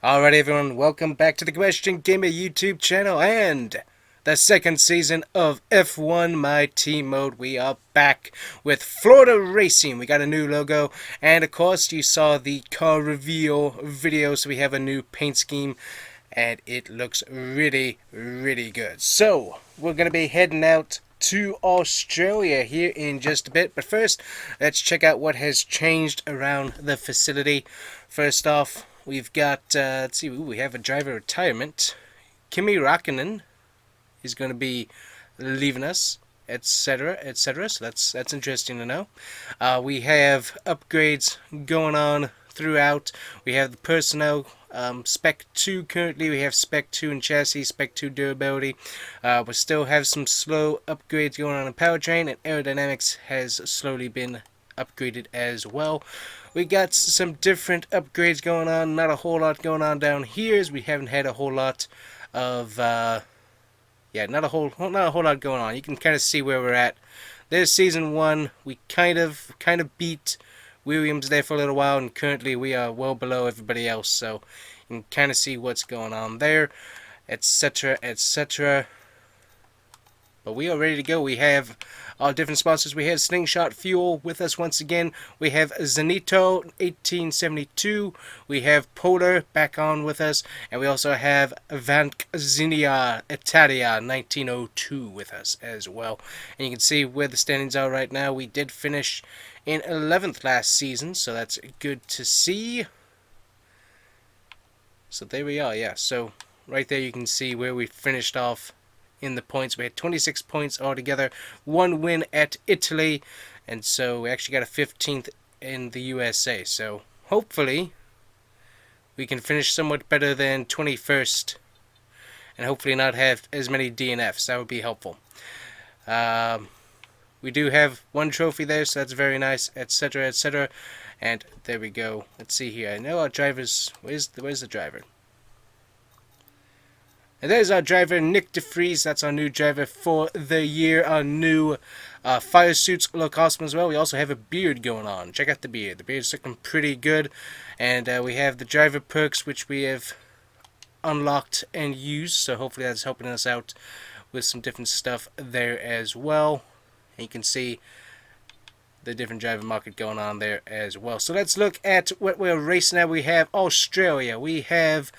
Alright everyone, welcome back to the Combustion Gamer YouTube channel and the second season of F1 My Team Mode. We are back with Florida Racing. We got a new logo and of course you saw the car reveal video, so we have a new paint scheme and it looks really good. So we're going to be heading out to Australia here in just a bit, but first let's check out what has changed around the facility. First off, we've got, let's see, we have a driver retirement. Kimi Räikkönen is going to be leaving us, etc., etc. So that's interesting to know. We have upgrades going on throughout. We have the personnel, Spec 2 currently. We have Spec 2 in chassis, Spec 2 durability. We still have some slow upgrades going on in powertrain, and aerodynamics has slowly been upgraded as well. We got some different upgrades going on. Not a whole lot going on down here, as we haven't had a whole lot of not a whole lot going on. You can kind of see where we're at. There's season 1. We kind of beat Williams there for a little while, and currently we are well below everybody else, so you can kind of see what's going on there, etc., etc. But we are ready to go. We have our different sponsors. We have Slingshot Fuel with us once again. We have Zenito 1872. We have Polar back on with us. And we also have Vanzinia Italia 1902 with us as well. And you can see where the standings are right now. We did finish in 11th last season, so that's good to see. So there we are, yeah. So right there you can see where we finished off in the points. We had 26 points altogether, 1 win at Italy, and so we actually got a 15th in the USA. So hopefully we can finish somewhat better than 21st, and hopefully not have as many DNFs. That would be helpful. We do have 1 trophy there, so that's very nice, etc., etc. And there we go. Let's see here. I know our drivers. Where's the driver? And there's our driver, Nick DeFries. That's our new driver for the year. Our new fire suits look awesome as well. We also have a beard going on. Check out the beard. The beard's looking pretty good. And we have the driver perks, which we have unlocked and used. So hopefully that's helping us out with some different stuff there as well. And you can see the different driver market going on there as well. So let's look at what we're racing at. We have Australia. We have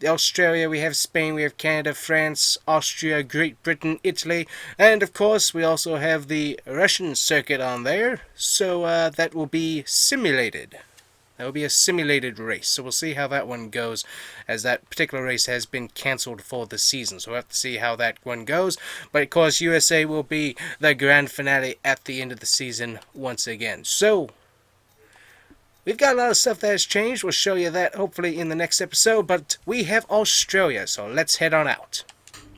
we have Spain, we have Canada, France, Austria, Great Britain, Italy, and of course we also have the Russian circuit on there, so that will be simulated. That will be a simulated race, so we'll see how that one goes, as that particular race has been cancelled for the season, so we'll have to see how that one goes. But of course USA will be the grand finale at the end of the season once again. So we've got a lot of stuff that has changed. We'll show you that hopefully in the next episode. But we have Australia, so let's head on out.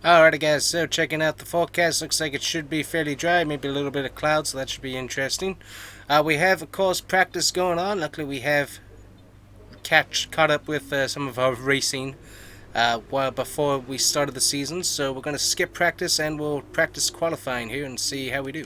Alright guys, so checking out the forecast. Looks like it should be fairly dry. Maybe a little bit of cloud, so that should be interesting. We have, of course, practice going on. Luckily we have caught up with some of our racing before we started the season. So we're going to skip practice and we'll practice qualifying here and see how we do.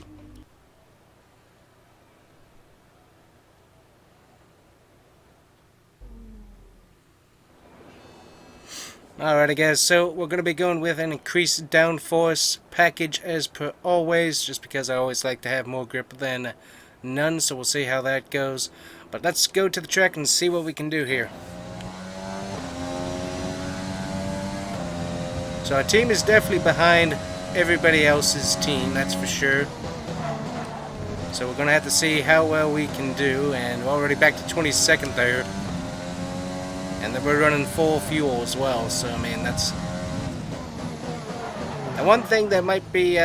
Alright guys, so we're going to be going with an increased downforce package as per always, just because I always like to have more grip than none, so we'll see how that goes. But let's go to the track and see what we can do here. So our team is definitely behind everybody else's team, that's for sure. So we're going to have to see how well we can do, and we're already back to 22nd there. And then we're running full fuel as well, so I mean that's... The one thing that might be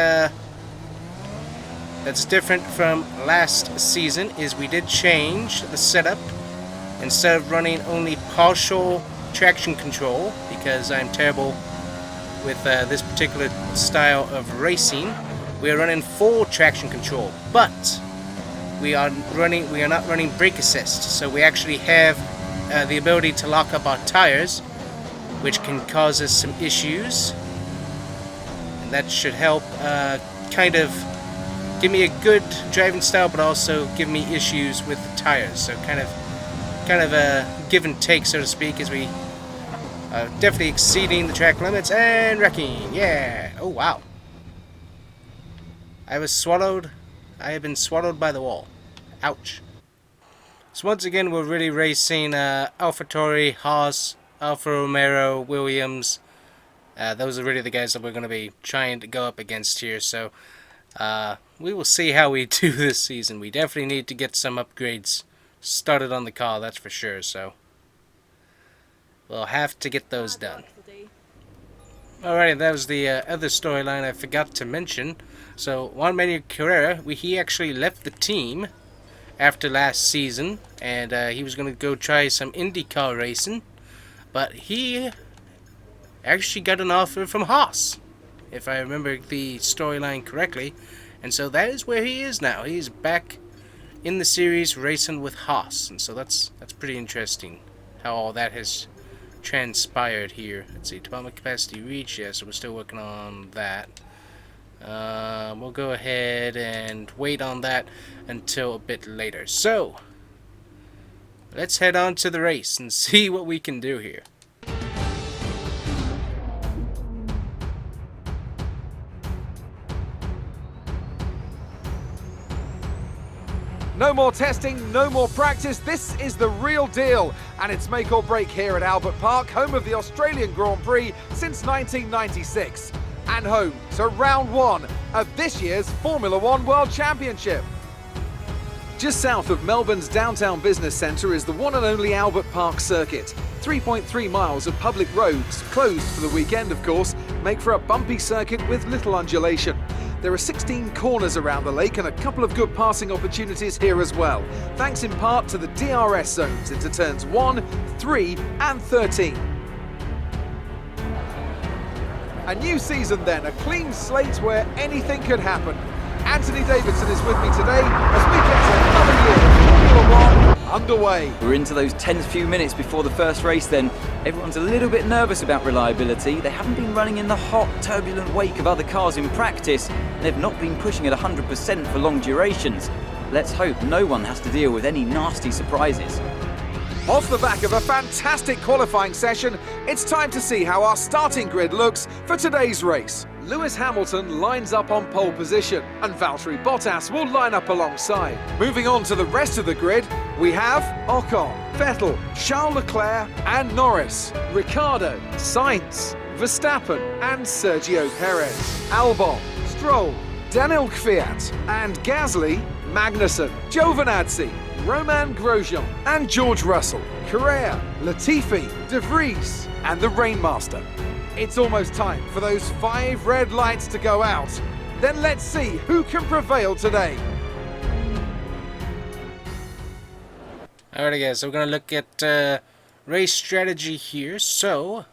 that's different from last season is we did change the setup. Instead of running only partial traction control, because I'm terrible with this particular style of racing, we are running full traction control, but we are not running brake assist, so we actually have the ability to lock up our tires, which can cause us some issues, and that should help kind of give me a good driving style, but also give me issues with the tires. So kind of kind of a give and take, so to speak, as we definitely exceeding the track limits and wrecking. Yeah. Oh wow. I was swallowed. I have been swallowed by the wall. Ouch. So once again, we're really racing AlphaTauri, Haas, Alfa Romeo, Williams. Those are really the guys that we're going to be trying to go up against here. So we will see how we do this season. We definitely need to get some upgrades started on the car, that's for sure. So we'll have to get those done. Alrighty, that was the other storyline I forgot to mention. So Juan Manuel Carrera, he actually left the team after last season, and he was going to go try some IndyCar racing, but he actually got an offer from Haas, if I remember the storyline correctly, and so that is where he is now. He's back in the series racing with Haas, and so that's pretty interesting how all that has transpired here. Let's see, development capacity reach, yeah, so we're still working on that. We'll go ahead and wait on that until a bit later. So let's head on to the race and see what we can do here. No more testing, no more practice. This is the real deal, and it's make or break here at Albert Park, home of the Australian Grand Prix since 1996, and home to round one of this year's Formula One World Championship. Just south of Melbourne's downtown business centre is the one and only Albert Park circuit. 3.3 miles of public roads, closed for the weekend of course, make for a bumpy circuit with little undulation. There are 16 corners around the lake and a couple of good passing opportunities here as well, thanks in part to the DRS zones into turns 1, 3 and 13. A new season then, a clean slate where anything could happen. Anthony Davidson is with me today as we get another year of Formula One underway. We're into those tense few minutes before the first race then. Everyone's a little bit nervous about reliability. They haven't been running in the hot, turbulent wake of other cars in practice, and they've not been pushing at 100% for long durations. Let's hope no one has to deal with any nasty surprises. Off the back of a fantastic qualifying session, it's time to see how our starting grid looks for today's race. Lewis Hamilton lines up on pole position, and Valtteri Bottas will line up alongside. Moving on to the rest of the grid, we have Ocon, Vettel, Charles Leclerc and Norris, Ricciardo, Sainz, Verstappen and Sergio Perez, Albon, Stroll, Daniel Kvyat and Gasly, Magnussen, Giovinazzi, Romain Grosjean and George Russell, Correa, Latifi, De Vries and the Rainmaster. It's almost time for those 5 red lights to go out. Then let's see who can prevail today. Alright guys, so we're going to look at race strategy here. So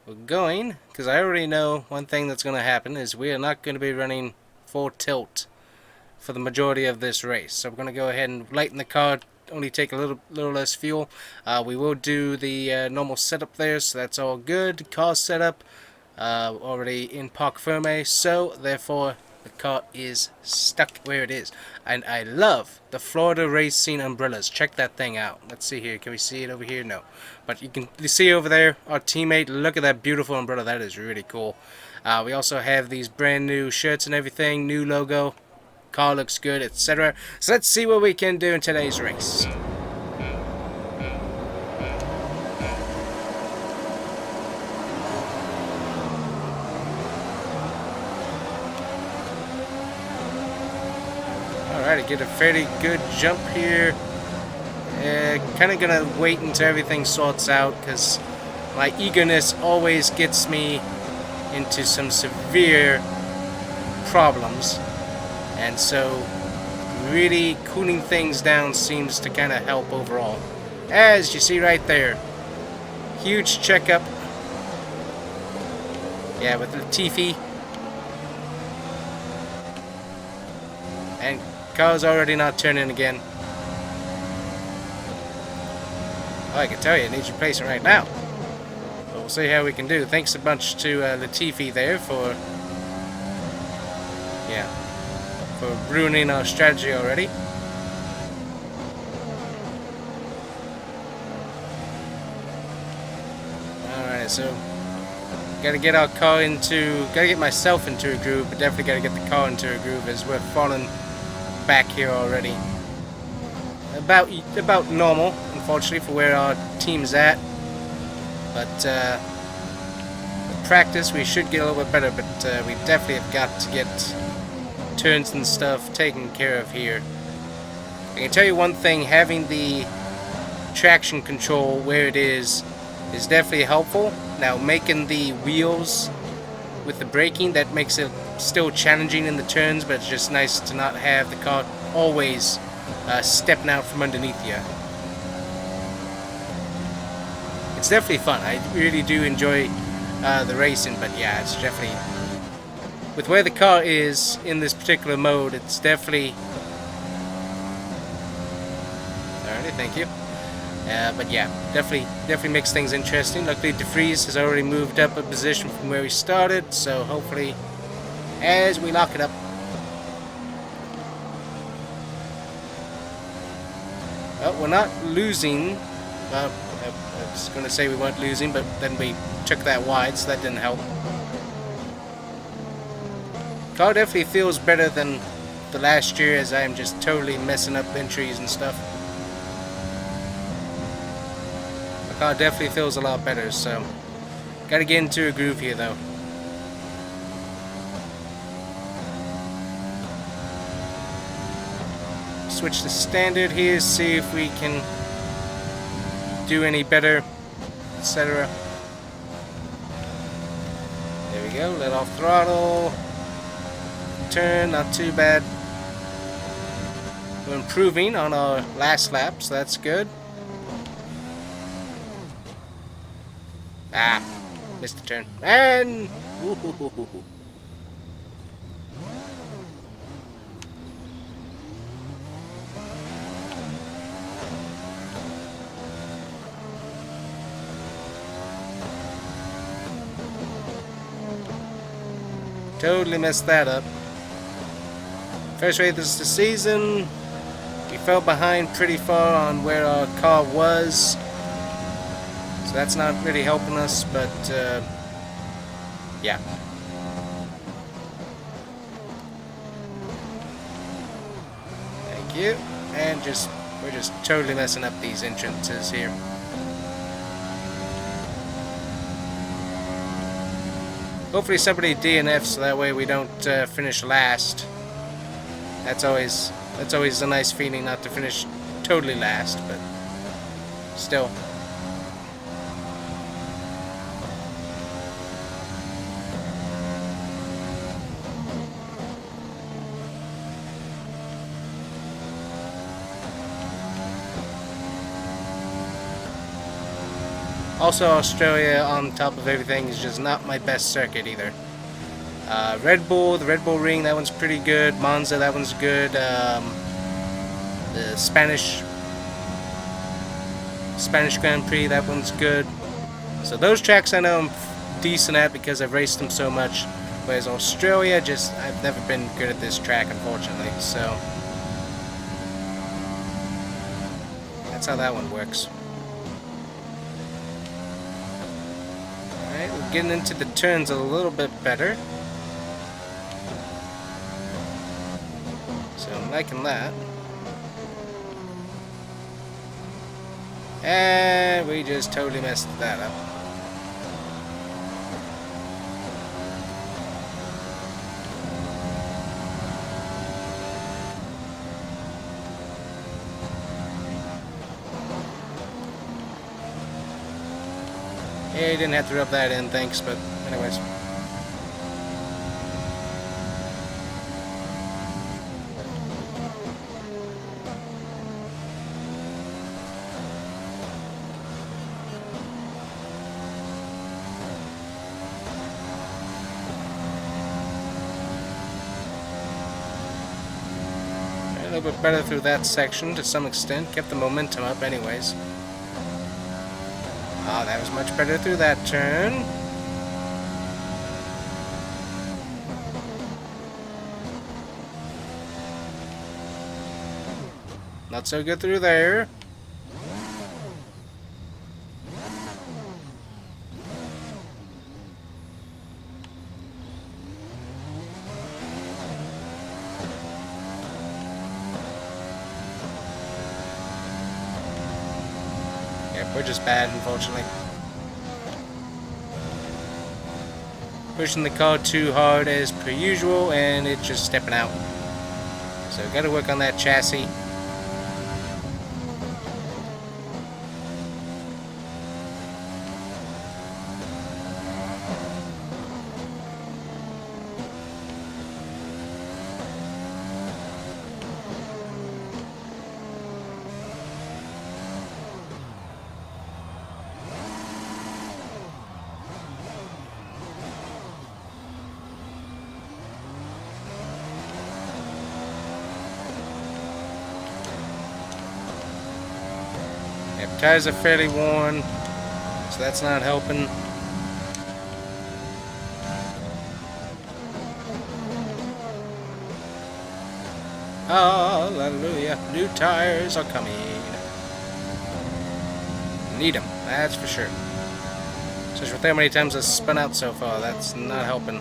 we're going, because I already know one thing that's going to happen is we are not going to be running full tilt for the majority of this race. So we're going to go ahead and lighten the car, only take a little less fuel. We will do the normal setup there, so that's all good. Car setup already in parc ferme, so therefore the car is stuck where it is. And I love the Florida Racing umbrellas. Check that thing out. Let's see here. Can we see it over here? No. But you can see over there our teammate. Look at that beautiful umbrella. That is really cool. We also have these brand new shirts and everything. New logo. Car looks good, etc. So let's see what we can do in today's race. Alright, get a fairly good jump here. Kind of gonna wait until everything sorts out, because my eagerness always gets me into some severe problems. And so really cooling things down seems to kind of help overall. As you see right there, huge checkup. Yeah, with Latifi. And car's already not turning again. Oh, I can tell you, it needs replacing right now. But we'll see how we can do. Thanks a bunch to Latifi there for ruining our strategy already. Alright, so gotta get myself into a groove, but definitely gotta get the car into a groove as we're falling back here already. About normal, unfortunately, for where our team's at. But with practice, we should get a little bit better. But we definitely have got to get turns and stuff taken care of here. I can tell you one thing: having the traction control where it is definitely helpful. Now, making the wheels with the braking, that makes it still challenging in the turns, but it's just nice to not have the car always stepping out from underneath you. It's definitely fun. I really do enjoy the racing, but yeah, it's definitely, with where the car is in this particular mode, it's definitely... Alrighty, thank you. But yeah, definitely makes things interesting. Luckily, DeFries has already moved up a position from where we started, so hopefully, as we lock it up. Well, we're not losing. Well, I was going to say we weren't losing, but then we took that wide, so that didn't help. Car definitely feels better than the last year, as I am just totally messing up entries and stuff. The car definitely feels a lot better, so gotta get into a groove here though. Switch to standard here, see if we can do any better, etc. There we go, let off throttle. Turn, not too bad. We're improving on our last lap, so that's good. Ah, missed the turn. And ooh. Totally messed that up. First race of the season, we fell behind pretty far on where our car was, so that's not really helping us, but yeah. Thank you. And we're just totally messing up these entrances here. Hopefully somebody DNFs so that way we don't finish last. That's always a nice feeling not to finish totally last, but still. Also, Australia, on top of everything, is just not my best circuit either. Red Bull, the Red Bull Ring, that one's pretty good. Monza, that one's good. The Spanish Grand Prix, that one's good. So those tracks I know I'm decent at because I've raced them so much. Whereas Australia, I've never been good at this track, unfortunately. So that's how that one works. Alright, we're getting into the turns a little bit better. So I'm liking that. And we just totally messed that up. Yeah, you didn't have to rub that in, thanks, but anyways. A little bit better through that section to some extent, kept the momentum up anyways. Oh, that was much better through that turn. Not so good through there. Yep, we're just bad, unfortunately. Pushing the car too hard as per usual, and it's just stepping out. So gotta work on that chassis. Yep, tires are fairly worn, so that's not helping. Hallelujah, new tires are coming. Need them, that's for sure. Especially with how many times I've spun out so far, that's not helping.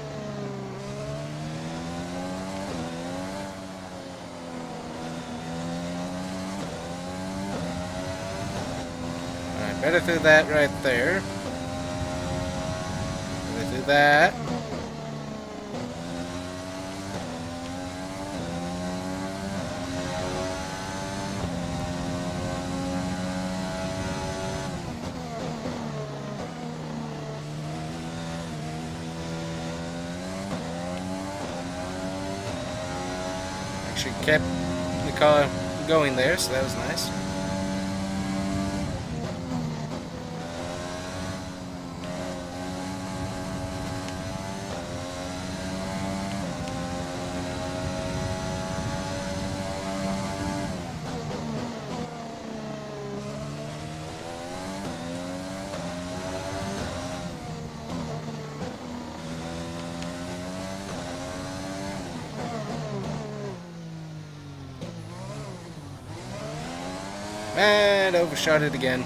Alright, better do that right there. Better do that. Actually kept the car going there, so that was nice. And overshot it again.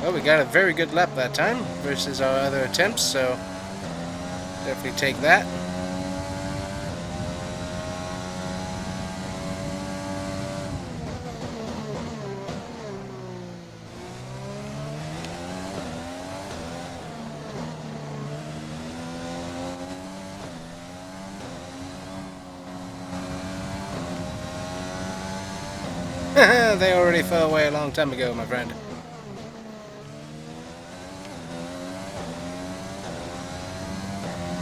Well, we got a very good lap that time versus our other attempts, so definitely take that. They already fell away a long time ago, my friend.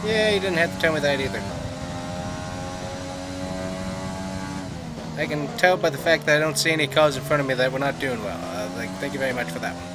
Yeah, you didn't have to tell me that either. I can tell by the fact that I don't see any cars in front of me that we're not doing well. Thank you very much for that one.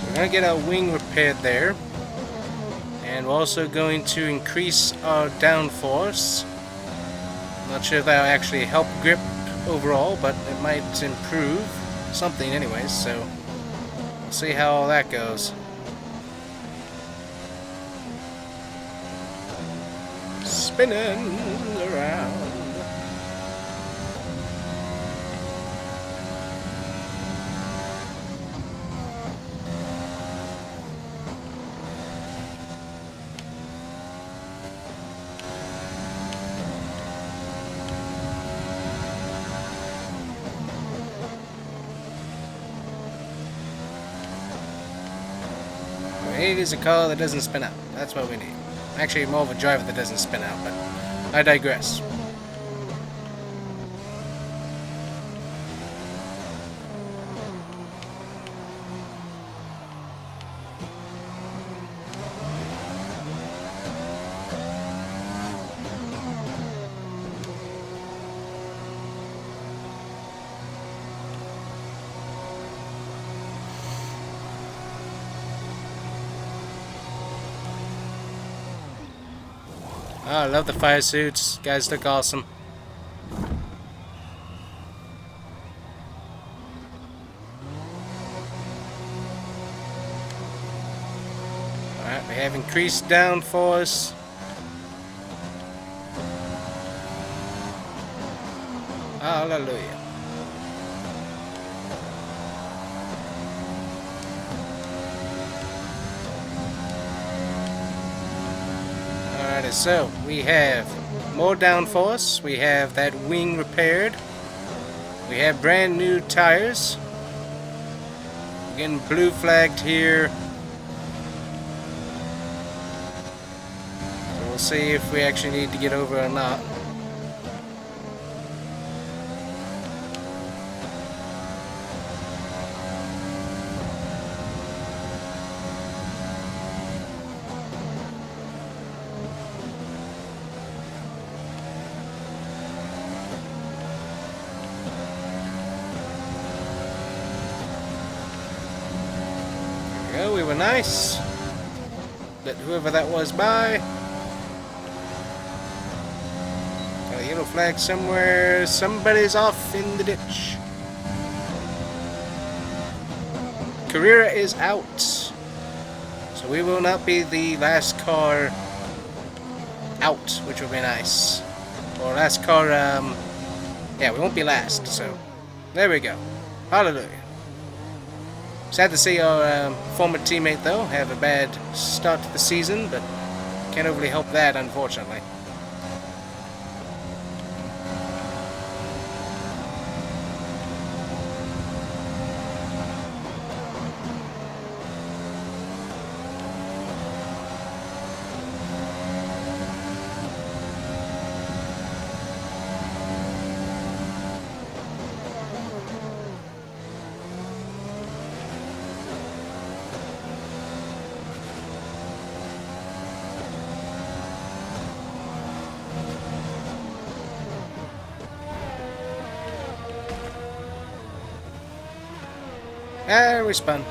We're going to get our wing repaired there. And we're also going to increase our downforce. Not sure if that'll actually help grip overall, but it might improve something anyways, so we'll see how all that goes. Spinning around. need is a car that doesn't spin out. That's what we need. Actually, more of a driver that doesn't spin out, but I digress. Oh, I love the fire suits. Guys look awesome. Alright, we have increased downforce. Hallelujah. Alrighty, so we have more downforce, we have that wing repaired, we have brand new tires, we're getting blue flagged here, so we'll see if we actually need to get over or not. We were nice. Let whoever that was by. Got a yellow flag somewhere. Somebody's off in the ditch. Carrera is out. So we will not be the last car out, which would be nice. Or last car, yeah, we won't be last. So there we go. Hallelujah. Sad to see our former teammate, though, have a bad start to the season, but can't overly help that, unfortunately. And we spun.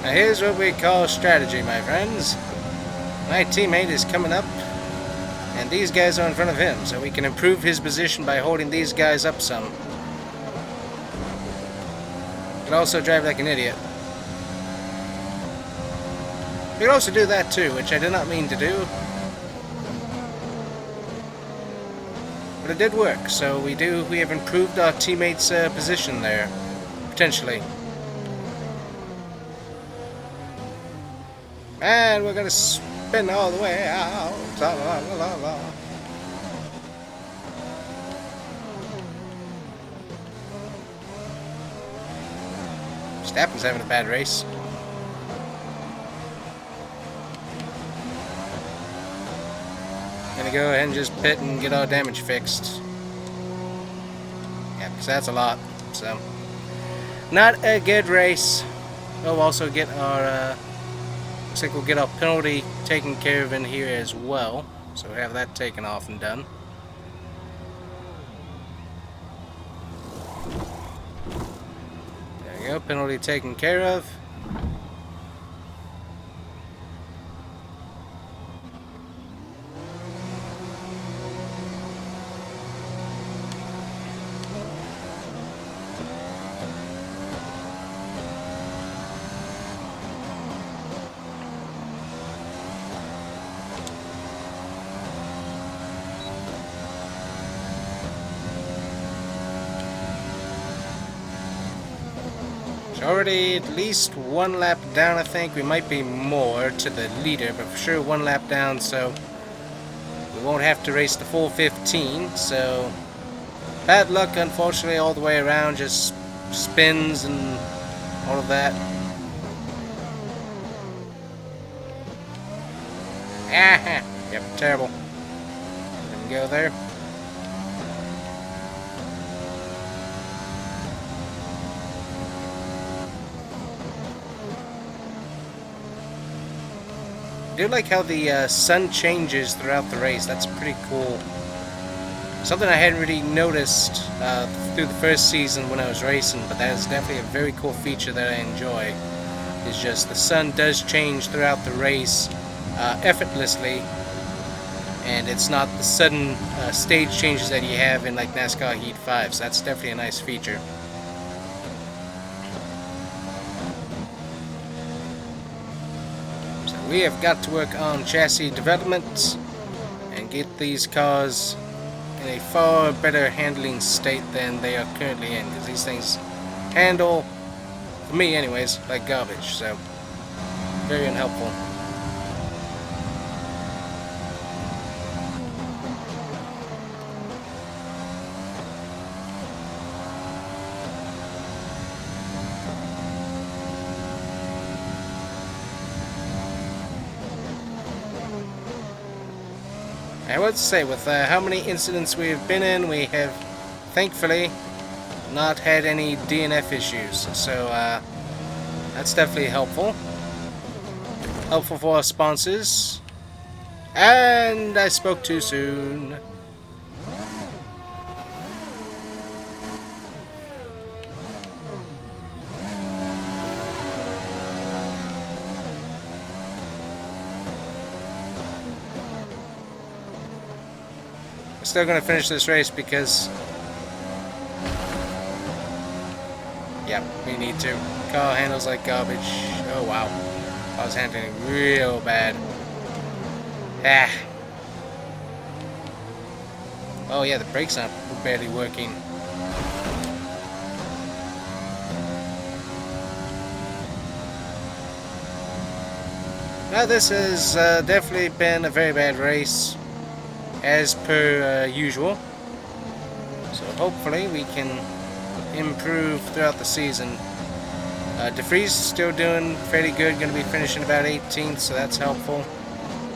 Now here's what we call strategy, my friends. My teammate is coming up, and these guys are in front of him, so we can improve his position by holding these guys up some. We can also drive like an idiot. We can also do that too, which I did not mean to do. But it did work, so we have improved our teammate's position there, potentially. And we're gonna spin all the way out. La, la, la, la, la. Verstappen's having a bad race. Gonna go ahead and just pit and get our damage fixed. Yeah, because that's a lot. So, not a good race. We'll also get our. Looks like we'll get our penalty taken care of in here as well. So we have that taken off and done. There we go, penalty taken care of. Already at least one lap down, I think. We might be more to the leader, but for sure one lap down, so we won't have to race the full 15. So bad luck, unfortunately, all the way around. Just spins and all of that. Ah, yep, terrible. Didn't go there. I do like how the sun changes throughout the race. That's pretty cool. Something I hadn't really noticed through the first season when I was racing, but that is definitely a very cool feature that I enjoy. Is just the sun does change throughout the race effortlessly, and it's not the sudden stage changes that you have in like NASCAR Heat 5, so that's definitely a nice feature. We have got to work on chassis development and get these cars in a far better handling state than they are currently in, because these things handle, for me anyways, like garbage, so very unhelpful. I would say, with how many incidents we've been in, we have thankfully not had any DNF issues, so that's definitely helpful. Helpful for our sponsors. And I spoke too soon. Still gonna finish this race because, yeah, we need to. Car handles like garbage. Oh wow, I was handling real bad. Ah. Oh yeah, the brakes aren't barely working. Now this has definitely been a very bad race, as per usual, so hopefully we can improve throughout the season. DeFries still doing fairly good, going to be finishing about 18th, so that's helpful.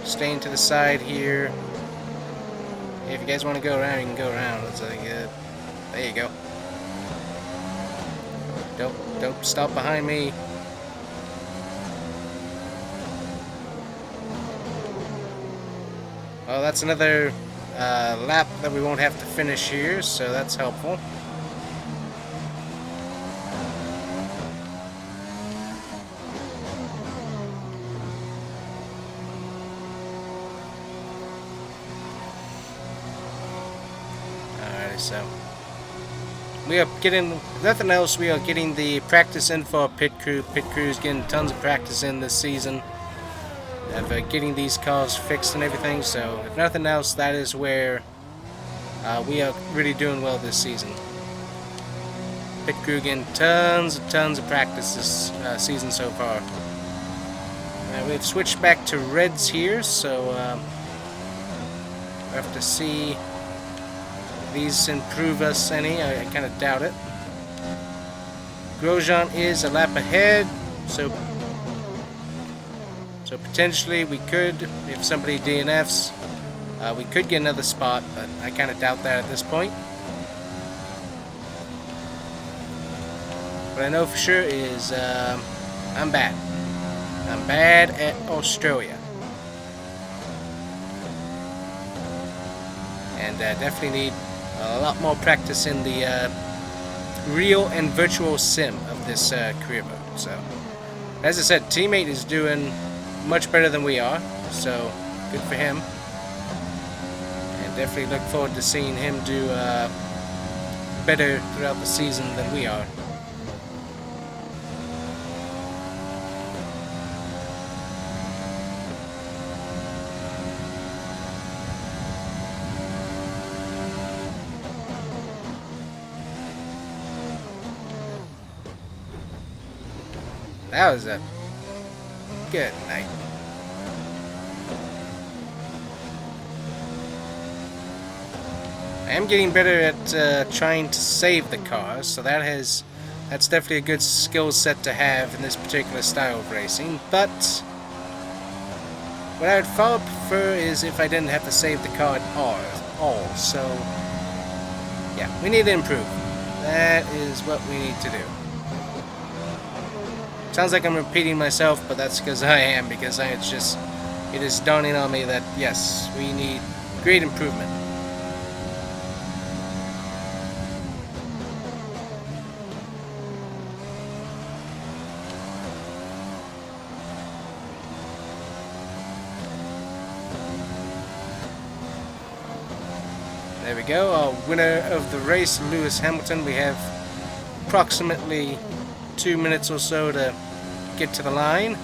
Staying to the side here. If you guys want to go around, you can go around. It's like, there you go. Don't stop behind me. Well, that's another lap that we won't have to finish here, so that's helpful. Alright, so we are getting, if nothing else, we are getting the practice in for our pit crew. Pit crew's getting tons of practice in this season of getting these cars fixed and everything, so if nothing else, that is where we are really doing well this season. Pit crew getting tons of practice this season so far. We've switched back to reds here, so we have to see if these improve us any. I kind of doubt it. Grosjean is a lap ahead, so potentially we could, if somebody DNFs, we could get another spot, but I kind of doubt that at this point. What I know for sure is I'm bad. I'm bad at Australia. And definitely need a lot more practice in the real and virtual sim of this career mode. So, as I said, teammate is doing much better than we are, so good for him, and definitely look forward to seeing him do better throughout the season than we are. That was a good night. I am getting better at trying to save the cars, so that's definitely a good skill set to have in this particular style of racing. But what I would far prefer is if I didn't have to save the car at all. So yeah, we need to improve. That is what we need to do. Sounds like I'm repeating myself, but that's because I am, because it is dawning on me that yes, we need great improvement. There we go, our winner of the race, Lewis Hamilton. We have approximately 2 minutes or so to get to the line.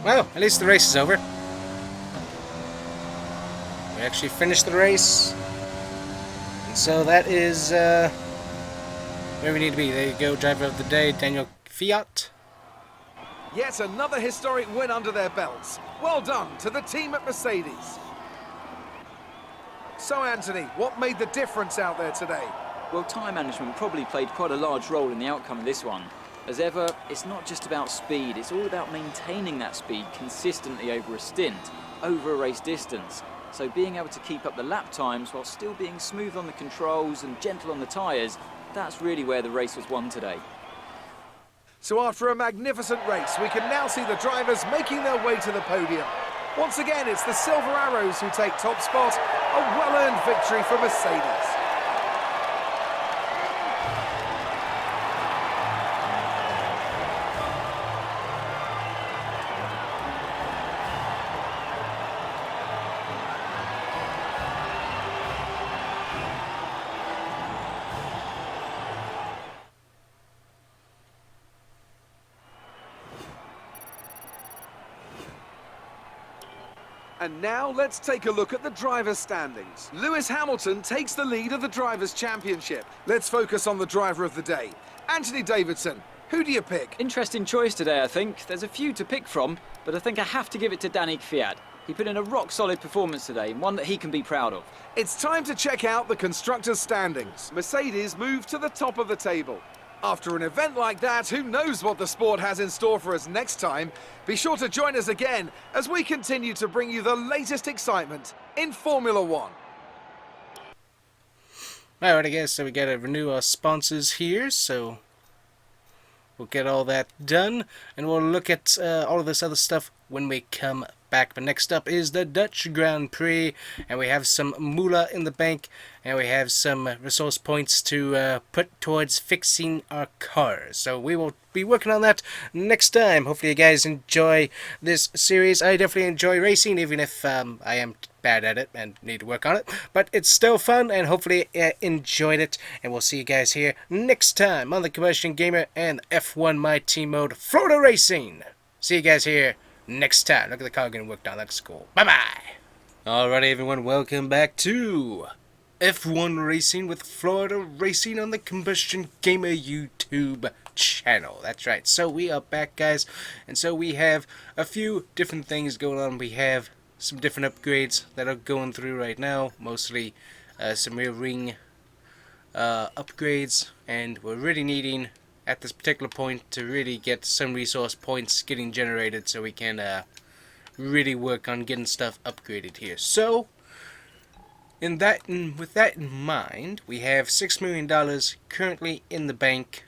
Well, at least the race is over. We actually finished the race. And so that is where we need to be. There you go, driver of the day, Daniel Fiat. Yet another historic win under their belts. Well done to the team at Mercedes. So Anthony, what made the difference out there today? Well, time management probably played quite a large role in the outcome of this one. As ever, it's not just about speed, it's all about maintaining that speed consistently over a stint, over a race distance. So being able to keep up the lap times while still being smooth on the controls and gentle on the tyres, that's really where the race was won today. So after a magnificent race, we can now see the drivers making their way to the podium. Once again, it's the Silver Arrows who take top spot, a well-earned victory for Mercedes. And now let's take a look at the drivers' standings. Lewis Hamilton takes the lead of the Drivers' Championship. Let's focus on the driver of the day. Anthony Davidson, who do you pick? Interesting choice today, I think. There's a few to pick from, but I think I have to give it to Daniel Fiat. He put in a rock-solid performance today, and one that he can be proud of. It's time to check out the constructors' standings. Mercedes moved to the top of the table. After an event like that, who knows what the sport has in store for us next time? Be sure to join us again as we continue to bring you the latest excitement in Formula One. Alright, I guess so we gotta renew our sponsors here, so we'll get all that done, and we'll look at all of this other stuff when we come back. But next up is the Dutch Grand Prix, and we have some moolah in the bank, and we have some resource points to put towards fixing our cars. So we will be working on that next time. Hopefully you guys enjoy this series. I definitely enjoy racing, even if I am bad at it and need to work on it. But it's still fun, and hopefully enjoyed it. And we'll see you guys here next time on the Combustion Gamer and F1 My Team Mode Florida Racing. See you guys here next time. Look at the car getting worked on. That's cool. Bye-bye. Alright, everyone. Welcome back to F1 Racing with Florida Racing on the Combustion Gamer YouTube channel. That's right. So we are back, guys. And so we have a few different things going on. We have some different upgrades that are going through right now. Mostly some rear ring upgrades. And we're really needing at this particular point to really get some resource points getting generated so we can really work on getting stuff upgraded here. So, with that in mind, we have $6 million currently in the bank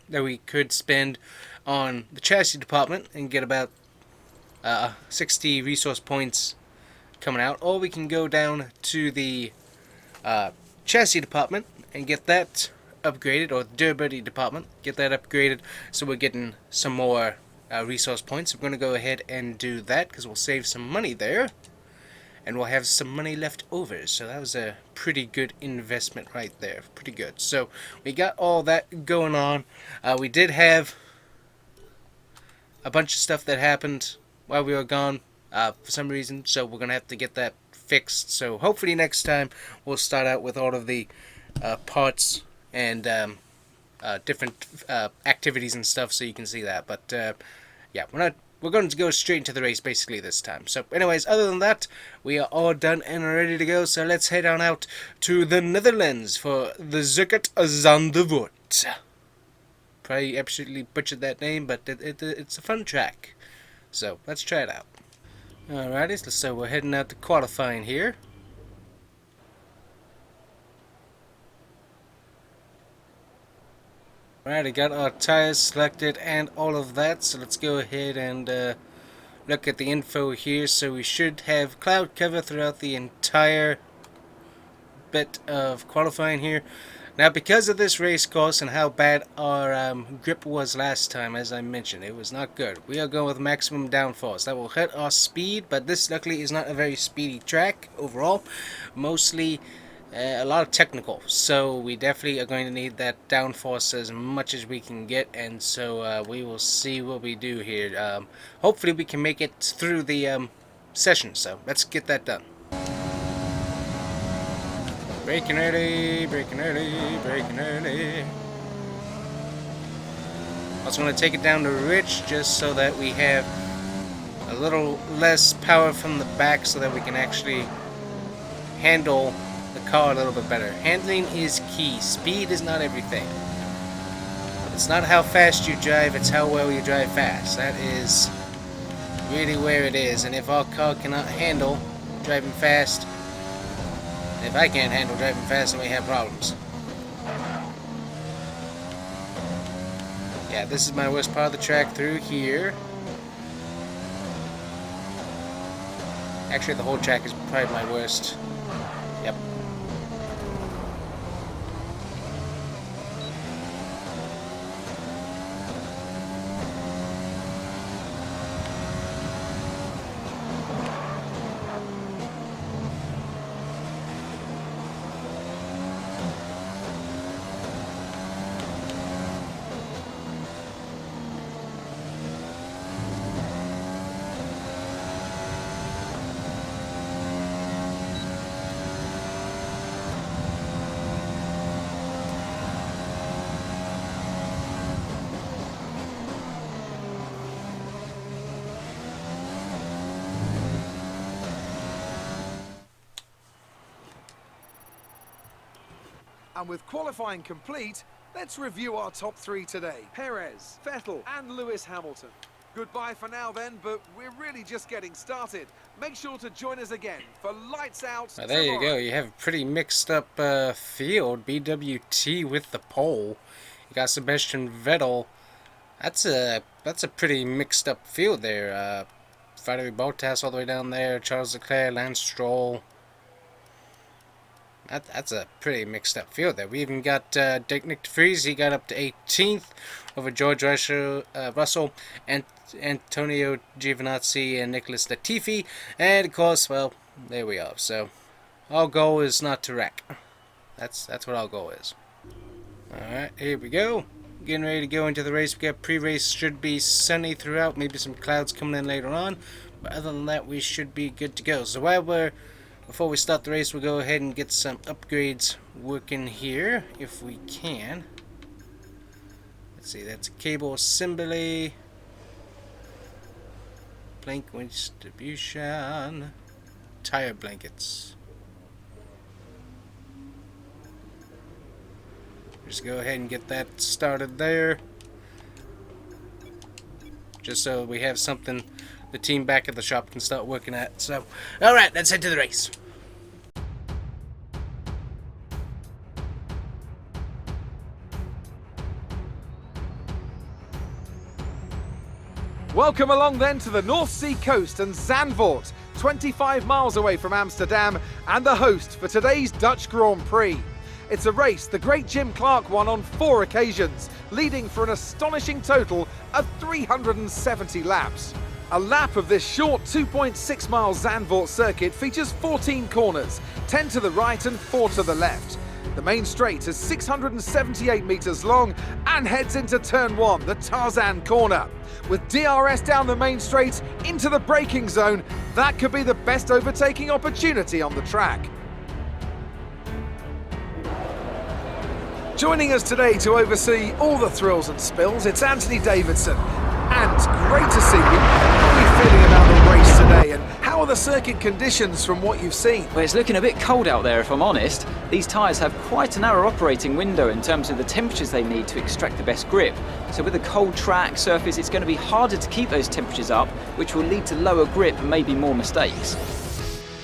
that we could spend on the chassis department and get about 60 resource points coming out, or we can go down to the chassis department and get that upgraded, or the durability department, get that upgraded so we're getting some more resource points. We're going to go ahead and do that because we'll save some money there and we'll have some money left over. So that was a pretty good investment right there. Pretty good. So we got all that going on. We did have a bunch of stuff that happened while we were gone for some reason, so we're going to have to get that fixed. So hopefully next time we'll start out with all of the parts and different activities and stuff so you can see that. But yeah, we're going to go straight into the race basically this time. So anyways, other than that, we are all done and ready to go. So let's head on out to the Netherlands for the Supercut Zandvoort. Probably absolutely butchered that name, but it's a fun track. So let's try it out. Alrighty, so we're heading out to qualifying here. Alright, I got our tires selected and all of that, so let's go ahead and look at the info here. So we should have cloud cover throughout the entire bit of qualifying here. Now, because of this race course and how bad our grip was last time, as I mentioned, it was not good. We are going with maximum downforce. That will hurt our speed, but this luckily is not a very speedy track overall. Mostly a lot of technical, so we definitely are going to need that downforce as much as we can get, and so we will see what we do here. Hopefully we can make it through the session, so let's get that done. Braking early, braking early, braking early. Also going to take it down to Rich just so that we have a little less power from the back so that we can actually handle the car a little bit better. Handling is key. Speed is not everything. It's not how fast you drive, it's how well you drive fast. That is really where it is. And if our car cannot handle driving fast, if I can't handle driving fast, then we have problems. Yeah, this is my worst part of the track through here. Actually, the whole track is probably my worst. Yep. And with qualifying complete, let's review our top three today. Perez, Vettel and Lewis Hamilton. Goodbye for now then, but we're really just getting started. Make sure to join us again for Lights Out Now, there you go. You have a pretty mixed up field. BWT with the pole. You got Sebastian Vettel. That's a pretty mixed up field there. Valtteri Bottas all the way down there. Charles Leclerc, Lance Stroll. That's a pretty mixed up field there. We even got Nick de Vries. He got up to 18th over George Russell and Antonio Giovinazzi and Nicholas Latifi. And of course, well, there we are. So our goal is not to wreck. That's what our goal is. Alright, here we go. Getting ready to go into the race. We got pre-race, should be sunny throughout. Maybe some clouds coming in later on. But other than that, we should be good to go. So before we start the race, we'll go ahead and get some upgrades working here, if we can. Let's see, that's a cable assembly. Blank distribution. Tire blankets. Just go ahead and get that started there. Just so we have something the team back at the shop can start working at. So, alright, let's head to the race. Welcome along then to the North Sea coast and Zandvoort, 25 miles away from Amsterdam, and the host for today's Dutch Grand Prix. It's a race the great Jim Clark won on 4 occasions, leading for an astonishing total of 370 laps. A lap of this short 2.6 mile Zandvoort circuit features 14 corners, 10 to the right and 4 to the left. The main straight is 678 metres long and heads into turn 1, the Tarzan corner. With DRS down the main straight into the braking zone, that could be the best overtaking opportunity on the track. Joining us today to oversee all the thrills and spills, it's Anthony Davidson. And great to see you. How are you feeling about the race today, and how are the circuit conditions from what you've seen? Well, it's looking a bit cold out there, if I'm honest. These tyres have quite a narrow operating window in terms of the temperatures they need to extract the best grip. So with a cold track surface, it's going to be harder to keep those temperatures up, which will lead to lower grip and maybe more mistakes.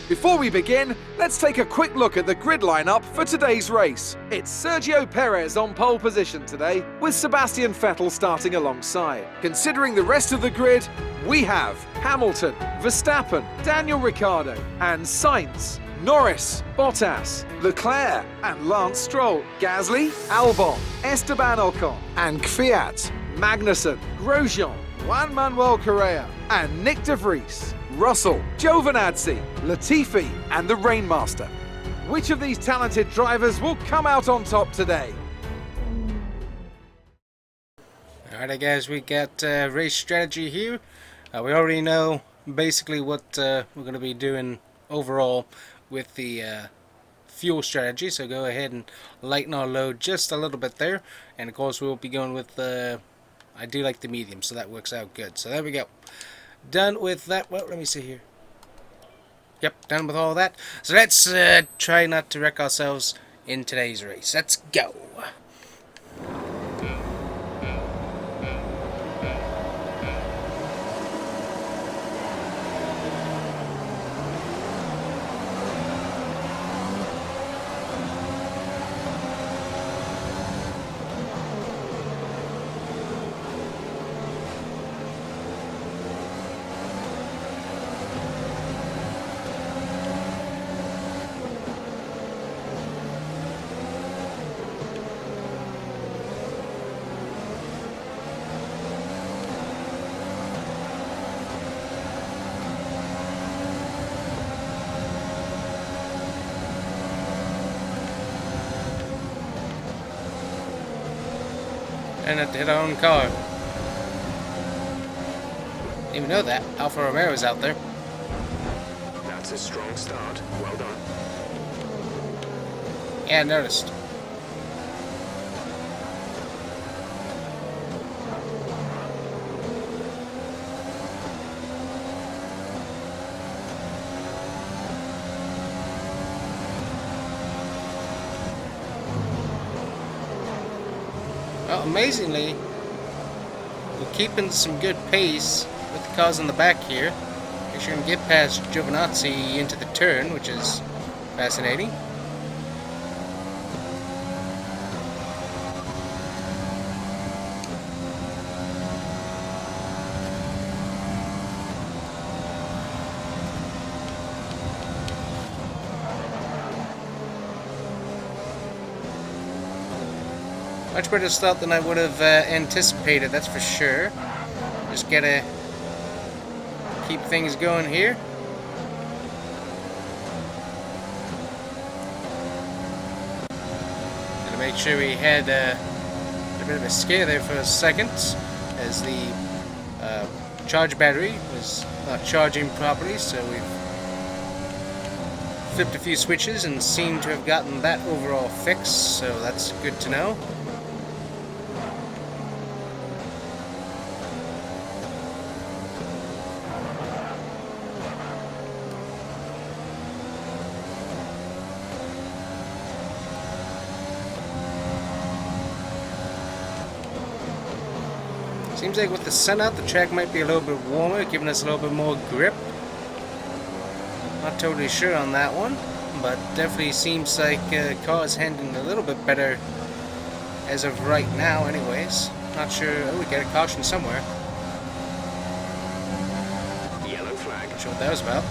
Before we begin, let's take a quick look at the grid lineup for today's race. It's Sergio Perez on pole position today, with Sebastian Vettel starting alongside. Considering the rest of the grid, we have Hamilton, Verstappen, Daniel Ricciardo, and Sainz, Norris, Bottas, Leclerc, and Lance Stroll, Gasly, Albon, Esteban Ocon, and Kvyat, Magnussen, Grosjean, Juan Manuel Correa, and Nick de Vries, Russell, Giovinazzi, Latifi, and the Rainmaster. Which of these talented drivers will come out on top today? Alright guys, we got race strategy here. We already know basically what we're going to be doing overall with the fuel strategy, so go ahead and lighten our load just a little bit there. And of course we'll be going with I do like the medium, so that works out good. So there we go. Done with that. Well, let me see here. Yep, done with all that. So let's try not to wreck ourselves in today's race. Let's go. And it hit our own car. Didn't even know that. Alfa Romeo was out there. That's a strong start. Well done. Yeah, I noticed. Well, amazingly, we're keeping some good pace with the cars in the back here. Make sure and get past Giovinazzi into the turn, which is fascinating. Much better start than I would have anticipated, that's for sure. Just gotta keep things going here. Gotta make sure we had a bit of a scare there for a second, as the charge battery was not charging properly, so we've flipped a few switches and seem to have gotten that overall fixed, so that's good to know. Seems like with the sun out, the track might be a little bit warmer, giving us a little bit more grip. Not totally sure on that one, but definitely seems like car is handling a little bit better as of right now anyways. Not sure. Oh, we got a caution somewhere. Yellow flag. Not sure what that was about.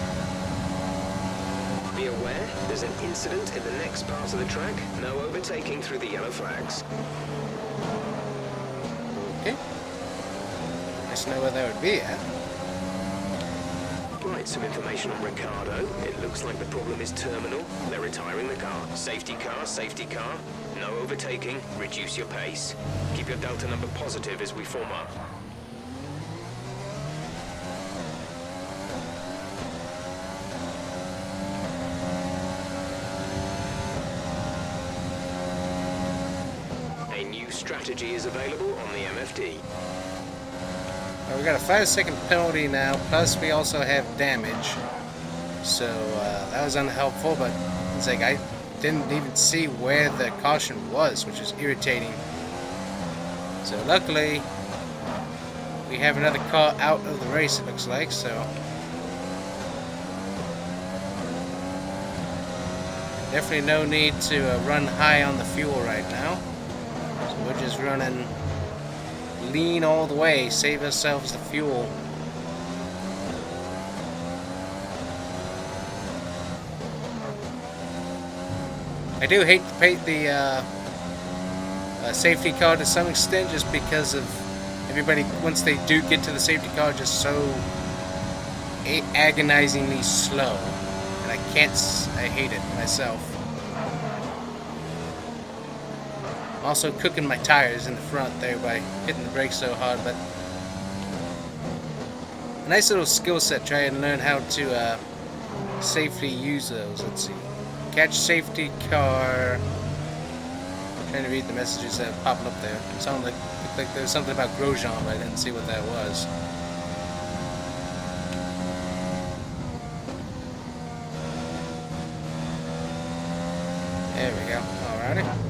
Be aware, there's an incident in the next part of the track. No overtaking through the yellow flags. Okay. Nice to know where that would be at. Right, some information on Ricardo. It looks like the problem is terminal. They're retiring the car. Safety car, safety car. No overtaking. Reduce your pace. Keep your delta number positive as we form up. A new strategy is available on the MFD. We got a 5-second penalty now, plus we also have damage. So that was unhelpful, but it's like I didn't even see where the caution was, which is irritating. So luckily, we have another car out of the race, it looks like, so. Definitely no need to run high on the fuel right now. So we're just running lean all the way, save ourselves the fuel. I do hate to paint the safety car to some extent, just because of everybody, once they do get to the safety car, just so agonizingly slow, and I hate it myself. Also cooking my tires in the front there by hitting the brakes so hard, but a nice little skill set trying to learn how to safely use those. Let's see. Catch safety car. Trying to read the messages that are popping up there. It sounded like there was something about Grosjean, but I didn't see what that was. There we go. Alrighty.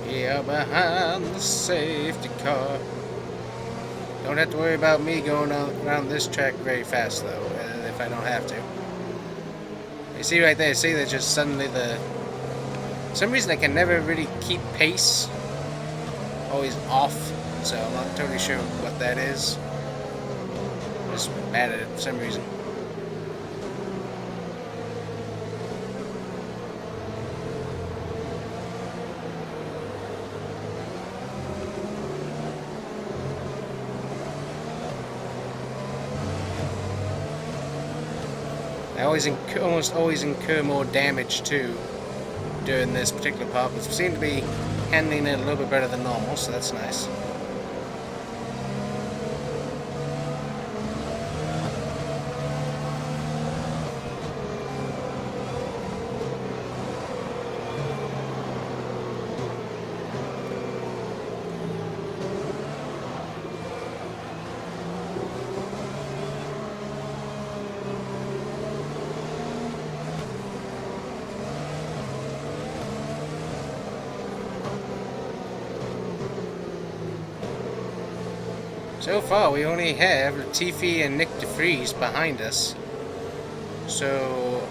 Yeah, behind the safety car. Don't have to worry about me going around this track very fast, though, if I don't have to. You see right there, see that just suddenly for some reason I can never really keep pace. Always off, so I'm not totally sure what that is. I'm just bad at it for some reason. I almost always incur more damage too during this particular part, but seem to be handling it a little bit better than normal, so that's nice. So far, we only have Latifi and Nick DeFries behind us. So,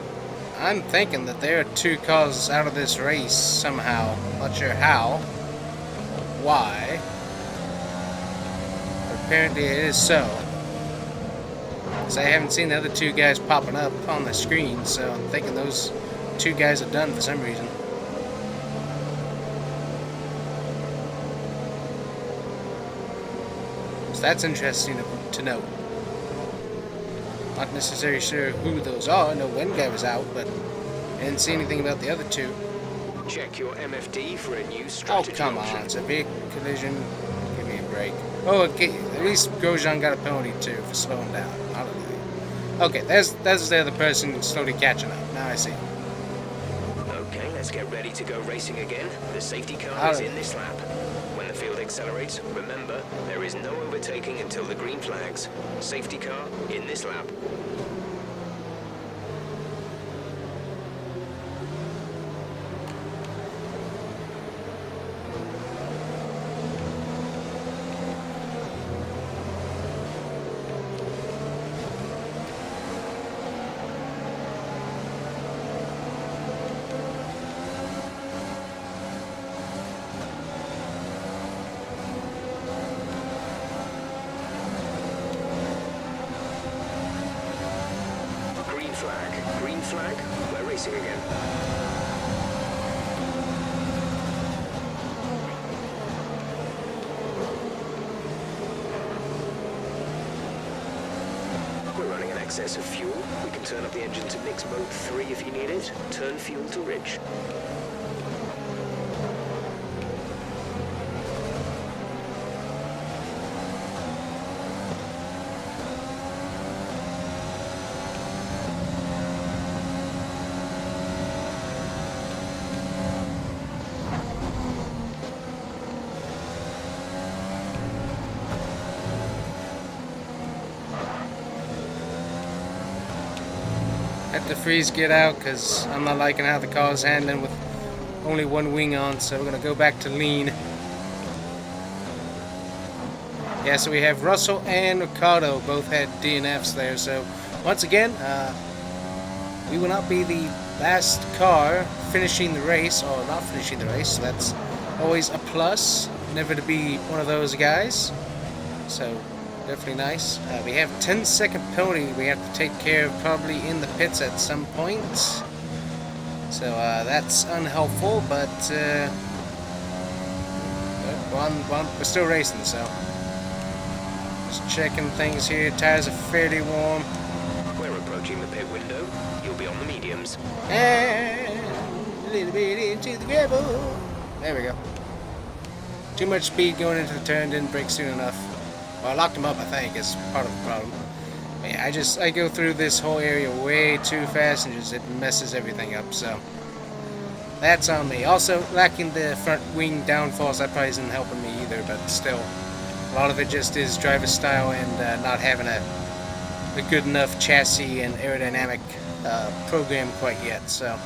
I'm thinking that there are 2 cars out of this race somehow. Not sure how, why, but apparently it is so. Because I haven't seen the other 2 guys popping up on the screen, so I'm thinking those 2 guys are done for some reason. So that's interesting to note. Not necessarily sure who those are. I know one guy was out, but I didn't see anything about the other 2. Check your MFD for a new Oh, strategy come option. on. It's a big collision. Give me a break. Oh, okay. At least Grosjean got a penalty, too, for slowing down. Hallelujah. Okay, that's the other person slowly catching up. Now I see. Okay, let's get ready to go racing again. The safety car is in this lap. When the field accelerates, remember, there is no overtaking until the green flags. Safety car in this lap. Green flag, we're racing again. We're running an excess of fuel. We can turn up the engine to mix mode 3 if you need it. Turn fuel to rich. Let the freeze get out because I'm not liking how the car is handling with only one wing on, so we're going to go back to lean. Yeah, so we have Russell and Ricardo both had DNFs there, so once again, we will not be the last car finishing the race, or not finishing the race, so that's always a plus, never to be one of those guys, so definitely nice. We have 10-second penalty we have to take care of probably in the pits at some point. So that's unhelpful, but we're still racing, so just checking things here. Tires are fairly warm. We're approaching the pit window. You'll be on the mediums. And a little bit into the gravel. There we go. Too much speed going into the turn, didn't brake soon enough. Well, I locked him up, I think, is part of the problem. But yeah, I go through this whole area way too fast and it messes everything up, so that's on me. Also, lacking the front wing downforce, that probably isn't helping me either, but still, a lot of it just is driver style and not having a good enough chassis and aerodynamic program quite yet, so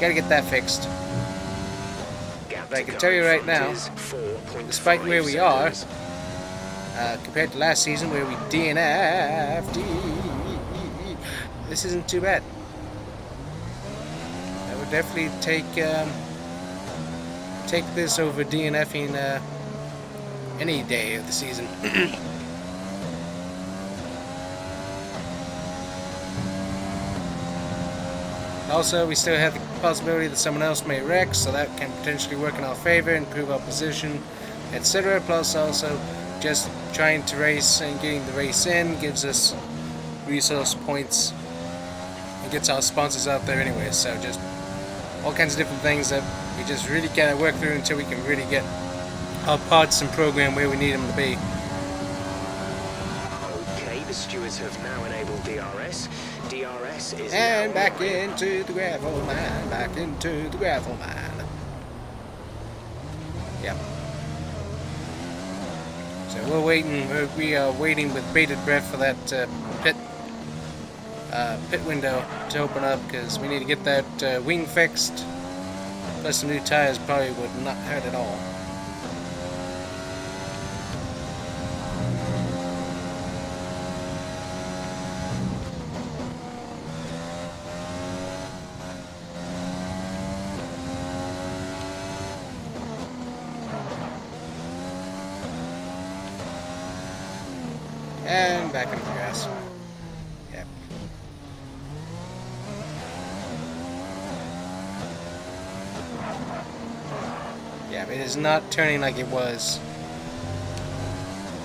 gotta get that fixed. But I can tell you right now, despite where we are, compared to last season where we DNF'd, this isn't too bad. I would definitely take this over DNFing any day of the season. Also, we still have the possibility that someone else may wreck, so that can potentially work in our favor, improve our position, etc. Plus also just trying to race and getting the race in gives us resource points and gets our sponsors out there anyway, so just all kinds of different things that we just really gotta work through until we can really get our parts and program where we need them to be. Okay, the stewards have now enabled DRS. DRS is And now back on. into the gravel mine, back into the gravel mine. Yep. So we're waiting. We are waiting with bated breath for that pit window to open up because we need to get that wing fixed. Plus, some new tires probably would not hurt at all. And back into the grass. Yep. Yeah, it is not turning like it was.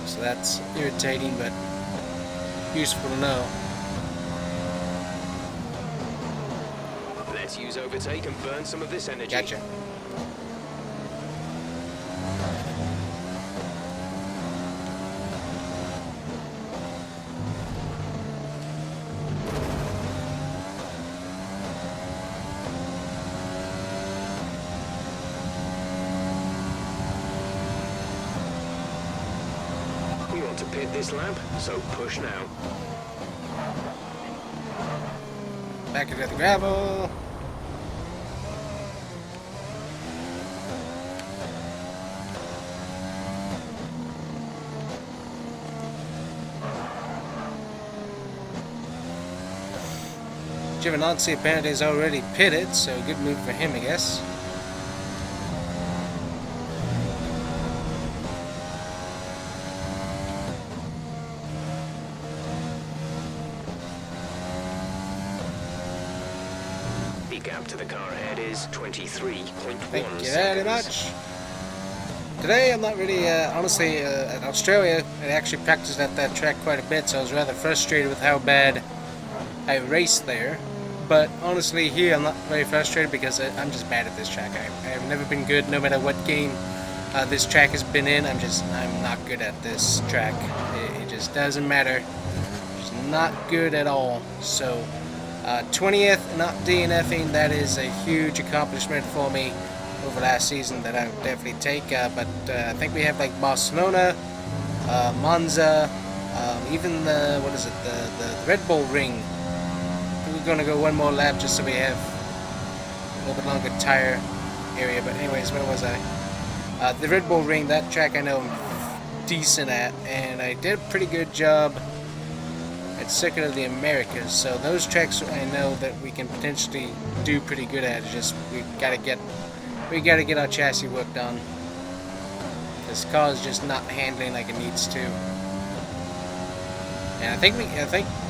So that's irritating, but useful to know. Let's use overtake and burn some of this energy. Gotcha. We want to pit this lap, so push now. Back into the gravel. Giovinazzi apparently is already pitted, so good move for him, I guess. The gap to the car ahead is 23.1 Thank you seconds. very much. Today I'm not really, honestly, at Australia, I actually practiced at that track quite a bit, so I was rather frustrated with how bad I raced there. But honestly, here I'm not very frustrated because I'm just bad at this track. I've never been good, no matter what game this track has been in. I'm not good at this track. It just doesn't matter. Just not good at all. So, 20th, not DNFing, that is a huge accomplishment for me over last season that I would definitely take. But I think we have like Barcelona, Monza, even the, what is it, the Red Bull Ring. We're going to go one more lap just so we have a little bit longer tire area. But anyways, where was I? The Red Bull Ring, that track I know I'm decent at, and I did a pretty good job at Circuit of the Americas. So those tracks I know that we can potentially do pretty good at. It's just we gotta get our chassis worked on. This car is just not handling like it needs to. And I think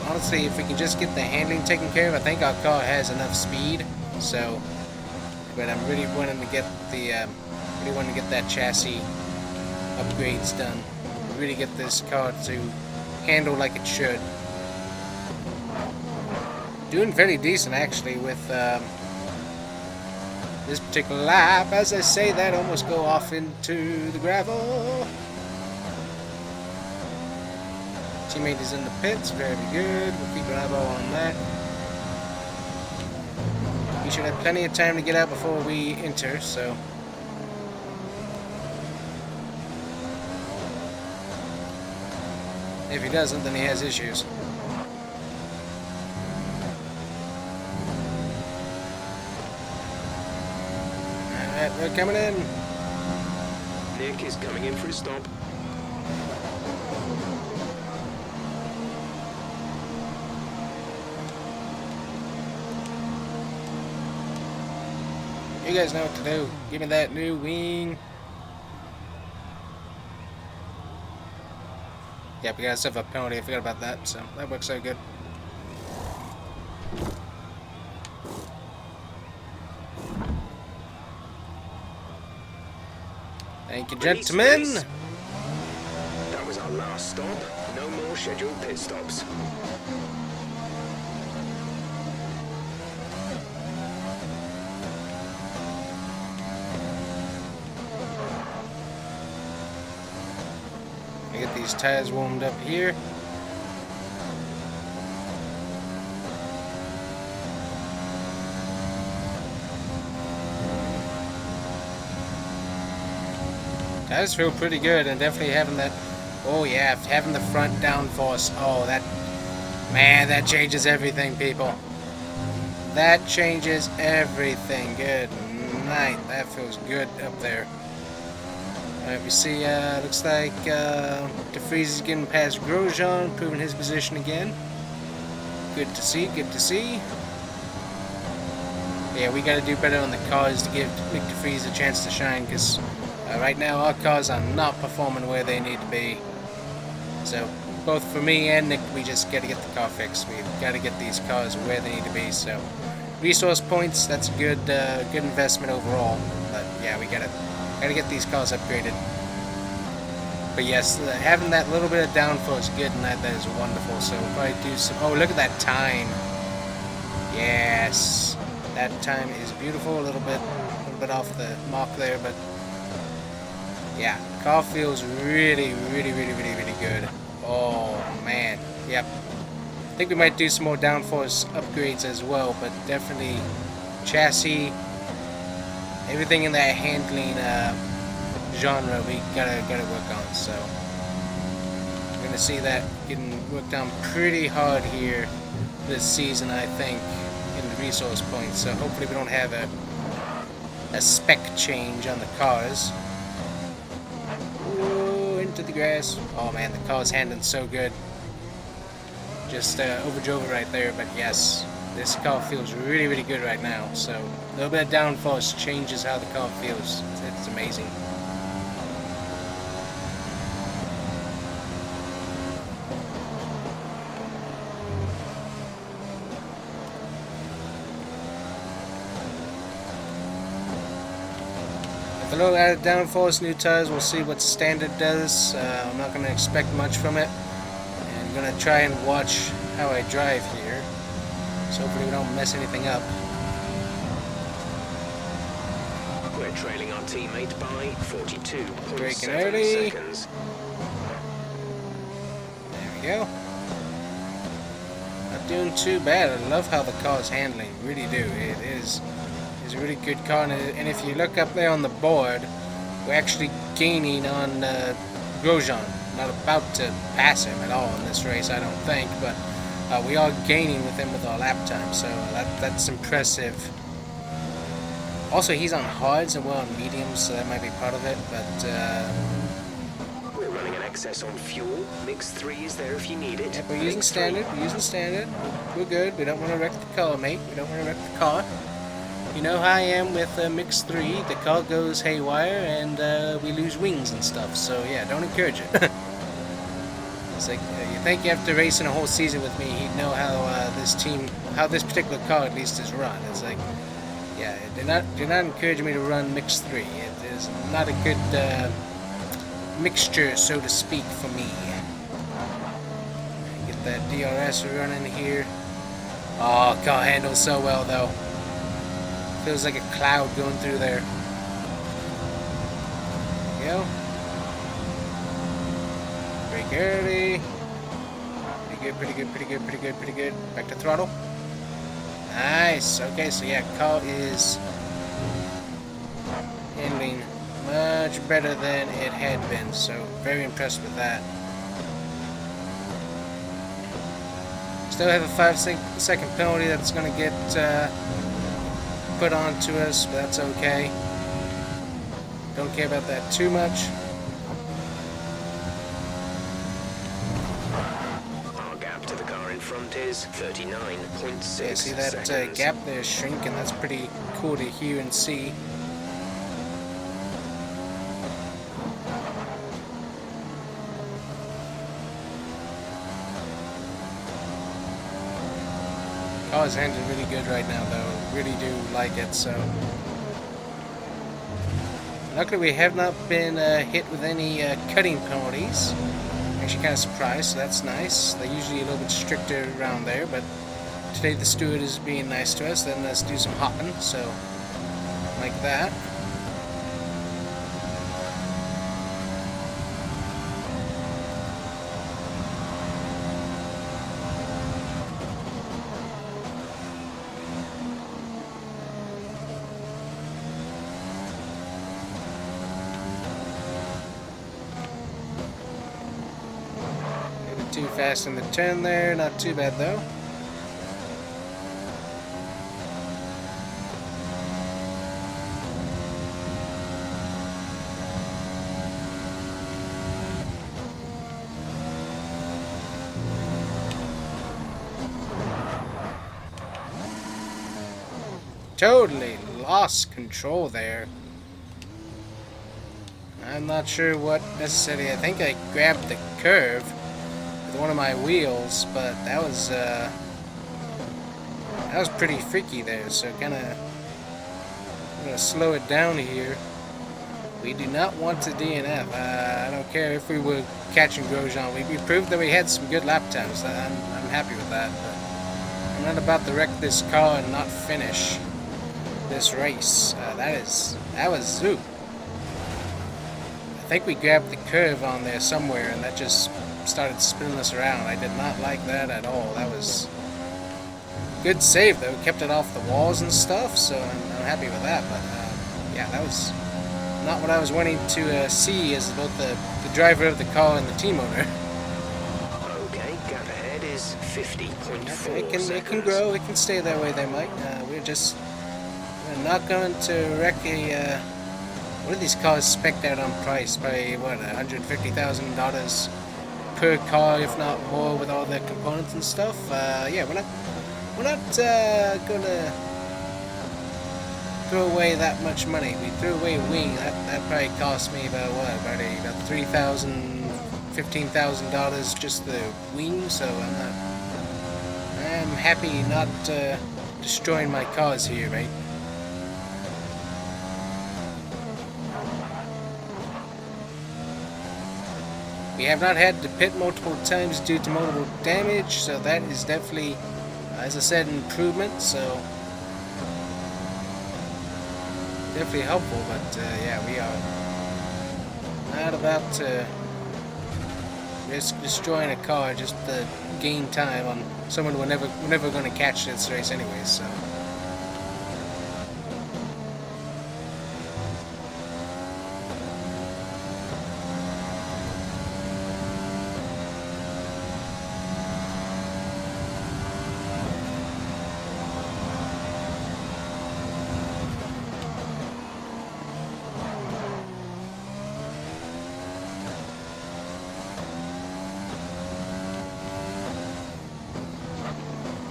honestly, if we can just get the handling taken care of, I think our car has enough speed. So, but I'm really wanting to get that chassis upgrades done. Really get this car to handle like it should. Doing very decent actually with this particular lap. As I say that, almost go off into the gravel. Teammate is in the pits, very good. We'll keep an eyeball on that. We should have plenty of time to get out before we enter, so. If he doesn't, then he has issues. Alright, we're coming in. Nick is coming in for his stop. You guys know what to do. Give me that new wing. Yep, we got ourselves a penalty. I forgot about that, so that works out good. Thank you, gentlemen. That was our last stop. No more scheduled pit stops. Get these tires warmed up here. Tires feel pretty good, and definitely having that, oh yeah, having the front downforce, oh that, man, that changes everything, people. That changes everything. Good night. That feels good up there. Alright, we see, looks like DeFries is getting past Grosjean, proving his position again. Good to see, good to see. Yeah, we gotta do better on the cars to give Nick DeFries a chance to shine, because right now our cars are not performing where they need to be. So, both for me and Nick, we just gotta get the car fixed. We've gotta get these cars where they need to be, so. Resource points, that's a good, good investment overall. But yeah, we gotta get these cars upgraded. But yes, having that little bit of downforce is good, and that is wonderful. So we'll probably do some. Oh, look at that time! Yes, that time is beautiful. A little bit off the mark there, but yeah, car feels really good. Oh man, yep. I think we might do some more downforce upgrades as well, but definitely chassis. Everything in that handling genre we gotta work on, so we're gonna see that getting worked on pretty hard here this season, I think, in the resource points. So hopefully we don't have a spec change on the cars. Ooh, into the grass. Oh man, the car's handling so good. Just overdrove it right there, but yes. This car feels really good right now, so a little bit of downforce changes how the car feels. It's amazing. With a little added downforce, new tires, we'll see what standard does. I'm not going to expect much from it. And I'm going to try and watch how I drive here. So hopefully we don't mess anything up. We're trailing our teammate by 42.7 Braking early. seconds. There we go. Not doing too bad. I love how the car's handling. Really do. It is a really good car. And if you look up there on the board, we're actually gaining on Grosjean. Not about to pass him at all in this race, I don't think. But we are gaining with him with our lap time. So that's impressive. Also, he's on hards and we're on mediums, so that might be part of it. But We're running an excess on fuel. Mix 3 is there if you need it. yep, we're using standard. We're using standard. We're good. We don't want to wreck the car, mate. We don't want to wreck the car. You know how I am with Mix 3. The car goes haywire and we lose wings and stuff. So yeah, don't encourage it. It's like you think after racing a whole season with me, he'd know how this particular car at least is run. It's like, yeah, do not encourage me to run Mix 3. It is not a good mixture, so to speak, for me. Get that DRS running here. Oh, car handles so well though. Feels like a cloud going through there. There we go. Brake early. Pretty good, pretty good, pretty good, pretty good, pretty good. Back to throttle. Nice. Okay, so yeah, car is handling much better than it had been. So very impressed with that. Still have a 5-second penalty that's going to get put on to us, but that's okay. Don't care about that too much. Our gap to the car in front is 39.6 Yeah, see that seconds. gap there shrinking? That's pretty cool to hear and see. Car's handling really good right now, though. Really do like it, so. Luckily, we have not been hit with any cutting penalties. Actually, kind of surprised, so that's nice. They're usually a little bit stricter around there, but today the steward is being nice to us. Then let's do some hopping, so like that. Too fast in the turn there, not too bad though. Totally lost control there. I'm not sure what necessarily. I think I grabbed the curve with one of my wheels, but that was pretty freaky there. So I'm gonna slow it down here. We do not want to DNF. I don't care if we were catching Grosjean. We proved that we had some good lap times. I'm happy with that. But I'm not about to wreck this car and not finish this race. That was zoo. I think we grabbed the curve on there somewhere, and that just started spinning us around. I did not like that at all. That was good save though. Kept it off the walls and stuff, so I'm happy with that. But yeah, that was not what I was wanting to see as both the driver of the car and the team owner. Okay, gap ahead is 50.4 It can grow. It can stay that way there, Mike. We're not going to wreck a. What are these cars spec'd out on price? Probably what, $150,000 per car, if not more, with all the components and stuff. Yeah, we're not gonna throw away that much money. We threw away a wing. That probably cost me about what? About $3,000, $15,000 just the wing. So I'm happy not destroying my cars here, right? We have not had to pit multiple times due to multiple damage, so that is definitely, as I said, an improvement. So definitely helpful. But yeah, we are not about to risk destroying a car just to gain time on someone we're never going to catch this race anyways. So.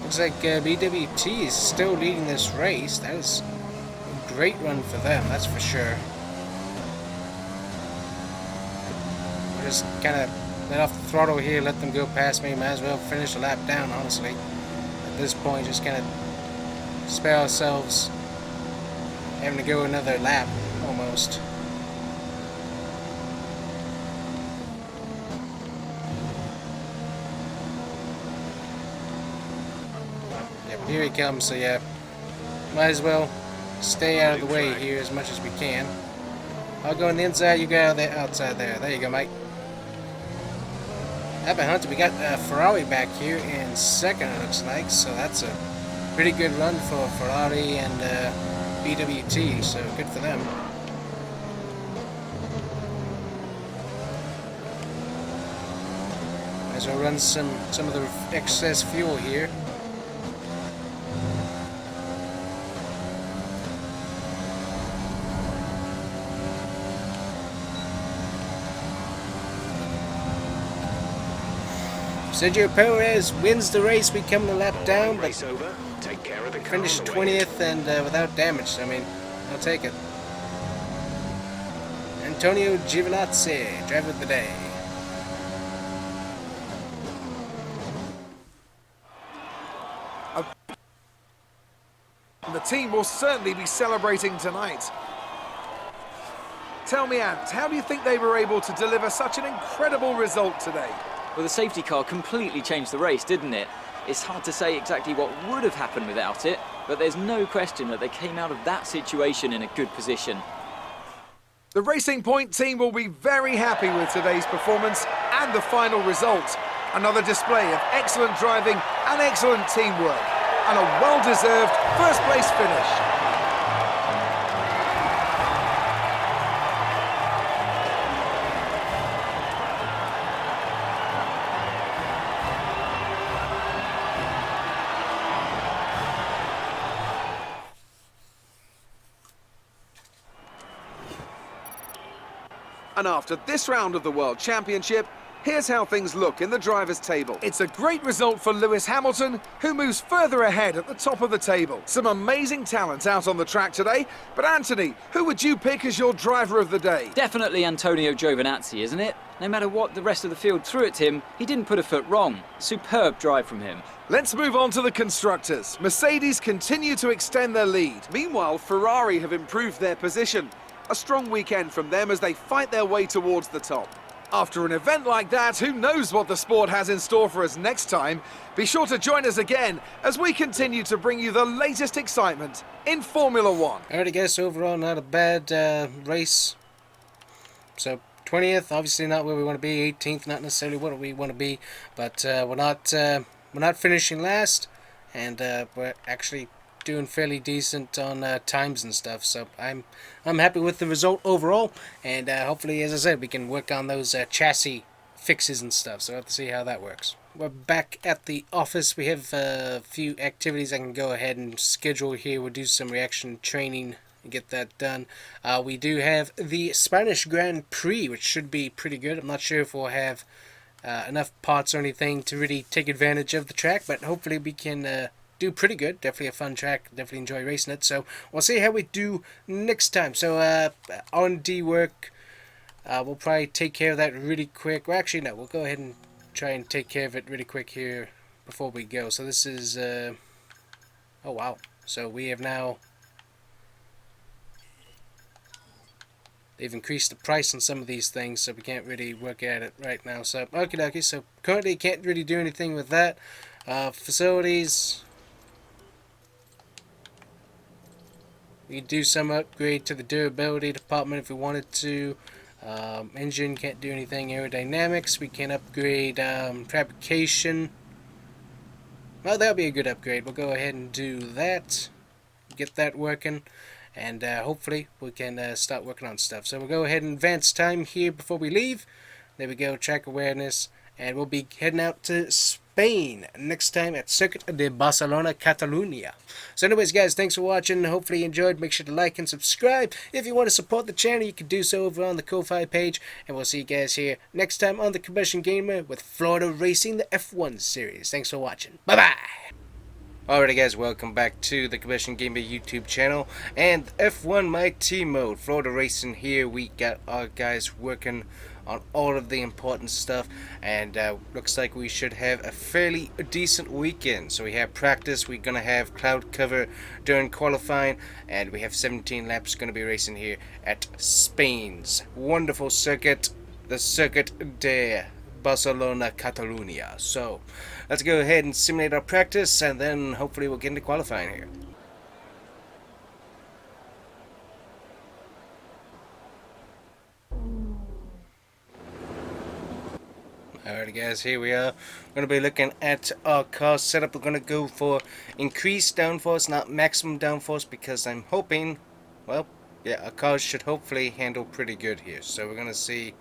Looks like BWT is still leading this race. That is a great run for them, that's for sure. We'll just kind of let off the throttle here, let them go past me. Might as well finish the lap down, honestly. At this point, just kind of spare ourselves having to go another lap, almost. Here he comes, so yeah, might as well stay out of the way here as much as we can. I'll go on the inside, you go out the outside there. There you go, mate. Up and Hunter, we got Ferrari back here in second, it looks like, so that's a pretty good run for Ferrari and BWT, so good for them. Might as well run some of the excess fuel here. Sergio Perez wins the race. We come a lap down, but finished 20th and without damage. I mean, I'll take it. Antonio Giovinazzi, driver of the day. The team will certainly be celebrating tonight. Tell me, Ant, how do you think they were able to deliver such an incredible result today? Well, the safety car completely changed the race, didn't it? It's hard to say exactly what would have happened without it, but there's no question that they came out of that situation in a good position. The Racing Point team will be very happy with today's performance and the final result. Another display of excellent driving and excellent teamwork, and a well-deserved first-place finish. And after this round of the World Championship, here's how things look in the drivers' table. It's a great result for Lewis Hamilton, who moves further ahead at the top of the table. Some amazing talent out on the track today. But Anthony, who would you pick as your driver of the day? Definitely Antonio Giovinazzi, isn't it? No matter what the rest of the field threw at him, he didn't put a foot wrong. Superb drive from him. Let's move on to the constructors. Mercedes continue to extend their lead. Meanwhile, Ferrari have improved their position. A strong weekend from them as they fight their way towards the top. After an event like that, who knows what the sport has in store for us next time? Be sure to join us again as we continue to bring you the latest excitement in Formula One. Alright, I guess overall not a bad race. So 20th, obviously not where we want to be. 18th, not necessarily what we want to be, but we're not finishing last, and we're actually doing fairly decent on times and stuff, so I'm happy with the result overall, and hopefully, as I said, we can work on those chassis fixes and stuff, so we'll have to see how that works. We're back at the office. We have a few activities I can go ahead and schedule here. We'll do some reaction training and get that done. We do have the Spanish Grand Prix, which should be pretty good. I'm not sure if we'll have enough parts or anything to really take advantage of the track, but hopefully we can do pretty good. Definitely a fun track. Definitely enjoy racing it. So we'll see how we do next time. So R&D work, we'll probably take care of that really quick. Well, actually, no. We'll go ahead and try and take care of it really quick here before we go. So this is, oh wow. So we have now, they've increased the price on some of these things, so we can't really work at it right now. So, okie dokie. So, currently can't really do anything with that. Facilities. We can do some upgrade to the durability department if we wanted to. Engine can't do anything. Aerodynamics, we can upgrade fabrication. Well, that'll be a good upgrade. We'll go ahead and do that. Get that working. And hopefully we can start working on stuff. So we'll go ahead and advance time here before we leave. There we go, track awareness. And we'll be heading out to Spain next time at Circuit de Barcelona, Catalunya. So anyways, guys, thanks for watching. Hopefully you enjoyed. Make sure to like and subscribe. If you want to support the channel, you can do so over on the Ko-Fi page. And we'll see you guys here next time on the Combustion Gamer with Florida Racing, the F1 series. Thanks for watching. Bye-bye. Alrighty guys, welcome back to the Combustion Gamer YouTube channel and F1 My Team Mode. Florida Racing here. We got our guys working on all of the important stuff, and looks like we should have a fairly decent weekend. So we have practice, we're going to have cloud cover during qualifying, and we have 17 laps going to be racing here at Spain's wonderful circuit, the Circuit de Barcelona, Catalunya. So let's go ahead and simulate our practice, and then hopefully we'll get into qualifying here. Alrighty guys, here we are. We're going to be looking at our car setup. We're going to go for increased downforce, not maximum downforce, because I'm hoping, well, yeah, our cars should hopefully handle pretty good here. So we're going to see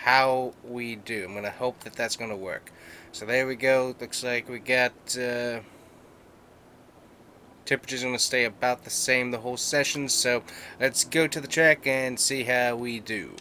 how we do. I'm going to hope that that's going to work. So there we go. Looks like we got temperature's going to stay about the same the whole session. So let's go to the track and see how we do.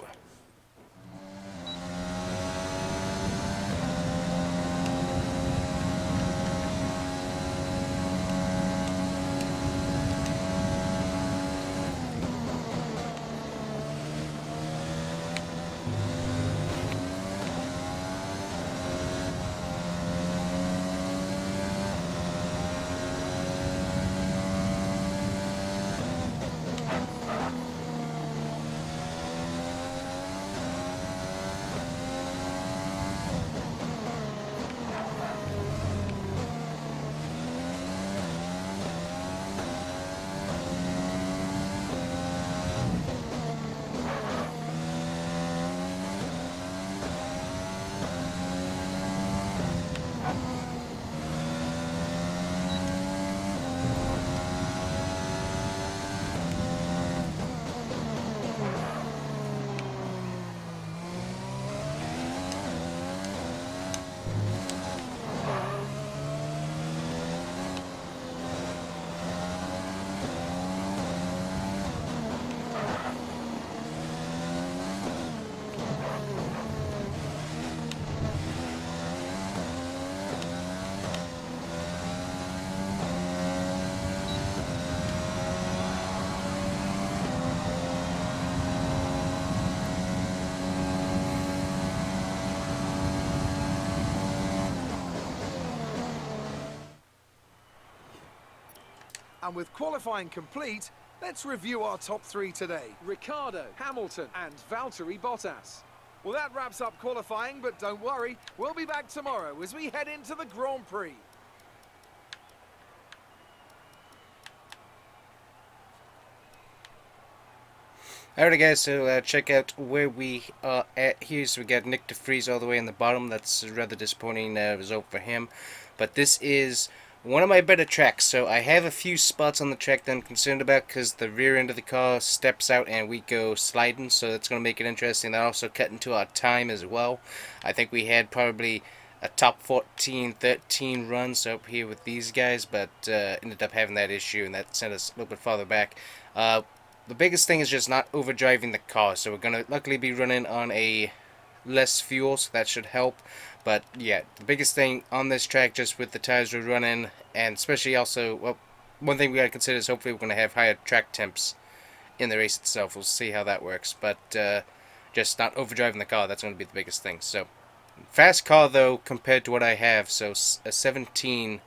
And with qualifying complete, let's review our top three today. Ricciardo, Hamilton and Valtteri Bottas. Well, that wraps up qualifying, but don't worry, we'll be back tomorrow as we head into the Grand Prix. Alright guys, so check out where we are at here. So we got Nick DeFries all the way in the bottom. That's a rather disappointing result for him. But this is one of my better tracks. So I have a few spots on the track that I'm concerned about because the rear end of the car steps out and we go sliding. So that's going to make it interesting. That also cut into our time as well. I think we had probably a top 14, 13 runs up here with these guys, but ended up having that issue and that sent us a little bit farther back. The biggest thing is just not overdriving the car, so we're going to luckily be running on a less fuel, so that should help. But yeah, the biggest thing on this track, just with the tires we're running, and especially also, well, one thing we got to consider is hopefully we're going to have higher track temps in the race itself. We'll see how that works, but just not overdriving the car, that's going to be the biggest thing. So fast car though compared to what I have, so a 17,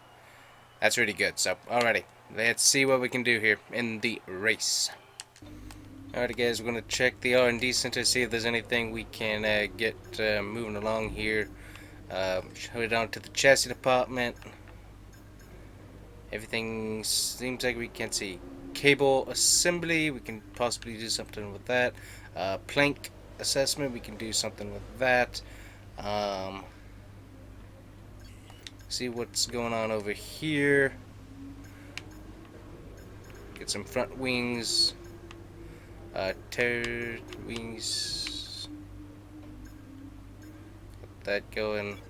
that's really good. So alrighty, let's see what we can do here in the race. Alright guys, we're going to check the R&D center, see if there's anything we can get moving along here. Head on to the chassis department. Everything seems like we can see cable assembly, we can possibly do something with that. Plank assessment, we can do something with that. See what's going on over here. Get some front wings. Tail wings. Get that going.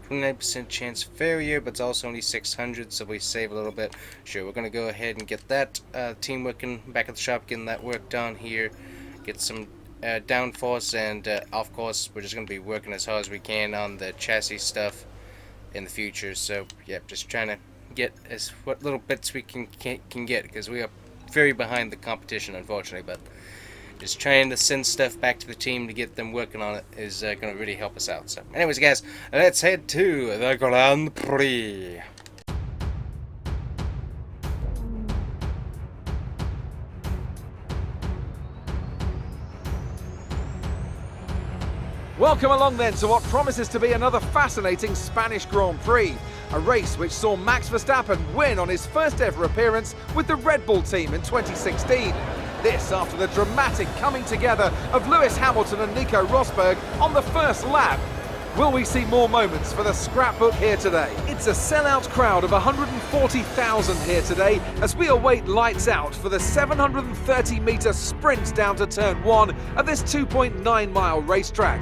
29% chance failure, but it's also only 600, so we save a little bit. Sure, we're gonna go ahead and get that team working back at the shop, getting that work done here. Get some downforce, and of course, we're just gonna be working as hard as we can on the chassis stuff in the future. So, yeah, just trying to get what little bits we can get, because we are very behind the competition, unfortunately. But just trying to send stuff back to the team to get them working on it is going to really help us out. So, anyways, guys, let's head to the Grand Prix. Welcome along then to what promises to be another fascinating Spanish Grand Prix. A race which saw Max Verstappen win on his first ever appearance with the Red Bull team in 2016. This after the dramatic coming together of Lewis Hamilton and Nico Rosberg on the first lap. Will we see more moments for the scrapbook here today? It's a sellout crowd of 140,000 here today as we await lights out for the 730-metre sprint down to turn 1 of this 2.9-mile racetrack.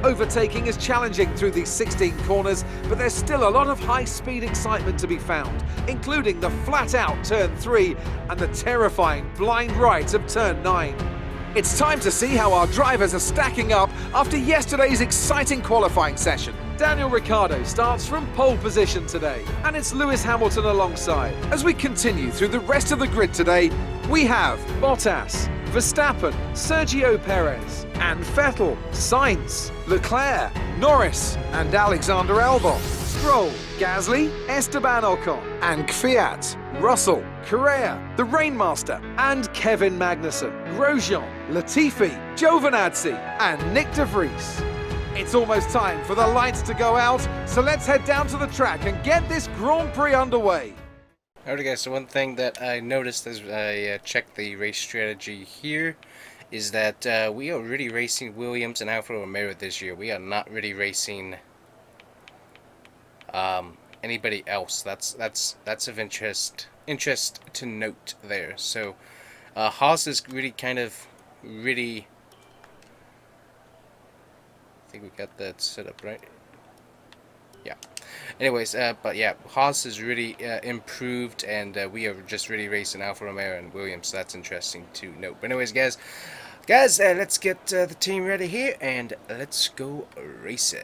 Overtaking is challenging through these 16 corners, but there's still a lot of high-speed excitement to be found, including the flat-out turn 3 and the terrifying blind right of turn 9. It's time to see how our drivers are stacking up after yesterday's exciting qualifying session. Daniel Ricciardo starts from pole position today, and it's Lewis Hamilton alongside. As we continue through the rest of the grid today, we have Bottas, Verstappen, Sergio Perez, and Vettel, Sainz, Leclerc, Norris, and Alexander Albon, Stroll, Gasly, Esteban Ocon, and Kvyat, Russell, Correa, the Rainmaster, and Kevin Magnussen, Grosjean, Latifi, Giovinazzi, and Nick de Vries. It's almost time for the lights to go out, so let's head down to the track and get this Grand Prix underway. Alright guys, so one thing that I noticed as I checked the race strategy here is that we are really racing Williams and Alfa Romeo this year. We are not really racing anybody else. That's of interest to note there. So Haas is really I think we got that set up right. Yeah. Anyways, but yeah, Haas is really improved, and we are just really racing Alfa Romeo and Williams. So that's interesting to note. But anyways, guys, let's get the team ready here, and let's go racing.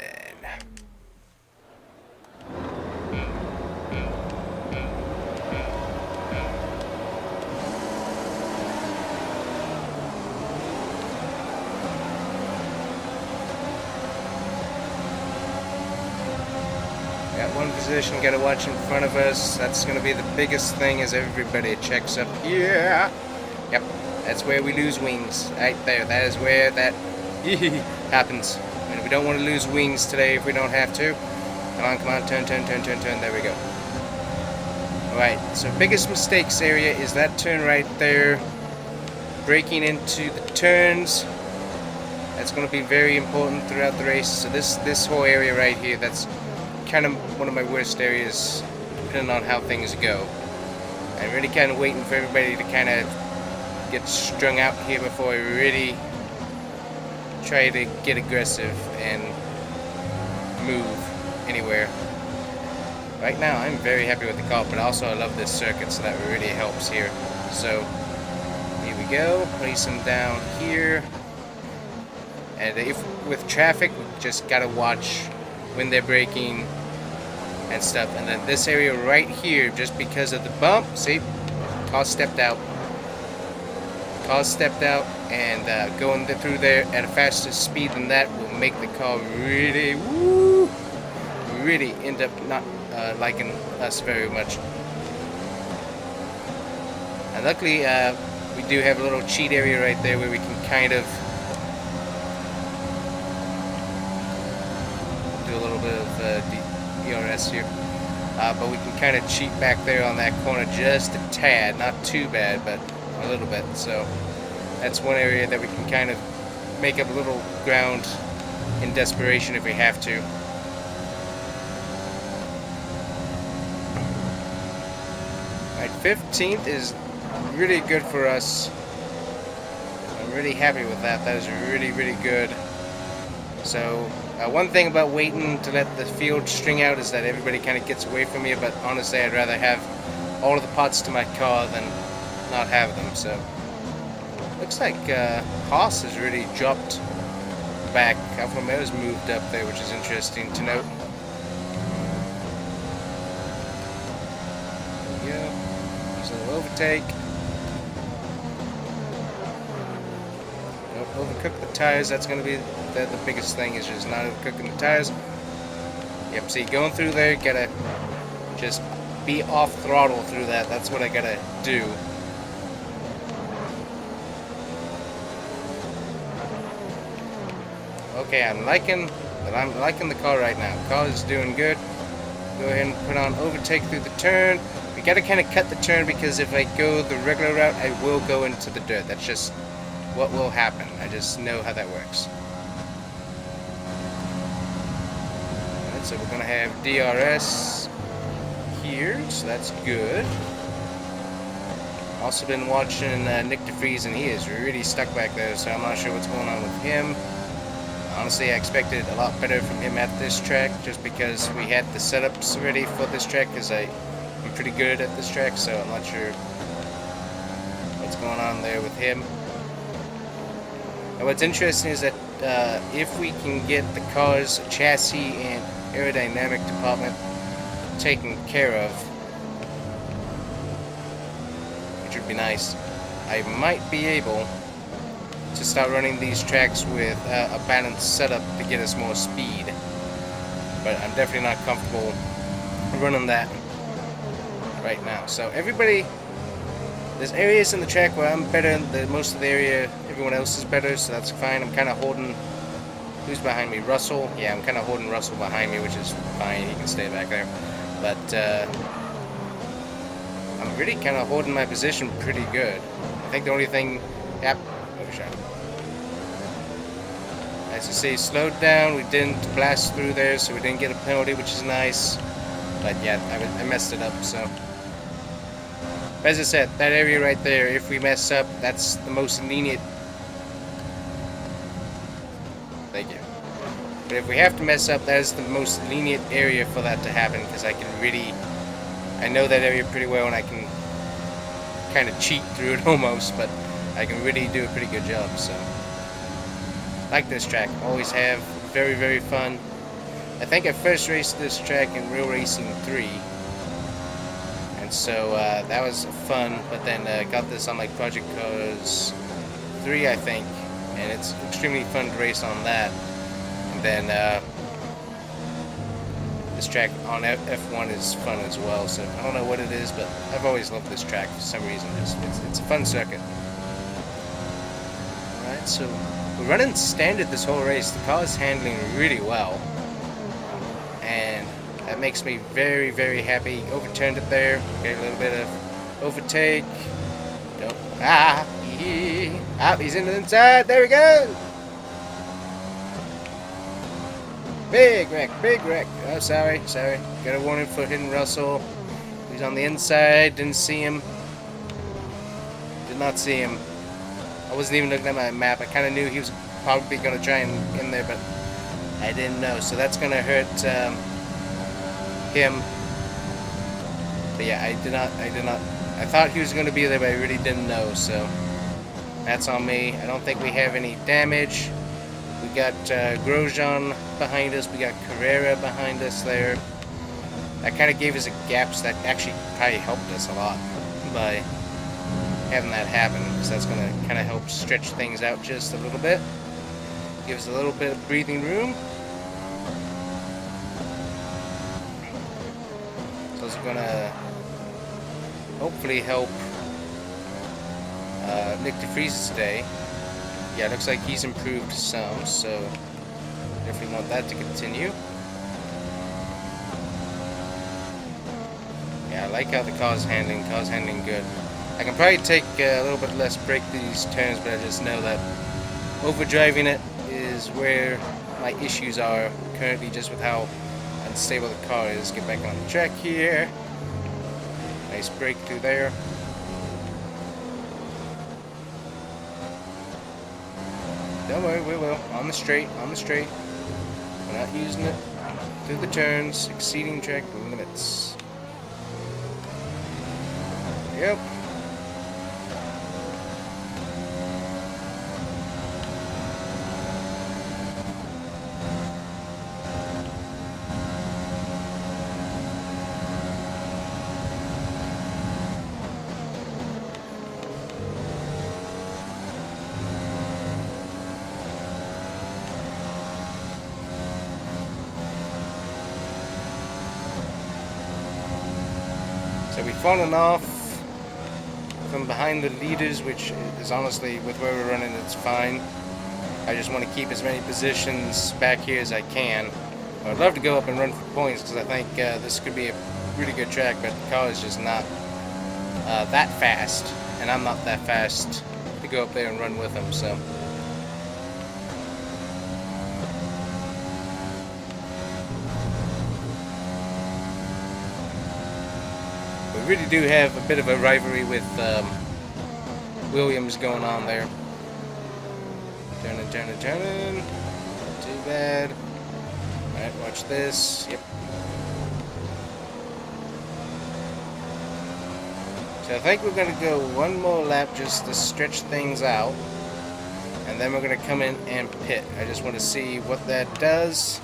Got one position, gotta watch in front of us. That's gonna be the biggest thing as everybody checks up here. Yep, that's where we lose wings. Right there, that is where that happens. And we don't want to lose wings today if we don't have to. Come on, turn, there we go. Alright, so biggest mistakes area is that turn right there. Braking into the turns. That's gonna be very important throughout the race. So this whole area right here, that's kind of one of my worst areas, depending on how things go. I'm really kind of waiting for everybody to kind of get strung out here before I really try to get aggressive and move anywhere. Right now, I'm very happy with the car, but also I love this circuit, so that really helps here. So here we go, place them down here. And if with traffic, we just gotta watch when they're braking and stuff. And then this area right here, just because of the bump, see, car stepped out, and going through there at a faster speed than that will make the car really end up not liking us very much. And luckily we do have a little cheat area right there where we can kind of do a little bit of DRS here. But we can kind of cheat back there on that corner just a tad. Not too bad, but a little bit. So that's one area that we can kind of make up a little ground in desperation if we have to. Alright, 15th is really good for us. I'm really happy with that. That is really, really good. So, one thing about waiting to let the field string out is that everybody kind of gets away from you, but honestly I'd rather have all of the parts to my car than not have them. So, looks like Haas has really dropped back. Alfa Romeo's moved up there, which is interesting to note. There we go. There's a little overtake. Don't overcook the tires. That's going to be the biggest thing, is just not overcooking the tires. Yep, see, going through there, gotta just be off throttle through that. That's what I gotta do. Okay, I'm liking the car right now. The car is doing good. Go ahead and put on overtake through the turn. We gotta kind of cut the turn, because if I go the regular route, I will go into the dirt. That's just what will happen. I just know how that works. Alright, so we're gonna have DRS here, so that's good. Also been watching Nick DeFries, and he is really stuck back there, so I'm not sure what's going on with him. Honestly, I expected a lot better from him at this track, just because we had the setups ready for this track, because I'm pretty good at this track, so I'm not sure what's going on there with him. And what's interesting is that if we can get the car's chassis and aerodynamic department taken care of, which would be nice, I might be able to start running these tracks with a balanced setup to get us more speed. But I'm definitely not comfortable running that right now. So everybody, there's areas in the track where I'm better than most of the area everyone else is better, so that's fine. I'm kind of holding, who's behind me? Russell? Yeah, I'm kind of holding Russell behind me, which is fine. He can stay back there. But I'm really kind of holding my position pretty good. I think the only thing, yep, overshot. As you see, slowed down. We didn't blast through there, so we didn't get a penalty, which is nice. But yeah, I messed it up, so. As I said, that area right there, if we mess up, that's the most lenient. Thank you. But if we have to mess up, that is the most lenient area for that to happen, because I can really, I know that area pretty well, and I can kind of cheat through it almost, but I can really do a pretty good job. So, like this track, always have, very, very fun. I think I first raced this track in Real Racing 3, and so that was fun. But then got this on like Project Cars 3, I think, and it's extremely fun to race on that. And then this track on F1 is fun as well. So I don't know what it is, but I've always loved this track for some reason. It's a fun circuit. All right, so we're running standard this whole race. The car is handling really well, and that makes me very, very happy. Overturned it there. Get a little bit of overtake. Don't. He's into the inside. There we go. Big wreck, big wreck. Oh, sorry. Got a warning for hitting Russell. He's on the inside. Didn't see him. Did not see him. I wasn't even looking at my map. I kind of knew he was probably going to try and in there, but I didn't know. So that's going to hurt him. But yeah, I did not. I thought he was going to be there, but I really didn't know. So that's on me. I don't think we have any damage. We got Grosjean behind us. We got Carrera behind us there. That kind of gave us a gap, so that actually probably helped us a lot by having that happen, because that's going to kind of help stretch things out just a little bit. Give us a little bit of breathing room. So it's going to hopefully help Nick DeFries today. Yeah, looks like he's improved some, so definitely want that to continue. Yeah, I like how the car's handling. Car's handling good. I can probably take a little bit less brake these turns, but I just know that overdriving it is where my issues are currently, just with how unstable the car is. Get back on the track here. Nice brake through there. Don't worry, we will. On the straight, on the straight. We're not using it through the turns, exceeding track limits. Yep. So we've fallen off from behind the leaders, which is honestly, with where we're running, it's fine. I just want to keep as many positions back here as I can. I'd love to go up and run for points, because I think this could be a really good track, but the car is just not that fast, and I'm not that fast to go up there and run with them, so. We really do have a bit of a rivalry with Williams going on there. Turning. Not too bad. Alright, watch this. Yep. So I think we're going to go one more lap just to stretch things out. And then we're going to come in and pit. I just want to see what that does.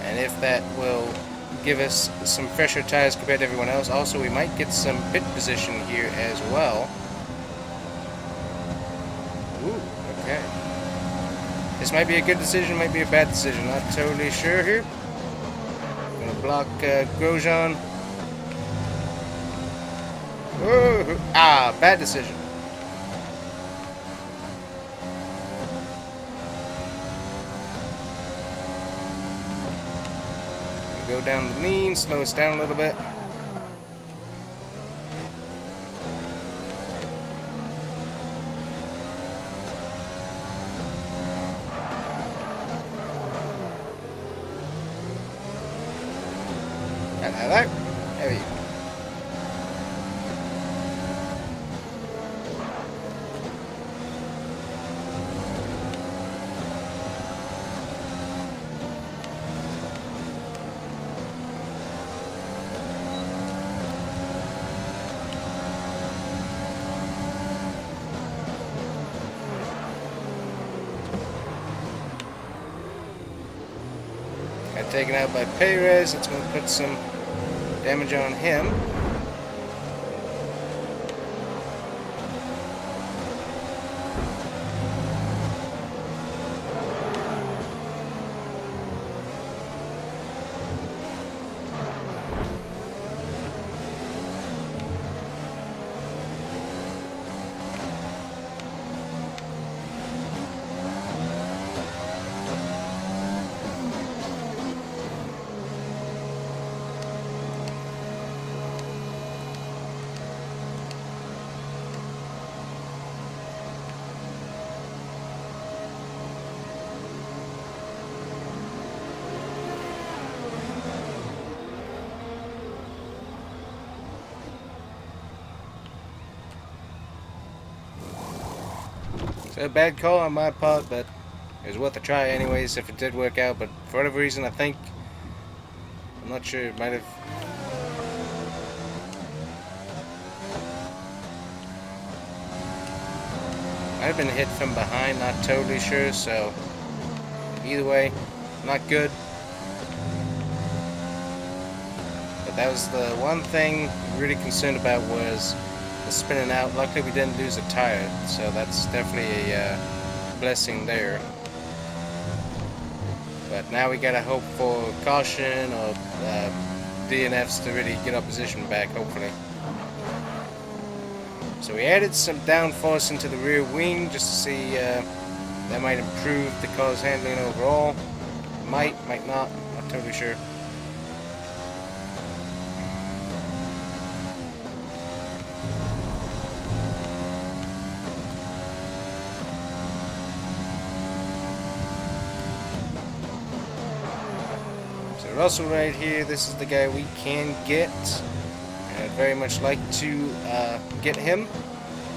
And if that will give us some fresher tires compared to everyone else. Also, we might get some pit position here as well. Ooh, okay. This might be a good decision, might be a bad decision. Not totally sure here. Gonna block Grosjean. Bad decision. Go down the lean, slow us down a little bit. And there we go. Got taken out by Perez. It's going to put some damage on him. So a bad call on my part, but it was worth a try anyways if it did work out. But for whatever reason, I think, I'm not sure, it might have been hit from behind, not totally sure. So either way, not good. But that was the one thing I'm really concerned about, was the spinning out. Luckily we didn't lose a tire, so that's definitely a blessing there. But now we gotta hope for caution or DNFs to really get our position back, hopefully. So we added some downforce into the rear wing just to see that might improve the car's handling overall. Might not, not totally sure. So Russell right here, this is the guy we can get. And I'd very much like to get him,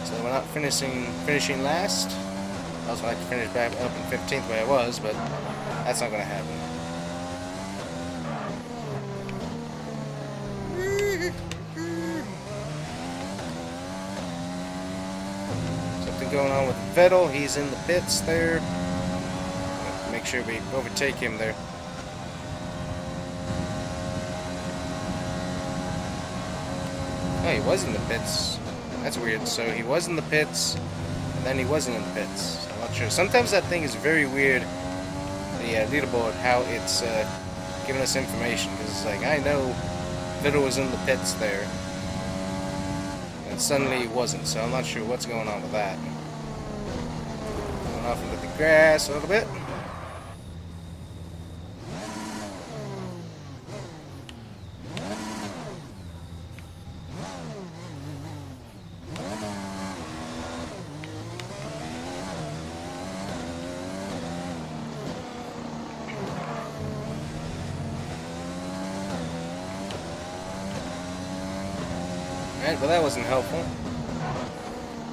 so we're not finishing last. I also like to finish back up in 15th where I was, but that's not going to happen. Something going on with Vettel. He's in the pits there. Make sure we overtake him there. Oh, he was in the pits. That's weird. So he was in the pits, and then he wasn't in the pits. I'm not sure. Sometimes that thing is very weird, the leaderboard, how it's giving us information. Because it's like, I know Vettel was in the pits there, and suddenly he wasn't. So I'm not sure what's going on with that. Going off into the grass a little bit. Alright, well that wasn't helpful.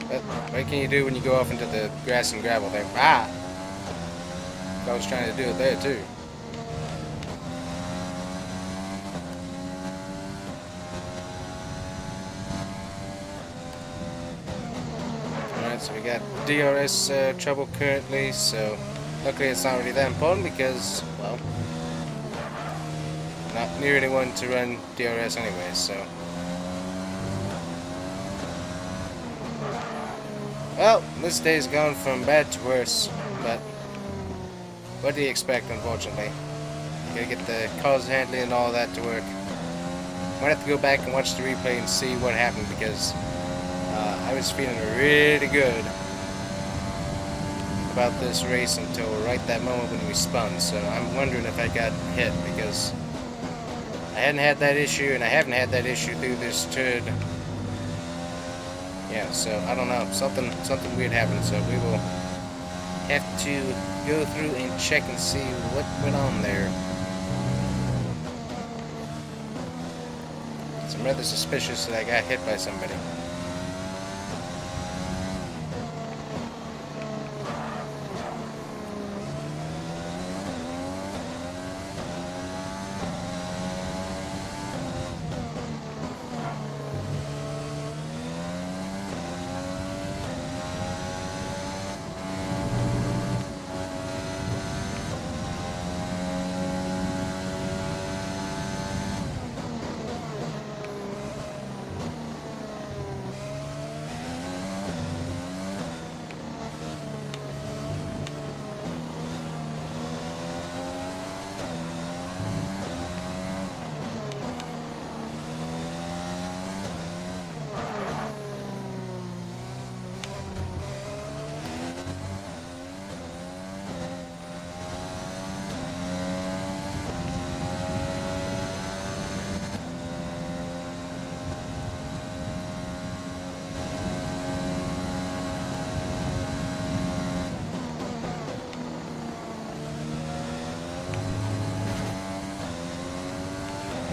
But what can you do when you go off into the grass and gravel there? Ah! I was trying to do it there too. Alright, so we got DRS trouble currently, so luckily it's not really that important because, well, not near anyone to run DRS anyway, so. Well, this day's gone from bad to worse, but what do you expect, unfortunately? Gotta get the car's handling and all that to work. Might have to go back and watch the replay and see what happened because I was feeling really good about this race until right that moment when we spun, so I'm wondering if I got hit because I hadn't had that issue and I haven't had that issue through this turd. Yeah, so I don't know, something weird happened, so we will have to go through and check and see what went on there. So I'm rather suspicious that I got hit by somebody.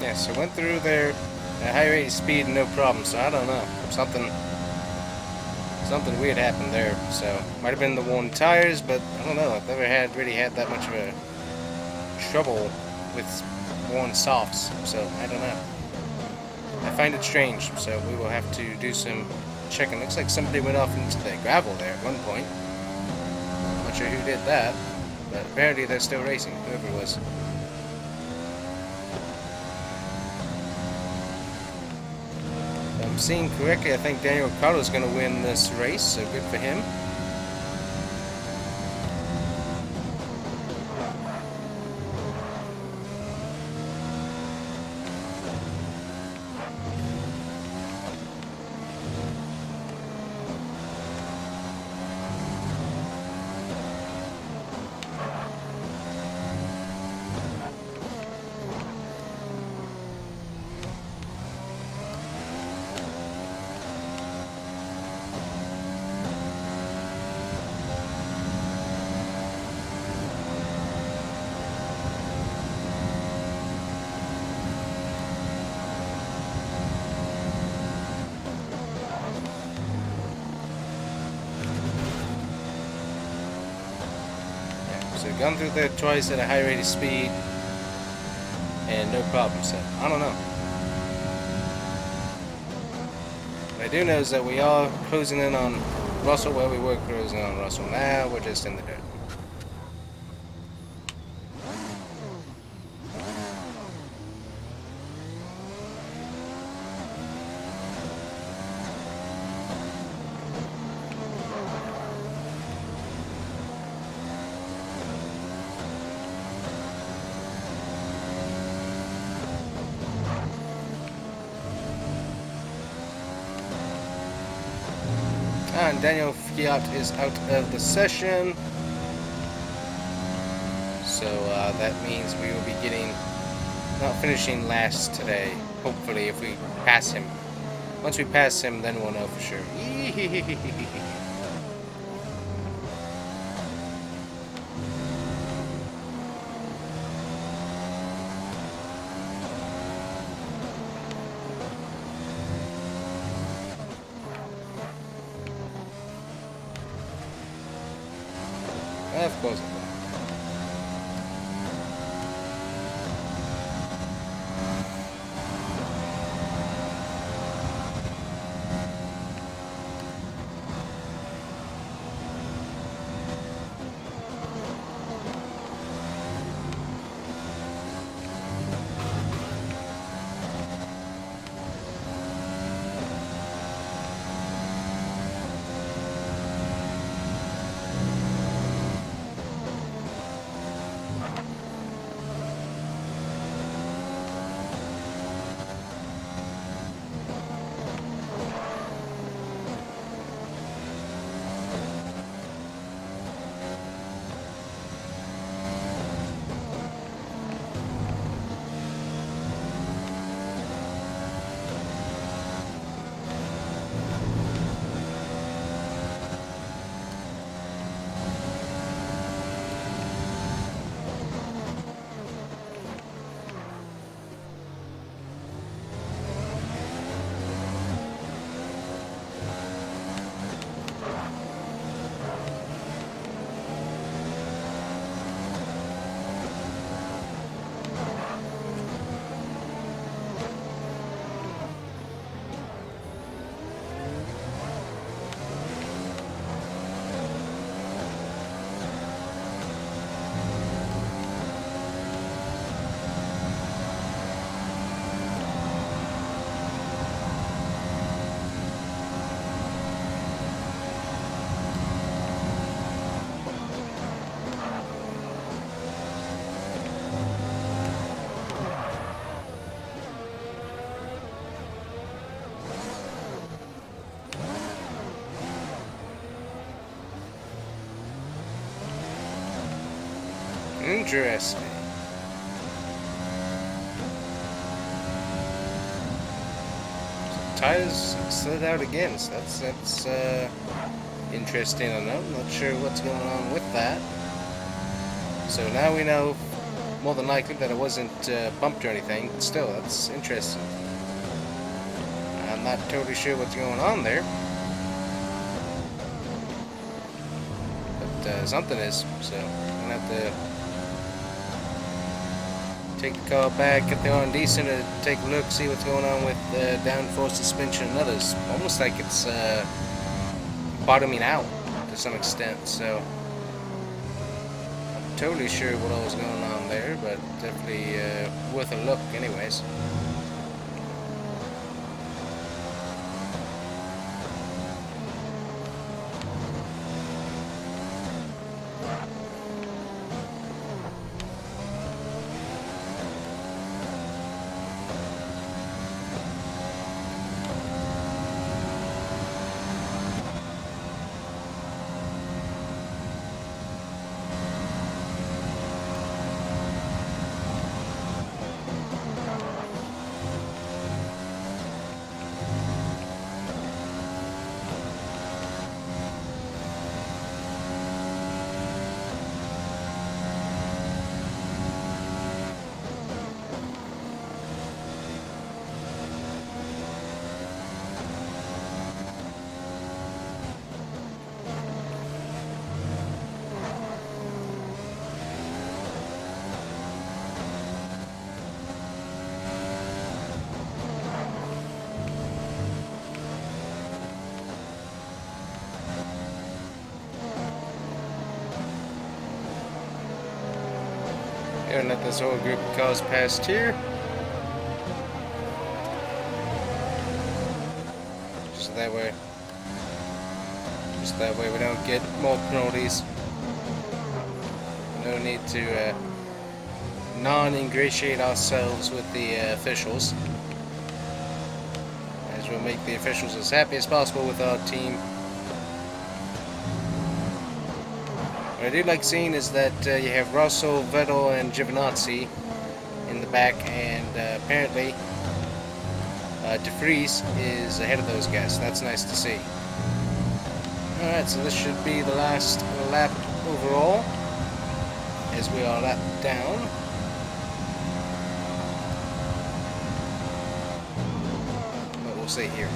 Yeah, so went through there at high rate of speed, no problem. So I don't know, something weird happened there. So might have been the worn tires, but I don't know. I've never really had that much of a trouble with worn softs. So I don't know. I find it strange. So we will have to do some checking. Looks like somebody went off into the gravel there at one point. Not sure who did that, but apparently they're still racing. Whoever it was. I'm seeing correctly, I think Daniel Ricciardo is going to win this race, so good for him. So we've gone through there twice at a high rate of speed, and no problem. So I don't know. What I do know is that we are closing in on Russell where we were closing on Russell. Now we're just in the dirt. And Daniel Fiat is out of the session, so that means we will be not finishing last today, hopefully, if we pass him. Once we pass him, then we'll know for sure. Of course it will. Interesting. So tires slid out again, so that's interesting enough. Not sure what's going on with that. So now we know more than likely that it wasn't bumped or anything, but still, that's interesting. I'm not totally sure what's going on there. But something is, so I'm gonna have to take the car back, get the R&D center to take a look, see what's going on with downforce suspension and others. Almost like it's bottoming out to some extent, so I'm totally sure what all was going on there, but definitely worth a look anyways. Here, let this whole group of cars past here. Just that way. Just that way we don't get more penalties. No need to non-ingratiate ourselves with the officials, as we'll make the officials as happy as possible with our team. What I do like seeing is that you have Russell, Vettel, and Giovinazzi in the back, and apparently De Vries is ahead of those guys, so that's nice to see. Alright, so this should be the last lap overall, as we are lapped down. But we'll see here.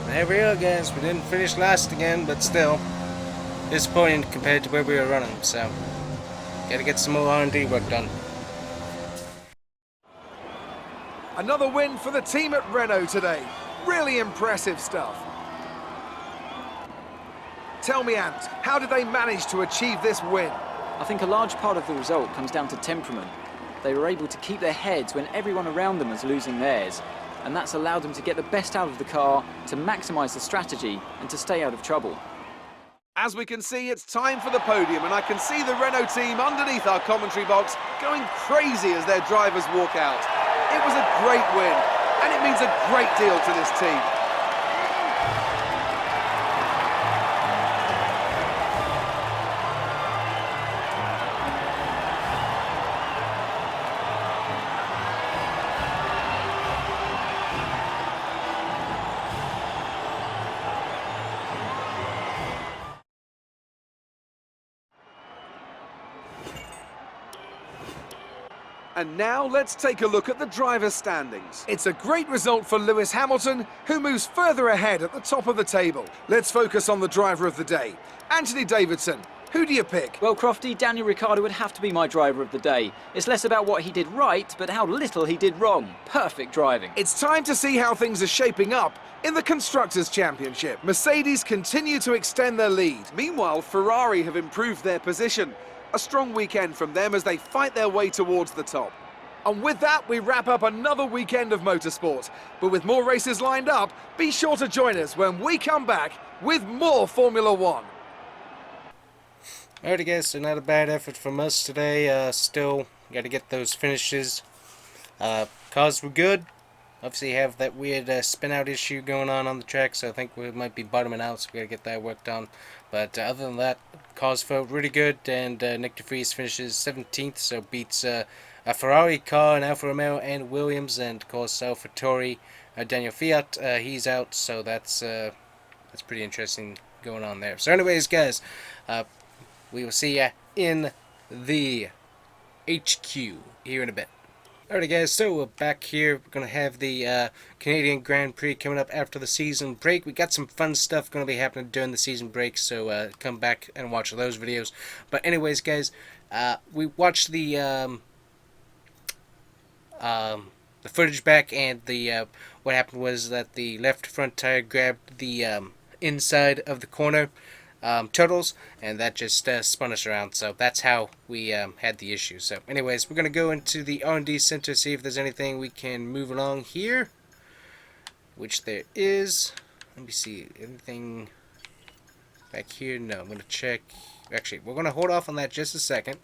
There we are, guys. We didn't finish last again, but still disappointing compared to where we were running. So, gotta get some more R&D work done. Another win for the team at Renault today. Really impressive stuff. Tell me, Ant, how did they manage to achieve this win? I think a large part of the result comes down to temperament. They were able to keep their heads when everyone around them was losing theirs, and that's allowed them to get the best out of the car, to maximise the strategy, and to stay out of trouble. As we can see, it's time for the podium, and I can see the Renault team underneath our commentary box going crazy as their drivers walk out. It was a great win, and it means a great deal to this team. And now let's take a look at the drivers' standings. It's a great result for Lewis Hamilton, who moves further ahead at the top of the table. Let's focus on the driver of the day. Anthony Davidson, who do you pick? Well, Crofty, Daniel Ricciardo would have to be my driver of the day. It's less about what he did right, but how little he did wrong. Perfect driving. It's time to see how things are shaping up in the Constructors' Championship. Mercedes continue to extend their lead. Meanwhile, Ferrari have improved their position. A strong weekend from them as they fight their way towards the top. And with that, we wrap up another weekend of motorsport. But with more races lined up, be sure to join us when we come back with more Formula One. Alrighty, guys, so not a bad effort from us today. Still, got to get those finishes. Cars were good. Obviously, have that weird spin out issue going on the track, so I think we might be bottoming out, so we got to get that worked on. But other than that, cars felt really good, and Nick De Vries finishes 17th, so beats a Ferrari car, an Alfa Romeo, and Williams, and of course AlphaTauri, Daniel Fiat, he's out, so that's pretty interesting going on there. So anyways, guys, we will see ya in the HQ here in a bit. Alright, guys, so we're back here. We're going to have the Canadian Grand Prix coming up after the season break. We got some fun stuff going to be happening during the season break, so come back and watch those videos. But anyways, guys, we watched the footage back, and the what happened was that the left front tire grabbed the inside of the corner. turtles, and that just spun us around. So that's how we had the issue. So anyways, we're going to go into the R&D center, see if there's anything we can move along here, which there is. Let me see, anything back here? No, I'm going to check. Actually, we're going to hold off on that just a second,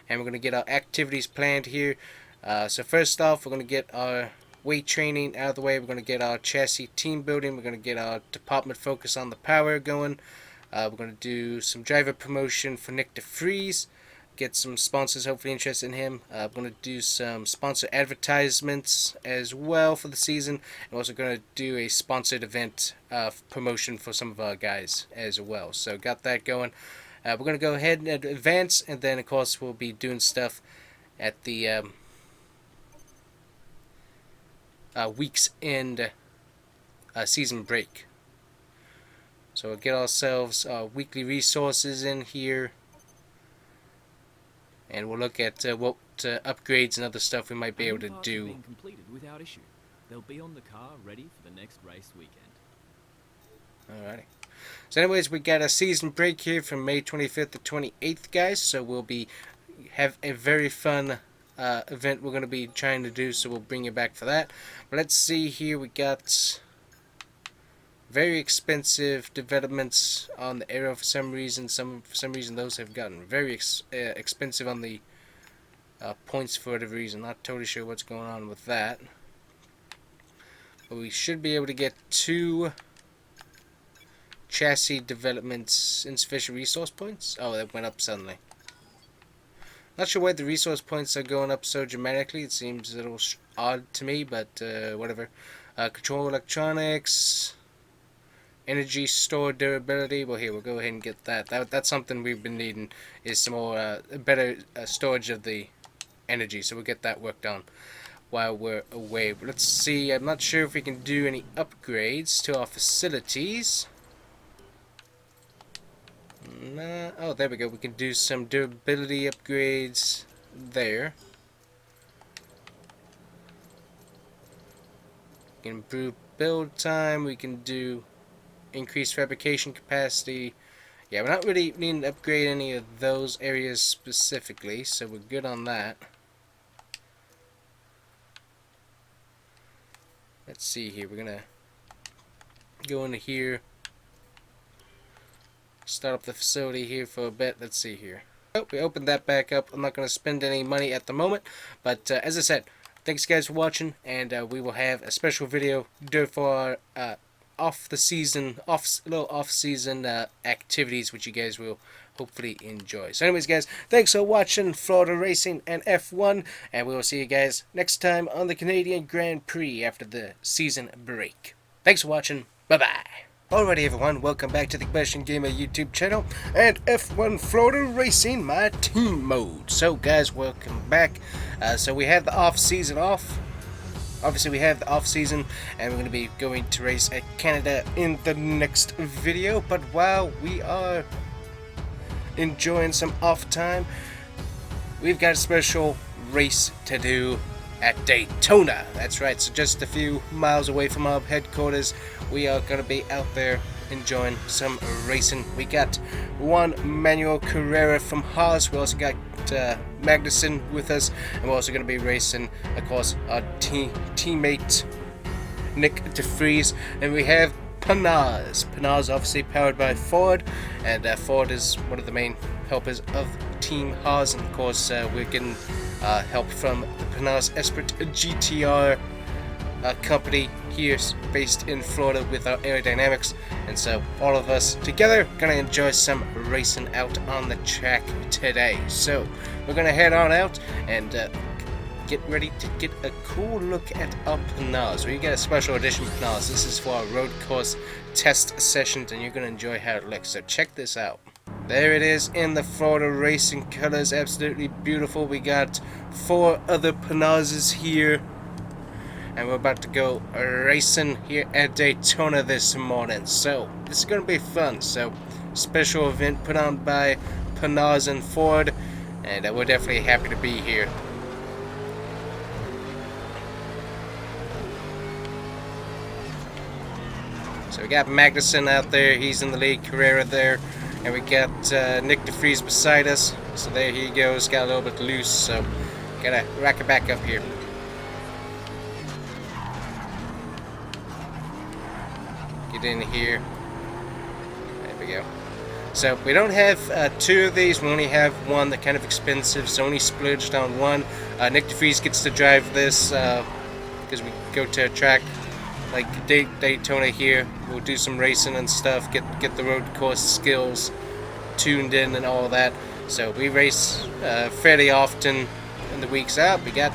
and we're going to get our activities planned here. So first off, we're going to get our weight training out of the way. We're going to get our chassis team building. We're going to get our department focus on the power going. We're going to do some driver promotion for Nick DeFries. Get some sponsors hopefully interested in him. I'm going to do some sponsor advertisements as well for the season. I'm also going to do a sponsored event promotion for some of our guys as well. So got that going. We're going to go ahead and advance, and then of course we'll be doing stuff at the week's end season break. So we'll get ourselves weekly resources in here, and we'll look at what upgrades and other stuff we might be able to do. Being completed without issue. They'll be on the car ready for the next race weekend. Alrighty. So anyways, we got a season break here from May 25th to 28th, guys. So we'll have a very fun event we're going to be trying to do. So we'll bring you back for that. But let's see here. We got very expensive developments on the Arrow for some reason. For some reason those have gotten very expensive on the points for whatever reason. Not totally sure what's going on with that. But we should be able to get 2 chassis developments, insufficient resource points. Oh, that went up suddenly. Not sure why the resource points are going up so dramatically. It seems a little odd to me, but whatever. Control electronics, energy store durability. Well, here, we'll go ahead and get that. That's something we've been needing, is some more better storage of the energy. So we'll get that worked on while we're away. But let's see. I'm not sure if we can do any upgrades to our facilities. Nah. Oh, there we go. We can do some durability upgrades there. We can improve build time. We can do increased fabrication capacity. Yeah, we're not really needing to upgrade any of those areas specifically, so we're good on that. Let's see here. We're gonna go into here, start up the facility here for a bit. Let's see here. Oh, we opened that back up. I'm not going to spend any money at the moment, but as I said, thanks guys for watching, and we will have a special video for our off-season activities, which you guys will hopefully enjoy. So anyways guys, thanks for watching Florida Racing and F1, and we will see you guys next time on the Canadian Grand Prix after the season break. Thanks for watching. Bye bye. Alrighty everyone, welcome back to the Combustion Gamer YouTube channel and F1 Florida Racing, my team mode. So guys, welcome back. So we have the off season off. Obviously we have the off season, and we're going to be going to race at Canada in the next video. But while we are enjoying some off time, we've got a special race to do at Daytona. That's right, so just a few miles away from our headquarters, we are going to be out there enjoying some racing. We got Juan Manuel Carrera from Haas. We also got Magnussen with us, and we're also going to be racing, of course, our teammate Nick DeFries, and we have Panaz. Panaz obviously powered by Ford, and Ford is one of the main helpers of Team Haas, and of course we're getting help from the Panaz Esprit GTR company here based in Florida with our aerodynamics, and so all of us together gonna enjoy some racing out on the track today. So we're gonna head on out and get ready to get a cool look at our Panaz. We got a special edition Panaz. This is for our road course test sessions, and you're gonna enjoy how it looks. So check this out. There it is in the Florida Racing colors, absolutely beautiful. We got 4 other Panazes here, and we're about to go racing here at Daytona this morning. So this is going to be fun. So special event put on by Panaz and Ford, and we're definitely happy to be here. So we got Magnussen out there, he's in the lead, Carrera there, And we got Nick DeFries beside us. So there he goes. Got a little bit loose, so gotta rack it back up here. Get in here. There we go. So we don't have 2 of these. We only have 1. They're kind of expensive, so only splurged on 1. Nick DeFries gets to drive this because we go to a track like Daytona here. We'll do some racing and stuff. Get the road course skills tuned in and all that. So we race fairly often in the weeks out. We got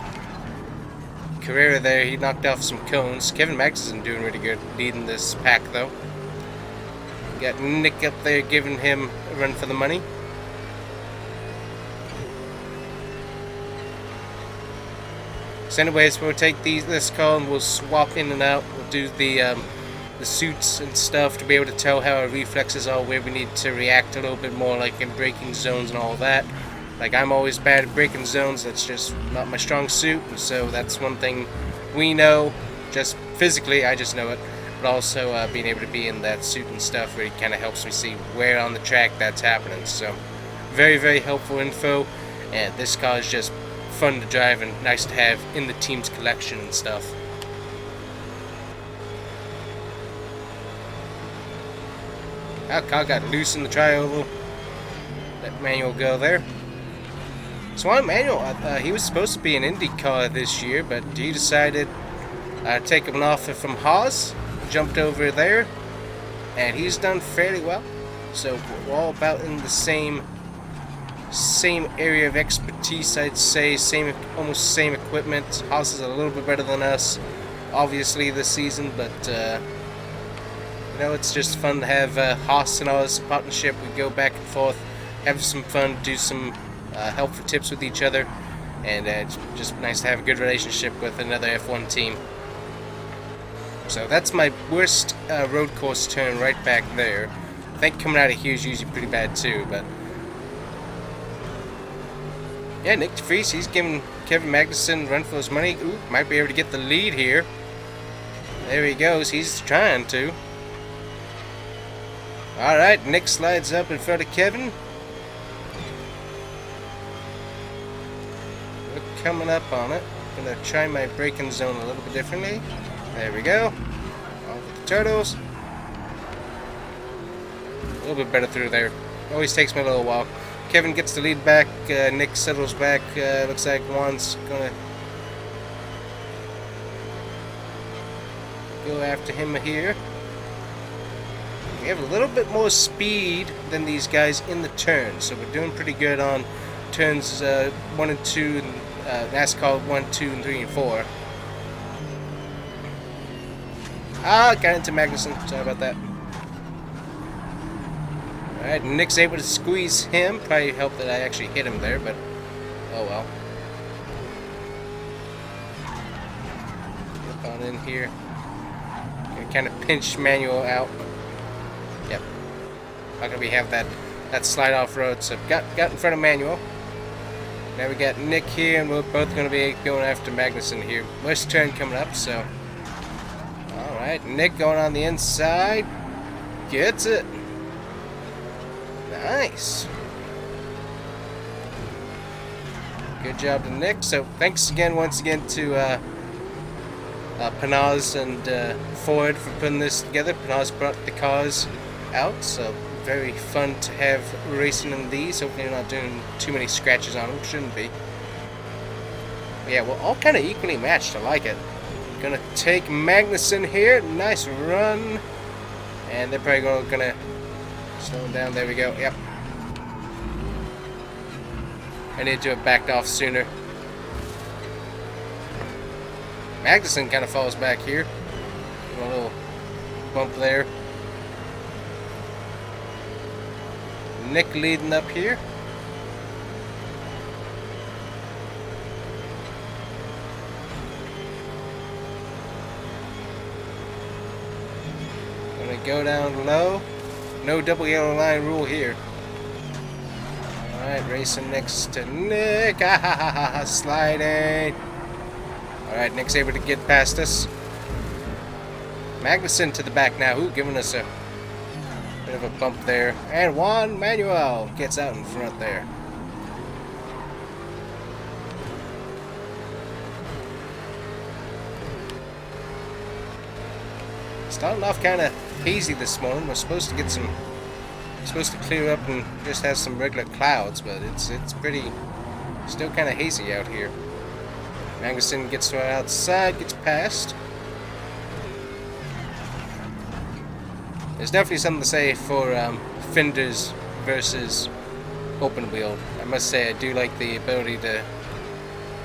Carrera there. He knocked off some cones. Kevin Magnuson doing really good, leading this pack though. Got Nick up there giving him a run for the money. So anyways, we'll take this car and we'll swap in and out. We'll do the suits and stuff to be able to tell how our reflexes are, where we need to react a little bit more, like in braking zones and all that. Like, I'm always bad at braking zones. That's just not my strong suit, and so that's one thing we know. Just physically, I just know it. But also being able to be in that suit and stuff really kind of helps me see where on the track that's happening. So very, very helpful info, and this car is just fun to drive and nice to have in the team's collection and stuff. Our car got loose in the tri-oval. Let Manuel go there. So on Manuel, he was supposed to be an Indy car this year, but he decided to take an offer from Haas. Jumped over there, and he's done fairly well. So we're all about in the same area of expertise, I'd say. Almost same equipment. Haas is a little bit better than us, obviously, this season, but you know, it's just fun to have Haas and us partnership. We go back and forth, have some fun, do some helpful tips with each other, and it's just nice to have a good relationship with another F1 team. So that's my worst road course turn right back there. I think coming out of here is usually pretty bad too, but yeah, Nick DeFries, he's giving Kevin Magnuson a run for his money. Ooh, might be able to get the lead here. There he goes, he's trying to. Alright, Nick slides up in front of Kevin. We're coming up on it. I'm gonna try my braking zone a little bit differently. There we go. Off with the turtles. A little bit better through there. Always takes me a little while. Kevin gets the lead back. Nick settles back. Looks like Juan's gonna go after him here. We have a little bit more speed than these guys in the turns, so we're doing pretty good on turns 1 and 2, NASCAR 1, 2, and 3, and 4. Ah, got into Magnuson. Sorry about that. Alright, Nick's able to squeeze him. Probably helped that I actually hit him there, but oh well. Look on in here. Gonna kind of pinch Manuel out. Yep. Not gonna be have that slide off road, so got in front of Manuel. Now we got Nick here, and we're both gonna be going after Magnuson here. Worst turn coming up, so. Alright, Nick going on the inside. Gets it. Nice. Good job to Nick. So thanks again, once again, to Panaz and Ford for putting this together. Panaz brought the cars out, so very fun to have racing in these. Hopefully you're not doing too many scratches on them. Shouldn't be. But yeah, we're all kind of equally matched. I like it. Gonna take Magnuson here. Nice run. And they're probably gonna slow him down. There we go. Yep. I need to have backed off sooner. Magnuson kind of falls back here. A little bump there. Nick leading up here. Go down low. No double yellow line rule here. Alright, racing next to Nick. Sliding. Alright, Nick's able to get past us. Magnuson to the back now. Ooh, giving us a Bit of a bump there. And Juan Manuel gets out in front there. Starting off kind of hazy this morning. We're supposed to get some... supposed to clear up and just have some regular clouds, but it's pretty... still kind of hazy out here. Magnuson gets to our outside, gets past. There's definitely something to say for fenders versus open wheel. I must say I do like the ability to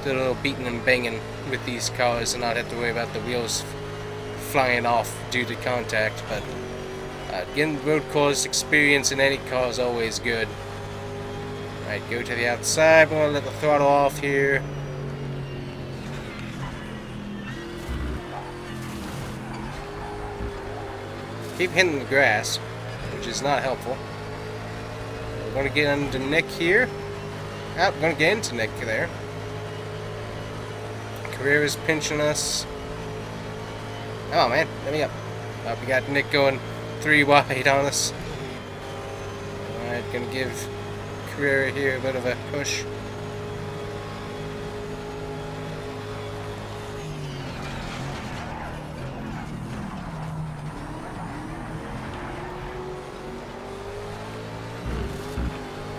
do a little beating and banging with these cars and not have to worry about the wheels flying off due to contact, but getting road course experience in any car is always good. Alright, go to the outside. We're going to let the throttle off here. Keep hitting the grass, which is not helpful. We're going to get under Nick here. Oh, we're going to get into Nick there. Carrera's pinching us. Oh man, let me up. We got Nick going 3 wide on us. Alright, gonna give Carrera here a bit of a push.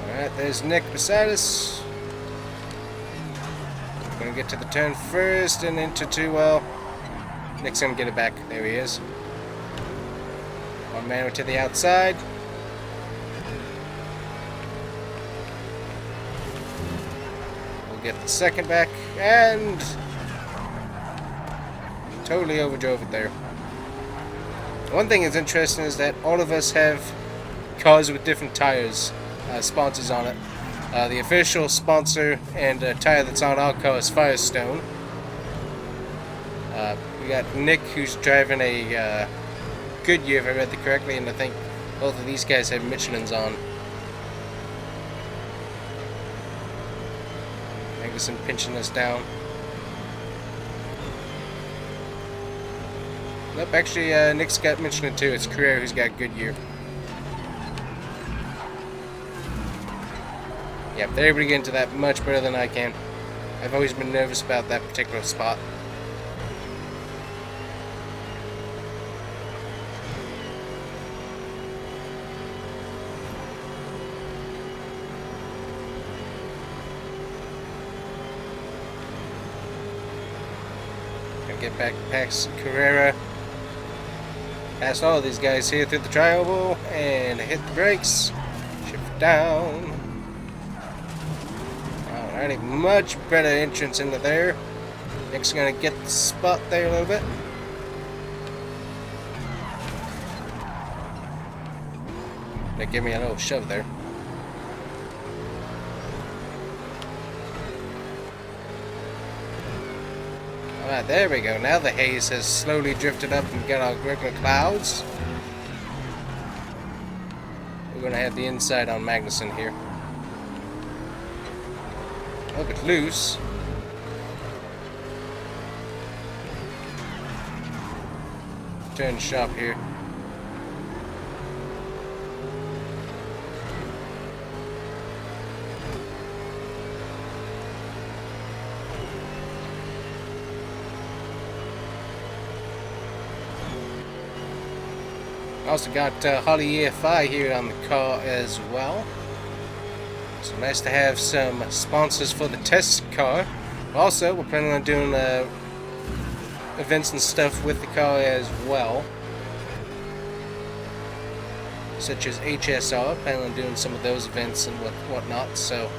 Alright, there's Nick beside us. Gonna get to the turn first and into 2 well. Nick's gonna get it back. There he is. One man to the outside. We'll get the second back and totally overdrove it there. One thing that's interesting is that all of us have cars with different tires, sponsors on it. The official sponsor and tire that's on our car is Firestone. We got Nick, who's driving a Goodyear, if I read that correctly, and I think both of these guys have Michelin's on. Magnuson pinching us down. Nope, actually, Nick's got Michelin too. It's Carrera who's got Goodyear. Yep, they're able to get into that much better than I can. I've always been nervous about that particular spot. Get back past Carrera. Past all of these guys here through the triangle and hit the brakes. Shift down. Alrighty, much better entrance into there. Nick's gonna get the spot there a little bit. Nick, give me a little shove there. Alright, there we go. Now the haze has slowly drifted up and got our regular clouds. We're going to have the inside on Magnuson here. A little bit loose. Turn sharp here. Also got Holly EFI here on the car as well. So nice to have some sponsors for the test car. Also, we're planning on doing events and stuff with the car as well. Such as HSR, planning on doing some of those events and whatnot. So,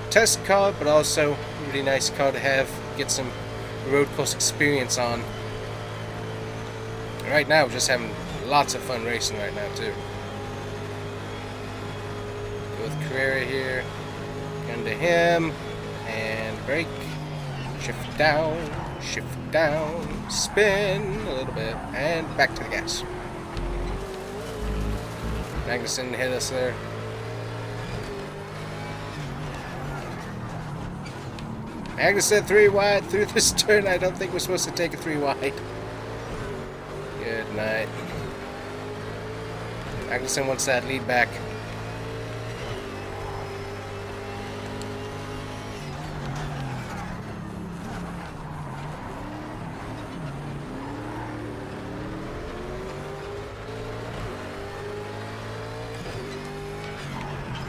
test car, but also a really nice car to have, get some road course experience on. And right now, we're just having lots of fun racing right now too. Go with Carrera here. Gun to him. And brake. Shift down. Shift down. Spin a little bit. And back to the gas. Magnuson hit us there. Magnuson 3 wide through this turn. I don't think we're supposed to take a 3 wide. Good night. Magnuson wants that lead back.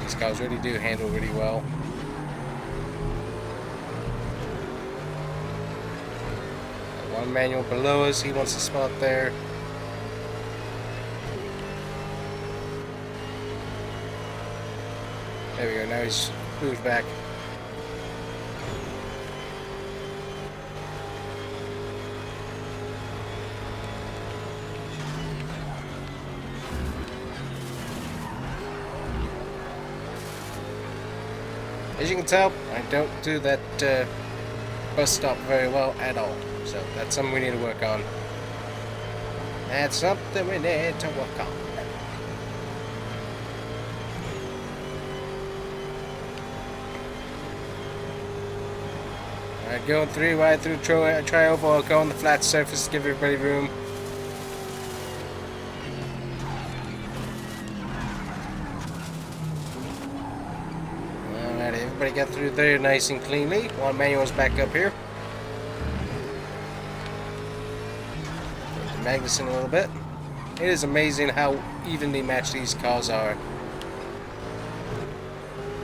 These cars really do handle really well. One manual below us, he wants a spot there. There we go, now he's moved back. As you can tell, I don't do that bus stop very well at all. So that's something we need to work on. That's something we need to work on. Alright, going 3 wide through trioval. I'll go on the flat surface to give everybody room. Alright, everybody got through there nice and cleanly. One manual's back up here. Magnuson a little bit. It is amazing how evenly matched these cars are.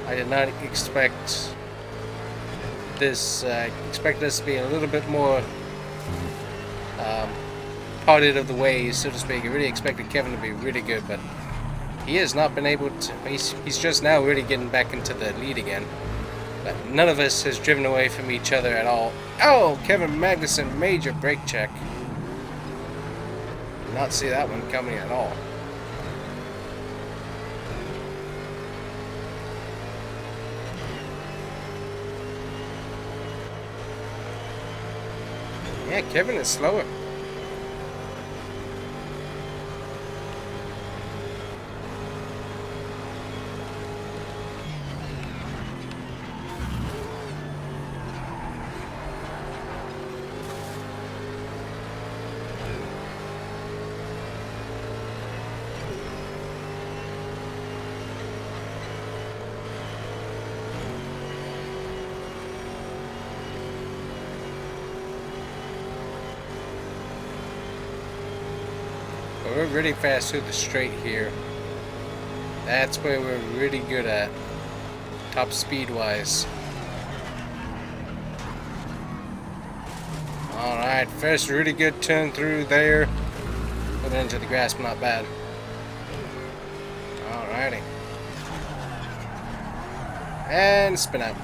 I did not expect this. I expected this to be a little bit more parted of the ways, so to speak. I really expected Kevin to be really good, but he has not been able to. He's just now really getting back into the lead again. But none of us has driven away from each other at all. Oh, Kevin Magnuson, major brake check. Did not see that one coming at all. Yeah, Kevin is slower. But we're really fast through the straight here. That's where we're really good at. Top speed wise. Alright, first really good turn through there. Put it into the grass, but not bad. Alrighty. And spin out.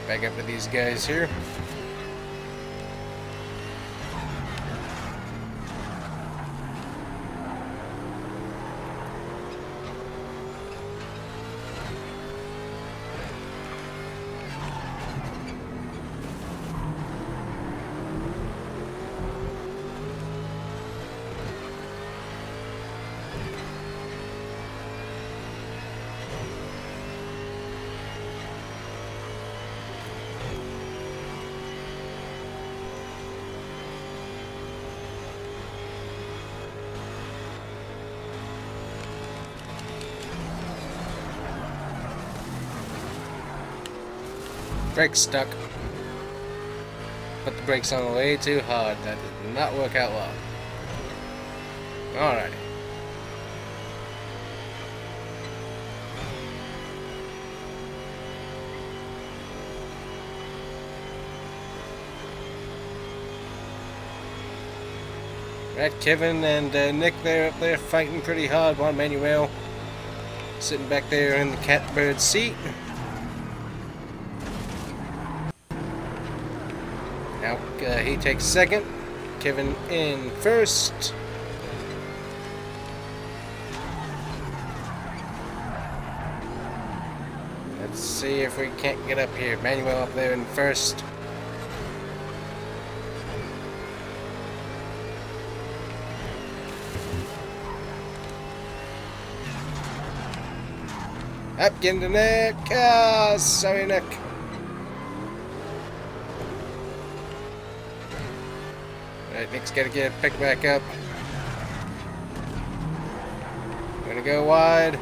Back up to these guys here. Brake stuck. Put the brakes on way too hard. That did not work out well. Alrighty. Right, Kevin and Nick there up there fighting pretty hard. Juan Manuel sitting back there in the catbird seat. Now he takes second. Kevin in first. Let's see if we can't get up here. Manuel up there in first. Up, get in the neck. Ah, sorry, neck. Alright, Nick's gotta get picked back up. We're gonna go wide.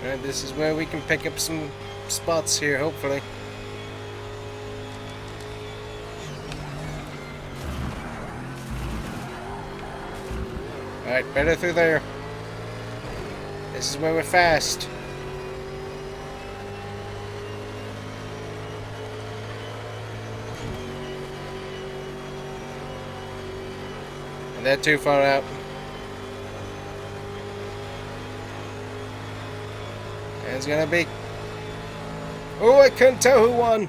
Alright, this is where we can pick up some spots here, hopefully. Alright, better through there. This is where we're fast. And they're too far out. And it's gonna be... Oh, I couldn't tell who won.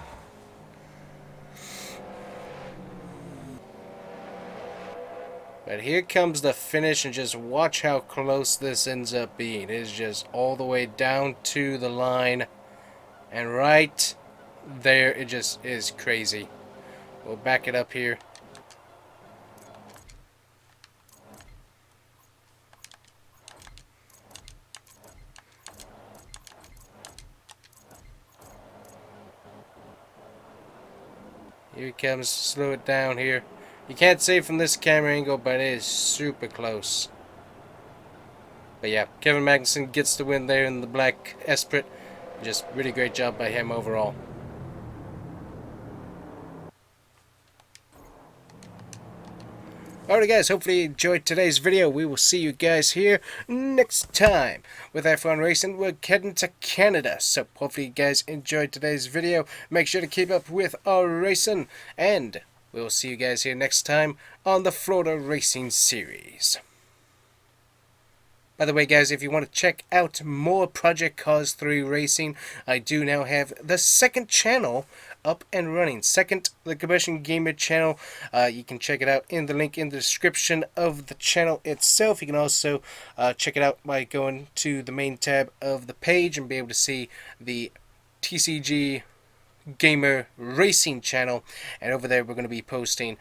But here comes the finish, and just watch how close this ends up being. It is just all the way down to the line. And right there, it just is crazy. We'll back it up here. Here it comes, slow it down here. You can't see it from this camera angle, but it is super close. But yeah, Kevin Magnussen gets the win there in the black Esprit. Just really great job by him overall. Alright guys, hopefully you enjoyed today's video. We will see you guys here next time with F1 Racing. We're heading to Canada. So hopefully you guys enjoyed today's video. Make sure to keep up with our racing. And we will see you guys here next time on the Florida Racing Series. By the way guys, if you want to check out more Project Cars 3 racing, I do now have the second channel up and running. Second, the Combustion Gamer channel. You can check it out in the link in the description of the channel itself. You can also check it out by going to the main tab of the page and be able to see the TCGAMER racing channel, and over there we're going to be posting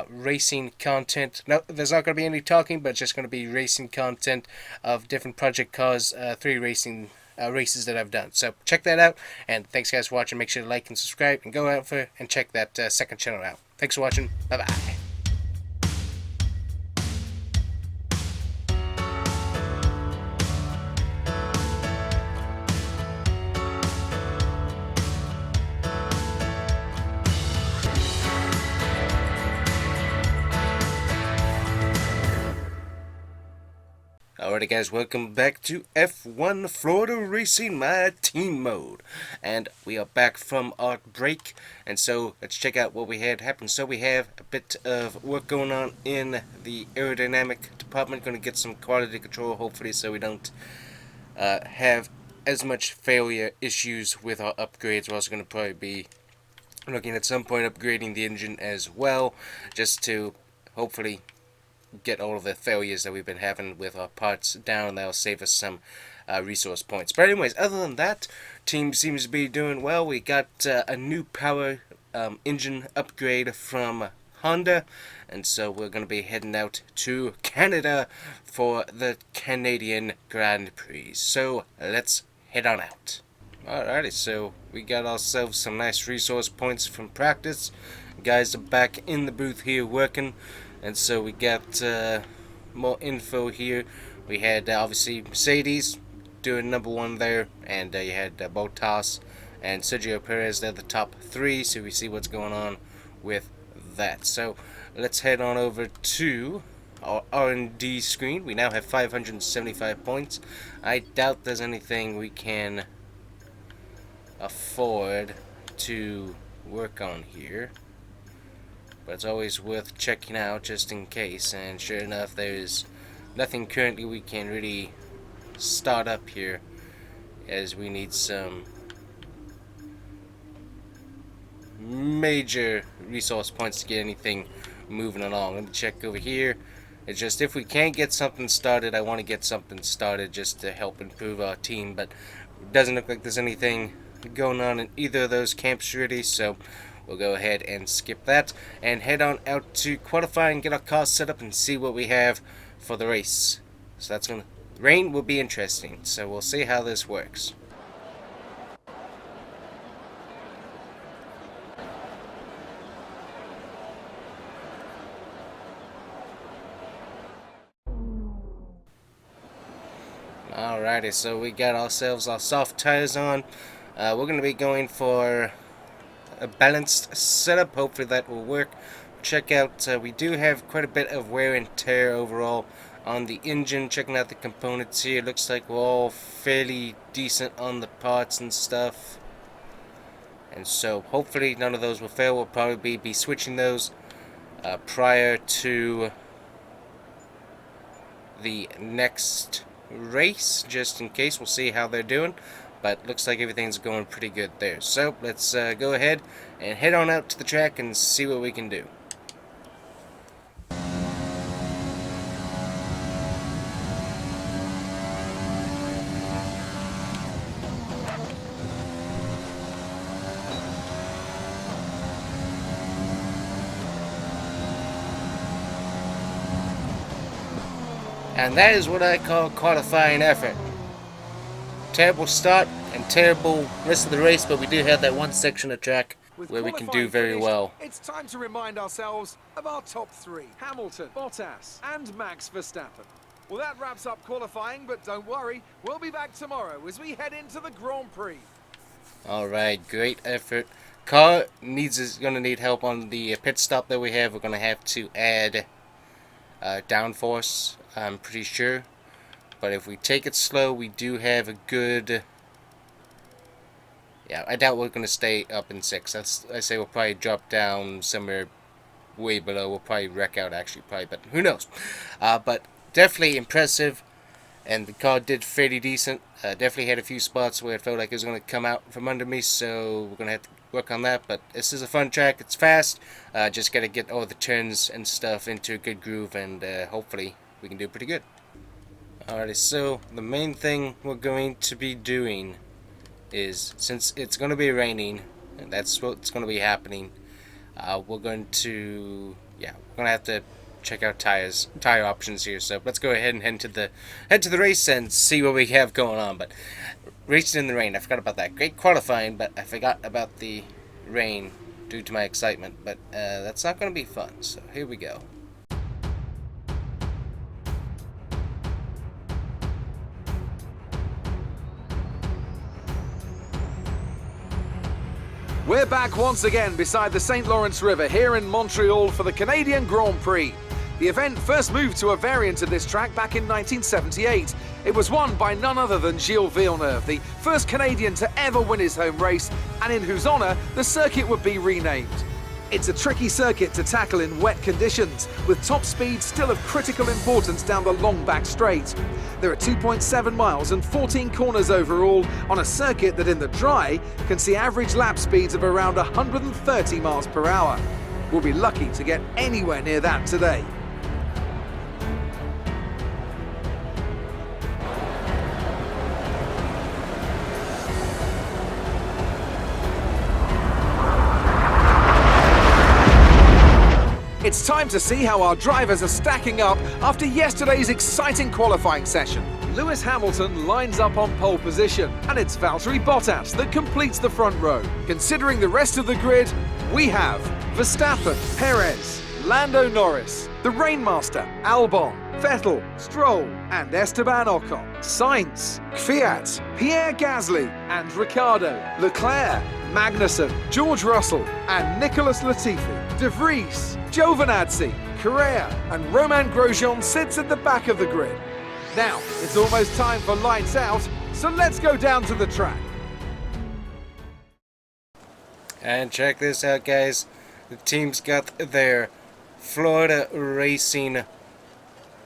racing content. No, there's not going to be any talking, but just going to be racing content of different Project Cars 3 racing races that I've done. So check that out, and thanks guys for watching. Make sure to like and subscribe, and go out and check that second channel out. Thanks for watching. Bye bye. Alrighty guys, welcome back to F1 Florida Racing, my team mode. And we are back from our break, and so let's check out what we had happen. So we have a bit of work going on in the aerodynamic department. Going to get some quality control hopefully, so we don't have as much failure issues with our upgrades. We're also going to probably be looking at some point upgrading the engine as well, just to hopefully get all of the failures that we've been having with our parts down. That'll save us some resource points. But anyways, other than that, team seems to be doing well. We got a new power engine upgrade from Honda, and so we're going to be heading out to Canada for the Canadian Grand Prix. So let's head on out. Alrighty, so we got ourselves some nice resource points from practice. Guys are back in the booth here working. And so we got more info here. We had obviously Mercedes doing #1 there, and you had Bottas and Sergio Perez. They're the top 3, so we see what's going on with that. So let's head on over to our R&D screen. We now have 575 points. I doubt there's anything we can afford to work on here, but it's always worth checking out just in case. And sure enough, there's nothing currently we can really start up here, as we need some major resource points to get anything moving along. Let me check over here. It's just if we can't get something started, I want to get something started just to help improve our team, but It doesn't look like there's anything going on in either of those camps really, so we'll go ahead and skip that and head on out to qualify and get our car set up and see what we have for the race. So that's gonna, rain will be interesting, so we'll see how this works. Alrighty, so we got ourselves our soft tires on. We're going to be going for a balanced setup. Hopefully that will work. Check out, we do have quite a bit of wear and tear overall on the engine. Checking out the components here, looks like we're all fairly decent on the parts and stuff. And so hopefully none of those will fail. We'll probably be switching those prior to the next race, just in case. We'll see how they're doing, but looks like everything's going pretty good there. So let's go ahead and head on out to the track and see what we can do. And that is what I call qualifying effort. Terrible start and terrible rest of the race, but we do have that one section of track where we can do very well. It's time to remind ourselves of our top three: Hamilton, Bottas, and Max Verstappen. Well, that wraps up qualifying, but don't worry, we'll be back tomorrow as we head into the Grand Prix. Alright, great effort. Car is going to need help on the pit stop that we have. We're going to have to add downforce, I'm pretty sure. But if we take it slow, we do have a good... Yeah, I doubt we're going to stay up in 6. I say we'll probably drop down somewhere way below. We'll probably wreck out, actually, probably, but who knows. But definitely impressive, and the car did fairly decent. Definitely had a few spots where it felt like it was going to come out from under me, so we're going to have to work on that. But this is a fun track. It's fast. Just got to get all the turns and stuff into a good groove, and hopefully we can do pretty good. Alrighty, so the main thing we're going to be doing is, since it's going to be raining, and that's what's going to be happening, we're going to have to check out tire options here. So let's go ahead and head to the race and see what we have going on. But racing in the rain, I forgot about that. Great qualifying, but I forgot about the rain due to my excitement. But that's not going to be fun. So here we go. We're back once again beside the St. Lawrence River here in Montreal for the Canadian Grand Prix. The event first moved to a variant of this track back in 1978. It was won by none other than Gilles Villeneuve, the first Canadian to ever win his home race, and in whose honour the circuit would be renamed. It's a tricky circuit to tackle in wet conditions, with top speed still of critical importance down the long back straight. There are 2.7 miles and 14 corners overall on a circuit that in the dry can see average lap speeds of around 130 miles per hour. We'll be lucky to get anywhere near that today. It's time to see how our drivers are stacking up after yesterday's exciting qualifying session. Lewis Hamilton lines up on pole position, and it's Valtteri Bottas that completes the front row. Considering the rest of the grid, we have Verstappen, Perez, Lando Norris, the Rainmaster, Albon, Vettel, Stroll, and Esteban Ocon, Sainz, Kvyat, Pierre Gasly, and Ricciardo, Leclerc, Magnussen, George Russell, and Nicholas Latifi, De Vries, Giovinazzi, Correa, and Romain Grosjean sits at the back of the grid. Now, it's almost time for lights out, so let's go down to the track. And check this out, guys. The team's got their Florida Racing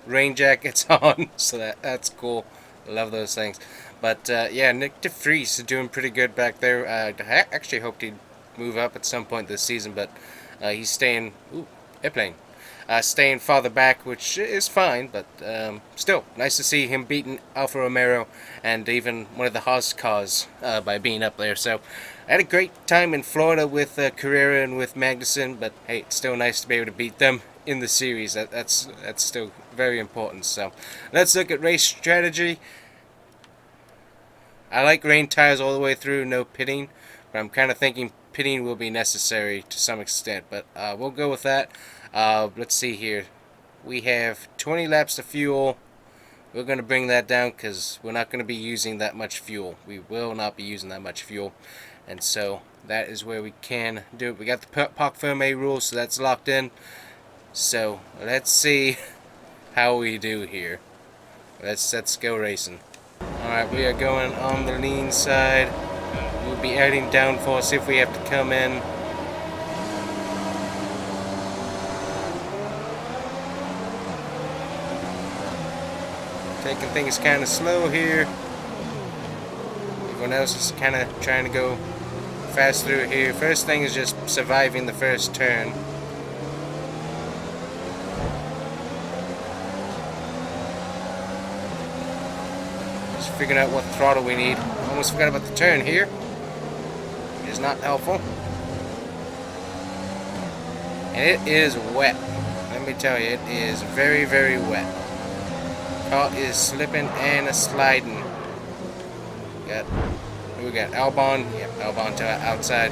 rain jackets on, so that's cool. Love those things. But yeah, Nick De Vries is doing pretty good back there. I actually hoped he'd move up at some point this season, but he's staying. Ooh, airplane. staying farther back, which is fine, but still, nice to see him beating Alfa Romero and even one of the Haas cars by being up there. So I had a great time in Florida with Carrera and with Magnussen, but hey, it's still nice to be able to beat them in the series. That's still very important. So let's look at race strategy. I like rain tires all the way through, no pitting, but I'm kind of thinking pitting will be necessary to some extent, but we'll go with that. Let's see here. We have 20 laps of fuel. We're going to bring that down because we're not going to be using that much fuel. We will not be using that much fuel. And so that is where we can do it. We got the Parc Fermé rule, so that's locked in. So let's see how we do here. Let's go racing. Alright, we are going on the lean side. We'll be adding downforce if we have to come in. Taking things kind of slow here. Everyone else is kind of trying to go fast through here. First thing is just surviving the first turn. Just figuring out what throttle we need. Almost forgot about the turn here. It is not helpful. And it is wet. Let me tell you, it is very, very wet. Car is slipping and sliding. We got Albon. Yep, Albon to outside.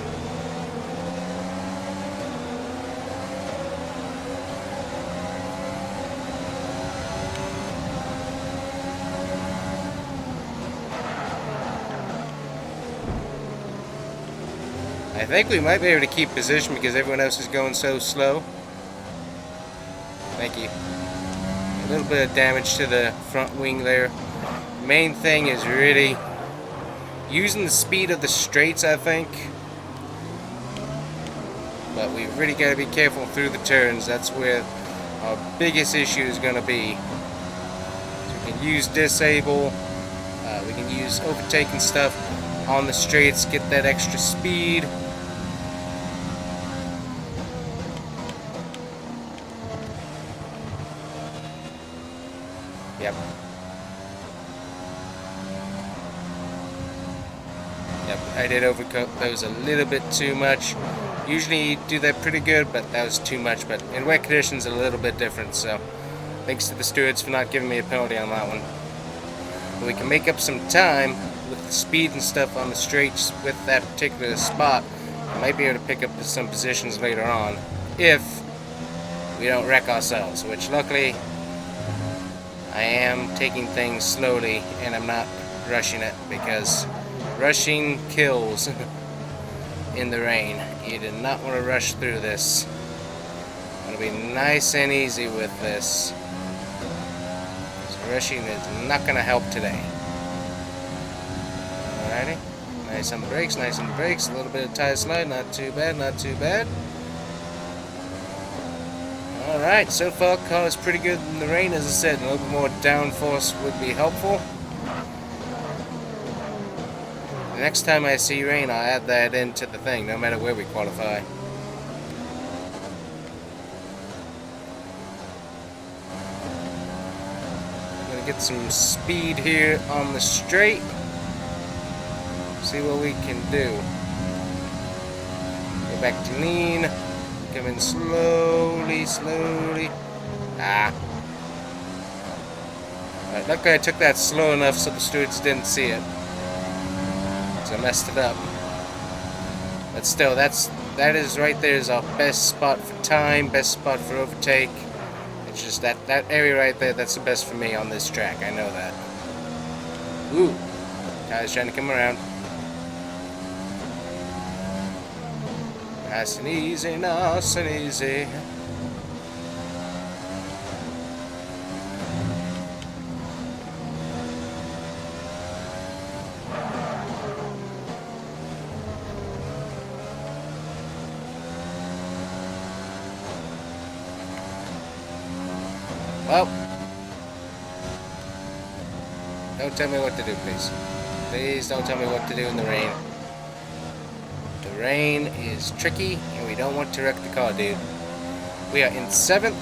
I think we might be able to keep position because everyone else is going so slow. Thank you. A little bit of damage to the front wing there. Main thing is really using the speed of the straights, I think. But we've really got to be careful through the turns. That's where our biggest issue is going to be. So we can use disable. We can use overtaking stuff on the straights, get that extra speed. Yep. Yep, I did overcut those a little bit too much. Usually do that pretty good, but that was too much. But in wet conditions, a little bit different. So thanks to the stewards for not giving me a penalty on that one. But we can make up some time with the speed and stuff on the straights with that particular spot. I might be able to pick up some positions later on if we don't wreck ourselves, which luckily I am taking things slowly and I'm not rushing it, because rushing kills in the rain. You do not want to rush through this. Want to be nice and easy with this. So rushing is not going to help today. Alrighty. Nice on the brakes, nice on the brakes. A little bit of tire slide, not too bad, not too bad. Alright, so far car is pretty good in the rain. As I said, a little bit more downforce would be helpful. The next time I see rain, I'll add that into the thing, no matter where we qualify. I'm going to get some speed here on the straight. See what we can do. Go back to lean. Come in slowly, slowly. Alright, luckily I took that slow enough so the stewards didn't see it. So I messed it up. But still, that is right there is our best spot for time, best spot for overtake. It's just that area right there, that's the best for me on this track. I know that. Ooh. Tyler's trying to come around. Nice and easy, nice and easy. Well, don't tell me what to do, please. Please don't tell me what to do in the rain. The rain is tricky, and we don't want to wreck the car, dude. We are in 7th.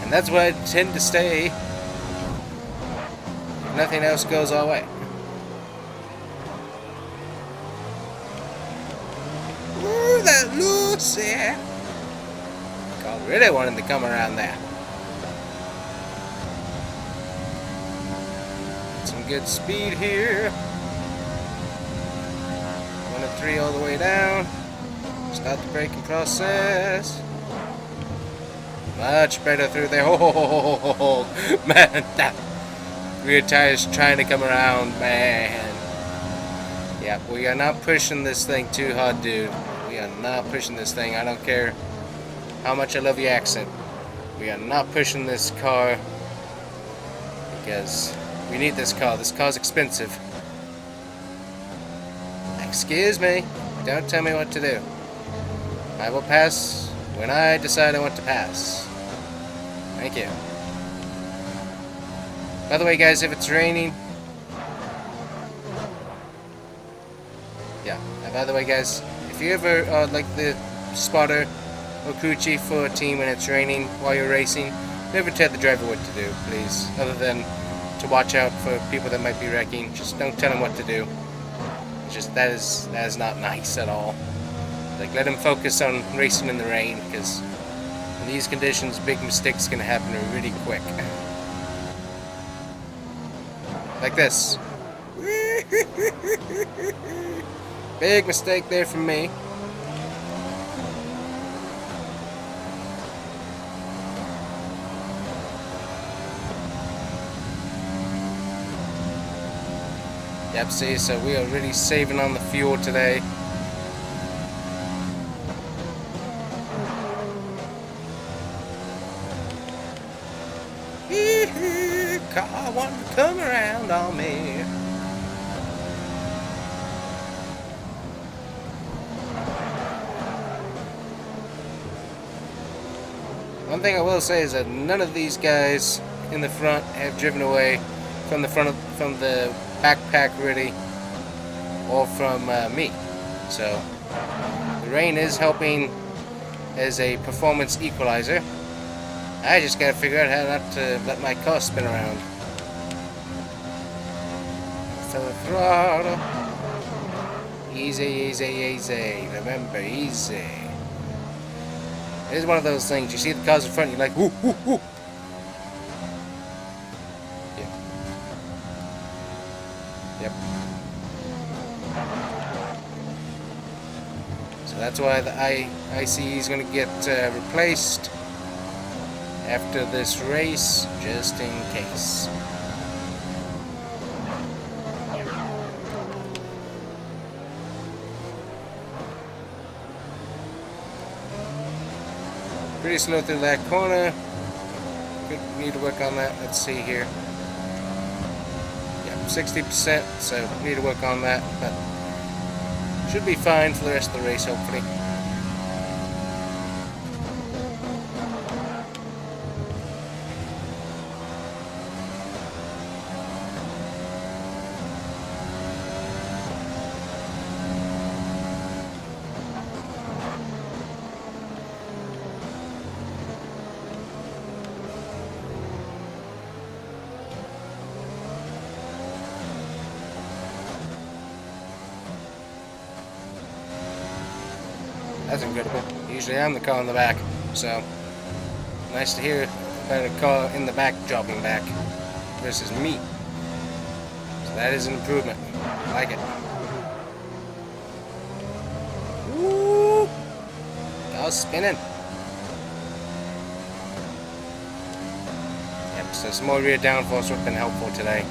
And that's where I tend to stay. If nothing else goes our way. Ooh, that Lucy! God really wanted to come around there. Some good speed here. 1 and 3 all the way down. Start the braking process. Much better through there. Oh, man, that rear tire's trying to come around, man. Yeah, we are not pushing this thing too hard, dude. We are not pushing this thing. I don't care how much I love your accent. We are not pushing this car because we need this car. This car's expensive. Excuse me. Don't tell me what to do. I will pass when I decide I want to pass. Thank you. By the way, guys, if it's raining... Yeah. By the way, guys, if you ever are like the spotter or crew chief for a team when it's raining while you're racing, never tell the driver what to do, please. Other than to watch out for people that might be wrecking. Just don't tell them what to do. It's just that is not nice at all. Like, let them focus on racing in the rain, because in these conditions, big mistakes can happen really quick. Like this. Big mistake there from me. Yep, see, so we are really saving on the fuel today. Car want to come around on me. One thing I will say is that none of these guys in the front have driven away from the backpack really, or from me. So the rain is helping as a performance equalizer. I just gotta figure out how not to let my car spin around. So the throttle. Easy, easy, easy. Remember, easy. It is one of those things. You see the cars in front, you're like, whoo, whoo, whoo. Yep. Yep. So that's why the ICE is gonna get replaced after this race, just in case. Pretty slow through that corner. Need to work on that. Let's see here. Yeah, 60%, so need to work on that, but should be fine for the rest of the race, hopefully. That's incredible. Usually I'm the car in the back, so nice to hear about a car in the back jogging back versus me. So that is an improvement. I like it. Woo! Car's spinning. Yep, so some more rear downforce would have been helpful today.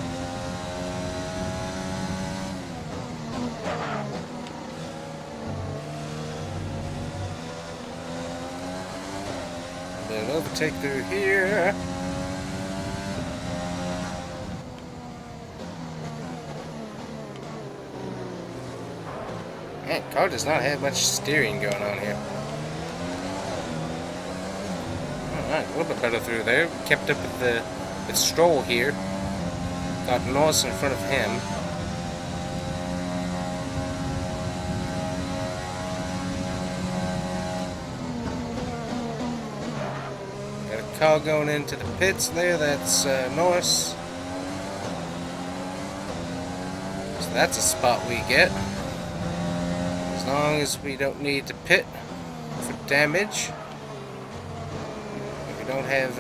Overtake through here. Man, car does not have much steering going on here. Alright, a little bit better through there. Kept up with Stroll here. Got Norris in front of him. car going into the pits there. That's Norris. So that's a spot we get. As long as we don't need to pit for damage. If we don't have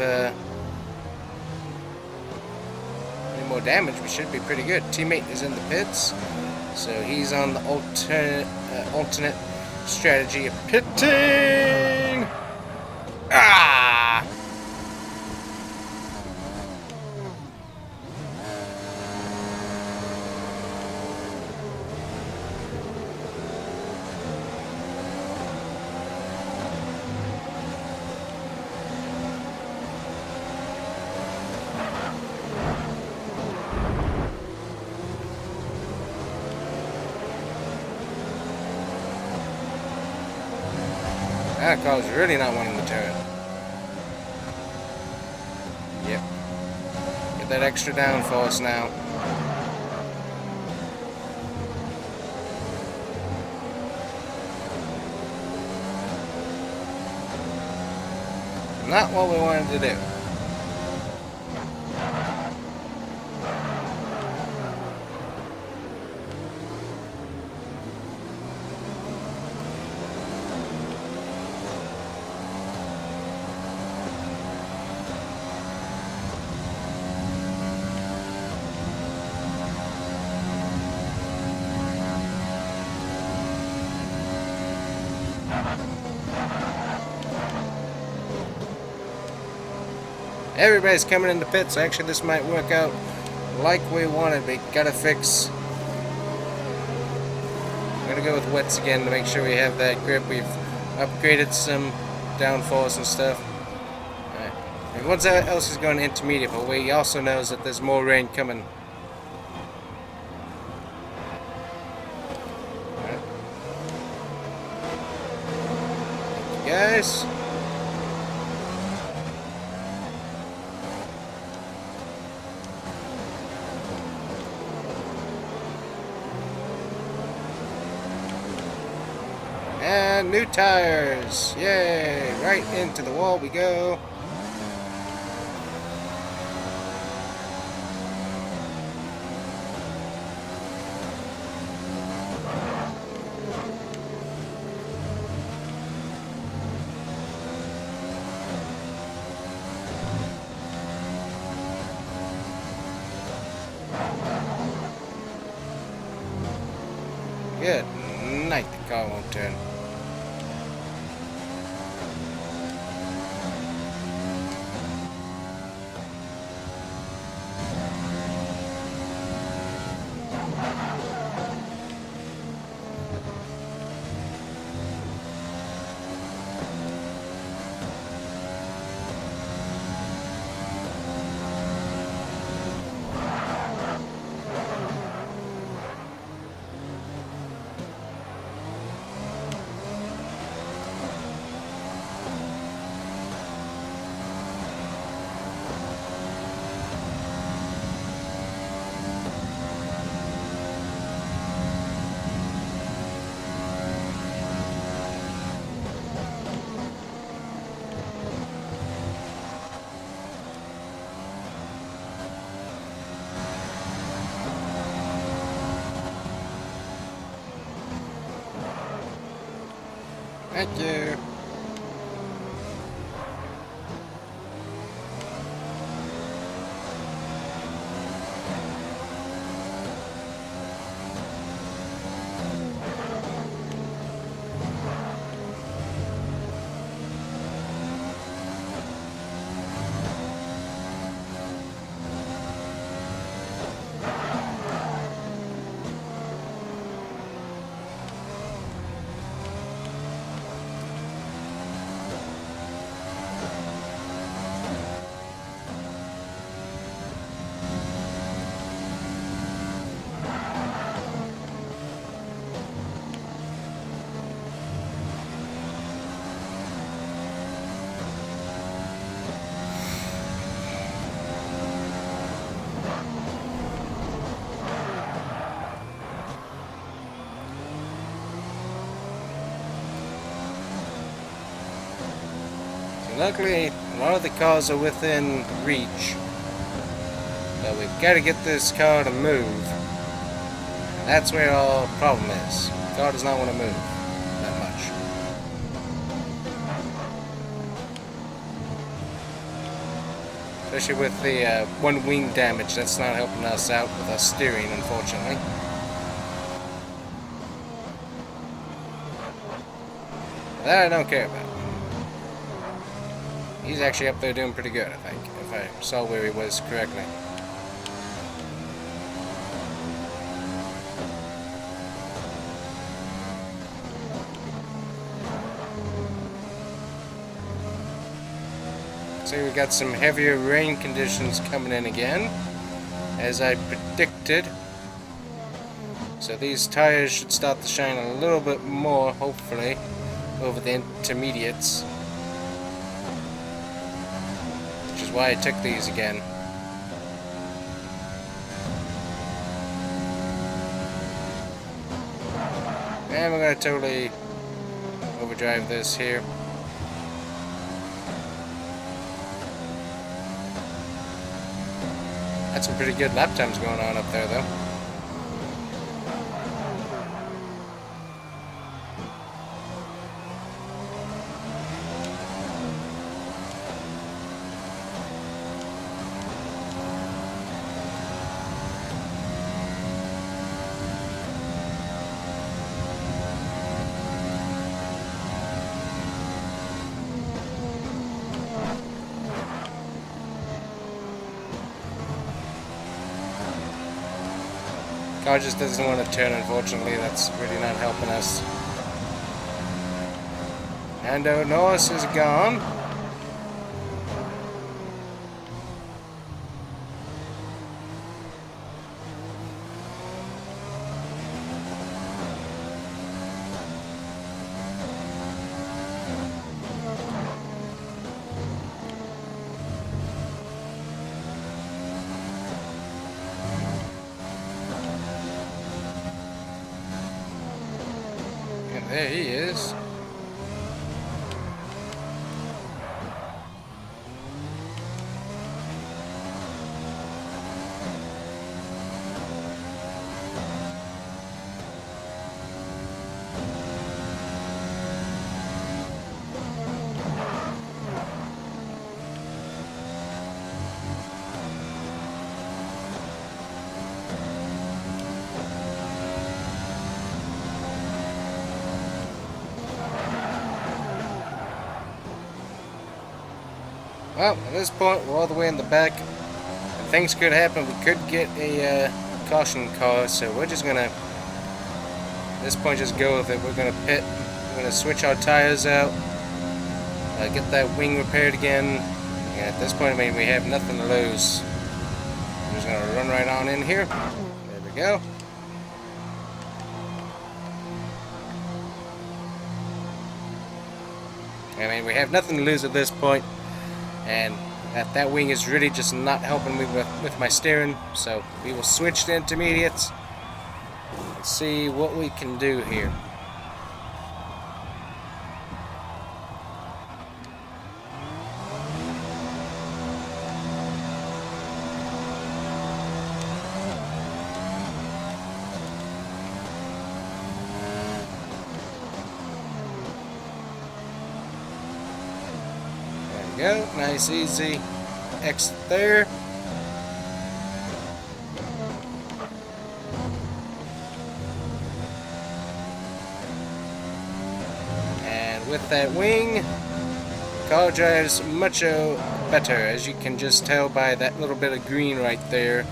any more damage, we should be pretty good. Teammate is in the pits, so he's on the alternate strategy of pitting. Ah! That car's really not wanting to turn. Yep. Get that extra downforce now. Not what we wanted to do. Everybody's coming in the pits. Actually, this might work out like we wanted. We gotta fix. We're gonna go with wets again to make sure we have that grip. We've upgraded some downforce and stuff. Alright. Everyone else is going intermediate, but we also knows that there's more rain coming. Alright. Thank you guys. And new tires! Yay! Right into the wall we go. Good night, the car won't turn. Thank you. Luckily, a lot of the cars are within reach. But we've got to get this car to move. That's where our problem is. The car does not want to move that much. Especially with the one wing damage, that's not helping us out with our steering, unfortunately. That I don't care about. He's actually up there doing pretty good, I think, if I saw where he was correctly. So we got some heavier rain conditions coming in again, as I predicted. So these tires should start to shine a little bit more, hopefully, over the intermediates. Which is why I took these again. And we're going to totally overdrive this here. Had some pretty good lap times going on up there, though. Car just doesn't want to turn, unfortunately. That's really not helping us. And Norris is gone. There he is. Well, at this point, we're all the way in the back. And things could happen. We could get a caution car, so we're just gonna, at this point, just go with it. We're gonna pit. We're gonna switch our tires out. Get that wing repaired again. And at this point, I mean, we have nothing to lose. We're just gonna run right on in here. There we go. I mean, we have nothing to lose at this point. And that wing is really just not helping me with my steering, so we will switch to intermediates and see what we can do here. Go, nice easy exit there. And with that wing, car drives much better, as you can just tell by that little bit of green right there.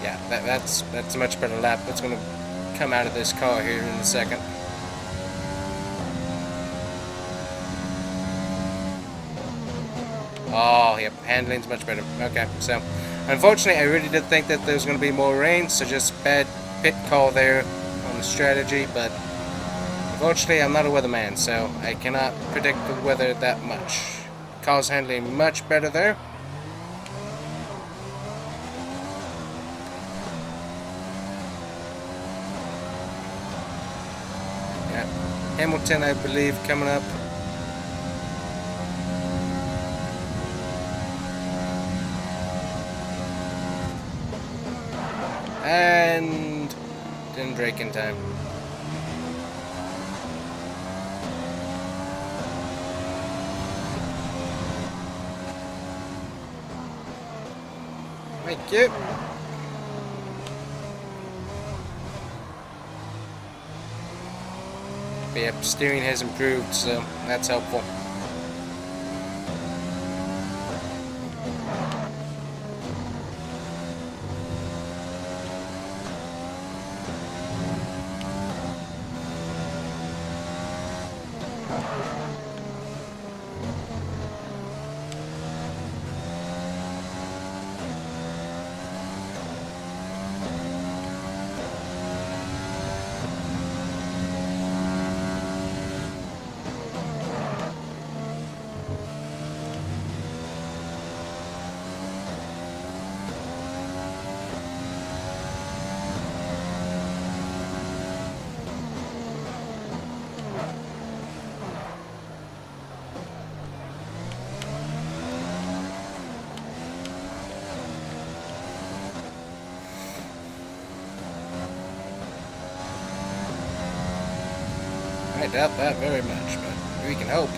Yeah, that's a much better lap. That's going to come out of this car here in a second. Oh, yep, handling's much better. Okay, so unfortunately, I really did think that there was going to be more rain, so just bad pit call there on the strategy, but unfortunately, I'm not a weatherman, so I cannot predict the weather that much. Car's handling much better there. Yeah, Hamilton, I believe, coming up. And didn't brake in time. Thank you. But yep, steering has improved, so that's helpful. I doubt that very much, but we can hope.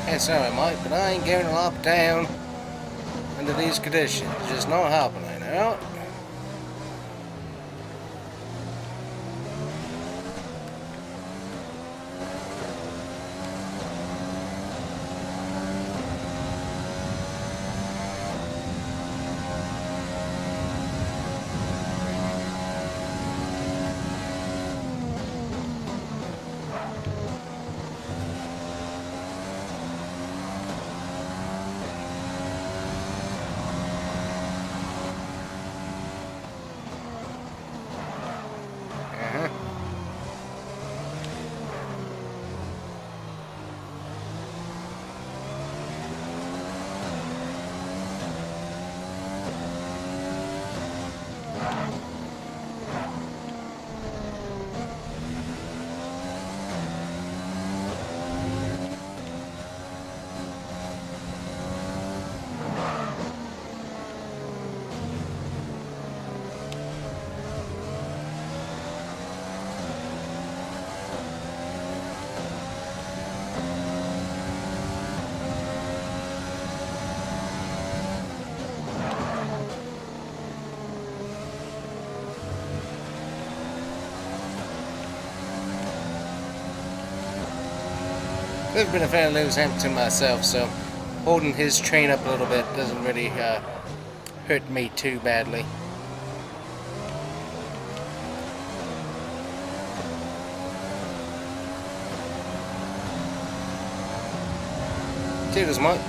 Yes, sir, I might, but I ain't going to lop down under these conditions. It's just not happening, you know? I've been a fan of Lewis Hamilton myself, so holding his train up a little bit doesn't really hurt me too badly. Cheers, Mike.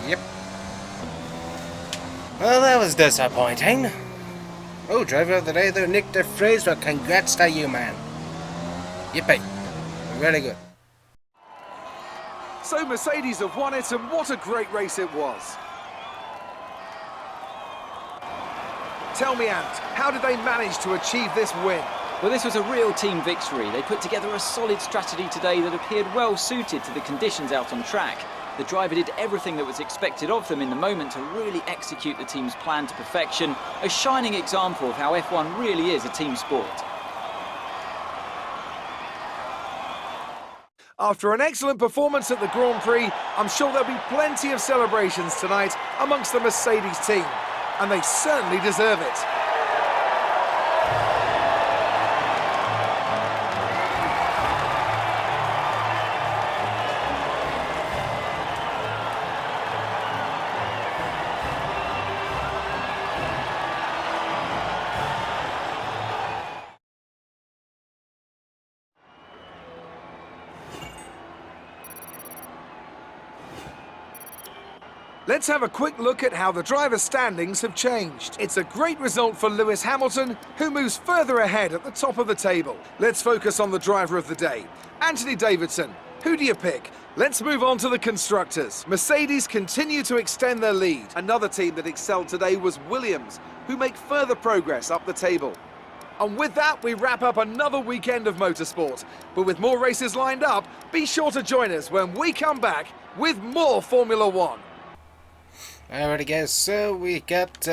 Yep. Well, that was disappointing. Oh, driver of the day there, Nick DeFries. Well, congrats to you, man. Yippee. Really good. So Mercedes have won it, and what a great race it was. Tell me, Ant, how did they manage to achieve this win? Well, this was a real team victory. They put together a solid strategy today that appeared well suited to the conditions out on track. The driver did everything that was expected of them in the moment to really execute the team's plan to perfection. A shining example of how F1 really is a team sport. After an excellent performance at the Grand Prix, I'm sure there'll be plenty of celebrations tonight amongst the Mercedes team, and they certainly deserve it. Let's have a quick look at how the driver standings have changed. It's a great result for Lewis Hamilton, who moves further ahead at the top of the table. Let's focus on the driver of the day. Anthony Davidson, who do you pick? Let's move on to the constructors. Mercedes continue to extend their lead. Another team that excelled today was Williams, who make further progress up the table. And with that, we wrap up another weekend of motorsport. But with more races lined up, be sure to join us when we come back with more Formula One. Alrighty guys, so we got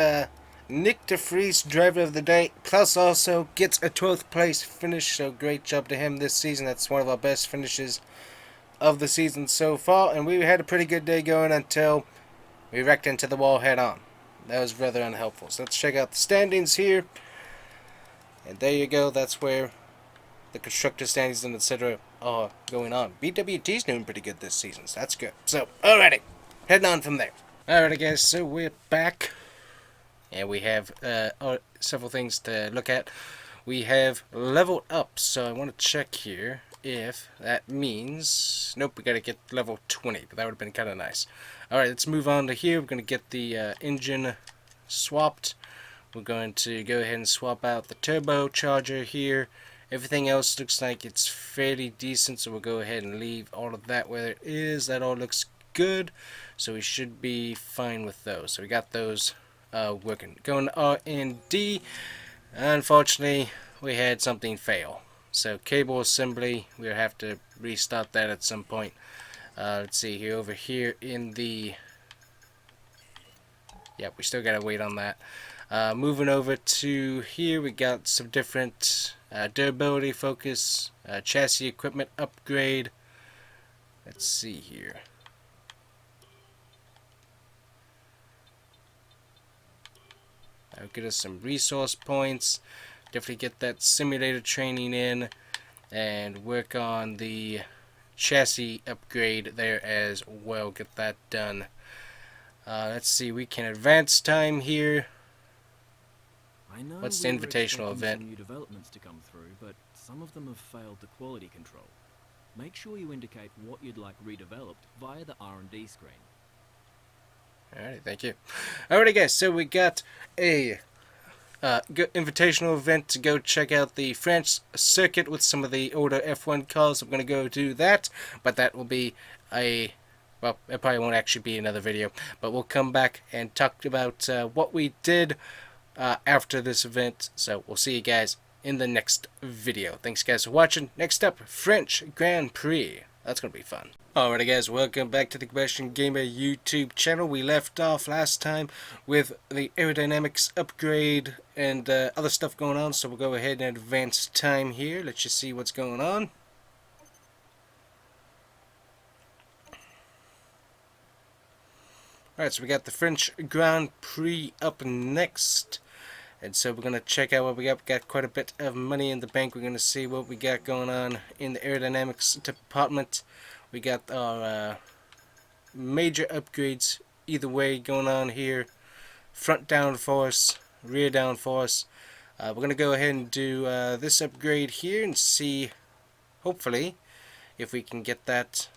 Nick DeFries, driver of the day, plus also gets a 12th place finish, so great job to him this season. That's one of our best finishes of the season so far, and we had a pretty good day going until we wrecked into the wall head on. That was rather unhelpful. So let's check out the standings here, and there you go, that's where the constructor standings and etc. are going on. BWT's doing pretty good this season, so that's good. So, alrighty, heading on from there. Alrighty guys, so we're back, and we have several things to look at. We have leveled up, so I want to check here if that means... Nope, we got to get level 20, but that would have been kind of nice. Alright, let's move on to here. We're going to get the engine swapped. We're going to go ahead and swap out the turbocharger here. Everything else looks like it's fairly decent, so we'll go ahead and leave all of that where it is. That all looks good, so we should be fine with those. So we got those working. Going to R&D. Unfortunately, we had something fail. So cable assembly, we'll have to restart that at some point. Let's see here, over here in the... Yep, we still gotta wait on that. Moving over to here, we got some different durability focus, chassis equipment upgrade. Let's see here. That'll get us some resource points. Definitely get that simulator training in and work on the chassis upgrade there as well. Get that done. Let's see, we can advance time here. I know What's the we were invitational expecting event? some new developments to come through, but some of them have failed the quality control. Make sure you indicate what you'd like redeveloped via the R&D screen. Alright, thank you. Alrighty guys, so we got a invitational event to go check out the French circuit with some of the older F1 cars. I'm going to go do that, but that will be well, it probably won't actually be another video, but we'll come back and talk about what we did after this event. So we'll see you guys in the next video. Thanks guys for watching. Next up, French Grand Prix. That's going to be fun. Alrighty guys, welcome back to the Combustion Gamer YouTube channel. We left off last time with the aerodynamics upgrade and other stuff going on, so we'll go ahead and advance time here. Let's just see what's going on. Alright, so we got the French Grand Prix up next. And so we're going to check out what we got. We got quite a bit of money in the bank. We're going to see what we got going on in the aerodynamics department. We got our major upgrades either way going on here. Front downforce, rear downforce. We're going to go ahead and do this upgrade here and see, hopefully, if we can get that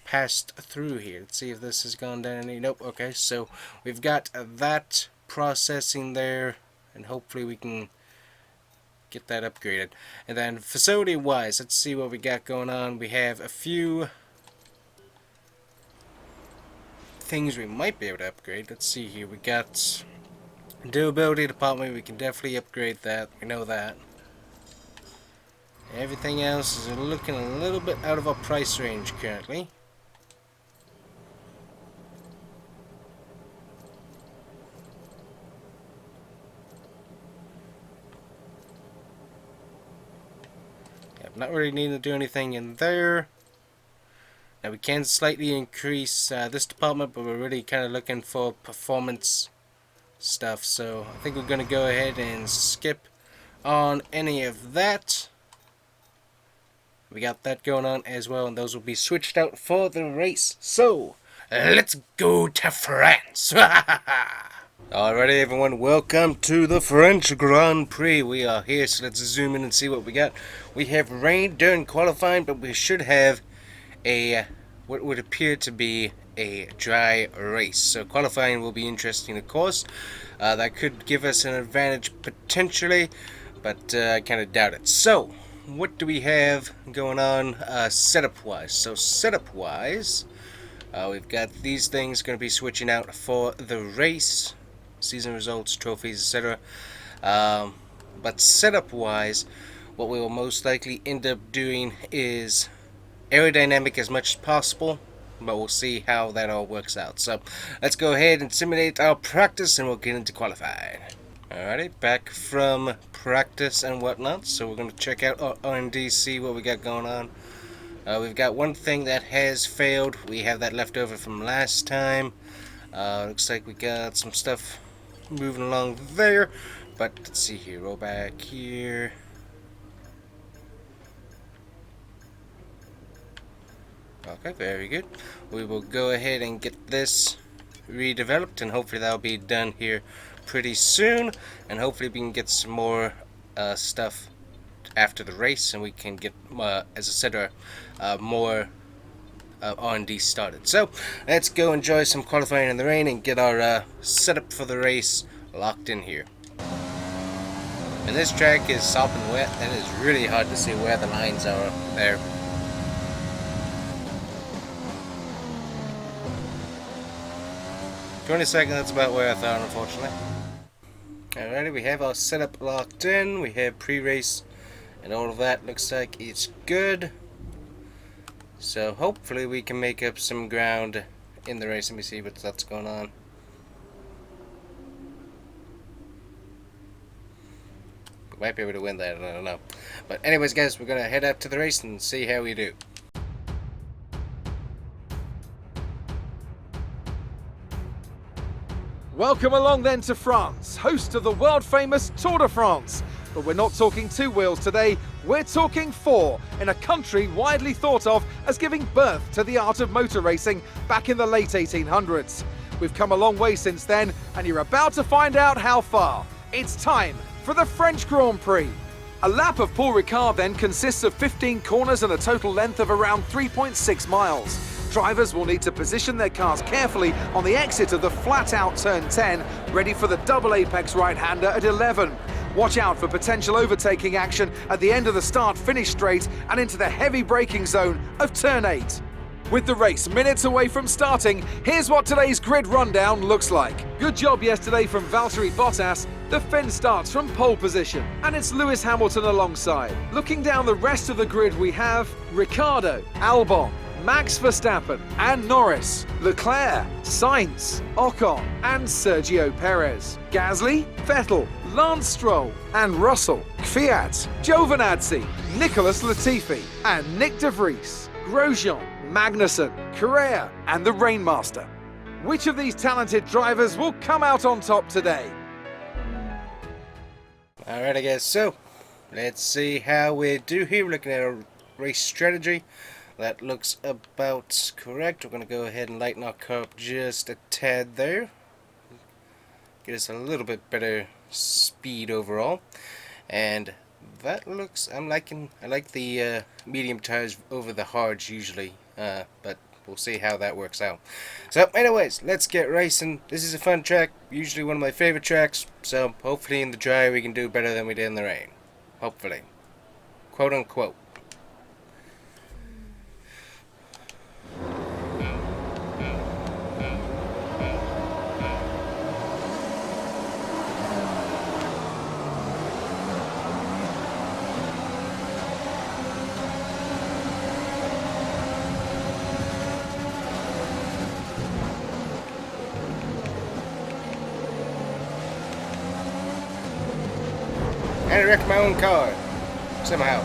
passed through here. Let's see if this has gone down any. Nope. Okay, so we've got that processing there, and hopefully we can get that upgraded. And then facility wise, let's see what we got going on. We have a few things we might be able to upgrade. Let's see here. We got durability department. We can definitely upgrade that. We know that. Everything else is looking a little bit out of our price range currently. Yep, not really needing to do anything in there. Now we can slightly increase this department, but we're really kind of looking for performance stuff. So I think we're going to go ahead and skip on any of that. We got that going on as well, and those will be switched out for the race. So, let's go to France! Alrighty everyone, welcome to the French Grand Prix. We are here, so let's zoom in and see what we got. We have rain during qualifying, but we should have what would appear to be a dry race. So qualifying will be interesting, of course. That could give us an advantage potentially, but I kind of doubt it. So, what do we have going on setup-wise? So setup-wise, we've got these things going to be switching out for the race, season results, trophies, etc. But setup-wise, what we will most likely end up doing is aerodynamic as much as possible, but we'll see how that all works out. So let's go ahead and simulate our practice and we'll get into qualifying. Alrighty, back from practice and whatnot, so we're going to check out our R&D, see what we got going on. We've got one thing that has failed. We have that left over from last time. Looks like we got some stuff moving along there, but let's see here, roll back here. Okay, very good. We will go ahead and get this redeveloped, and hopefully that'll be done here pretty soon, and hopefully we can get some more stuff after the race, and we can get, as I said, more R&D started. So let's go enjoy some qualifying in the rain and get our setup for the race locked in here. And this track is soft and wet, and it's really hard to see where the lines are there. $20, that's about where I thought, unfortunately. Alrighty, we have our setup locked in, we have pre-race, and all of that looks like it's good. So hopefully we can make up some ground in the race. Let me see what's going on. We might be able to win that, I don't know. But anyways guys, we're going to head out to the race and see how we do. Welcome along then to France, host of the world famous Tour de France. But we're not talking 2 wheels today, we're talking 4, in a country widely thought of as giving birth to the art of motor racing back in the late 1800s. We've come a long way since then, and you're about to find out how far. It's time for the French Grand Prix. A lap of Paul Ricard then consists of 15 corners and a total length of around 3.6 miles. Drivers will need to position their cars carefully on the exit of the flat-out turn 10, ready for the double apex right-hander at 11. Watch out for potential overtaking action at the end of the start-finish straight and into the heavy braking zone of turn 8. With the race minutes away from starting, here's what today's grid rundown looks like. Good job yesterday from Valtteri Bottas. The Finn starts from pole position, and it's Lewis Hamilton alongside. Looking down the rest of the grid, we have Ricciardo, Albon, Max Verstappen and Norris, Leclerc, Sainz, Ocon and Sergio Perez, Gasly, Vettel, Lance Stroll and Russell, Kvyat, Giovinazzi, Nicholas Latifi and Nick de Vries, Grosjean, Magnussen, Correa and the Rainmaster. Which of these talented drivers will come out on top today? Alright, I guess so. Let's see how we do here. We're looking at our race strategy. That looks about correct. We're going to go ahead and lighten our car up just a tad there. Get us a little bit better speed overall. And that looks, I like the medium tires over the hards usually. But we'll see how that works out. So anyways, let's get racing. This is a fun track, usually one of my favorite tracks. So hopefully in the dry we can do better than we did in the rain. Hopefully. Quote unquote. And I wrecked my own car. Somehow.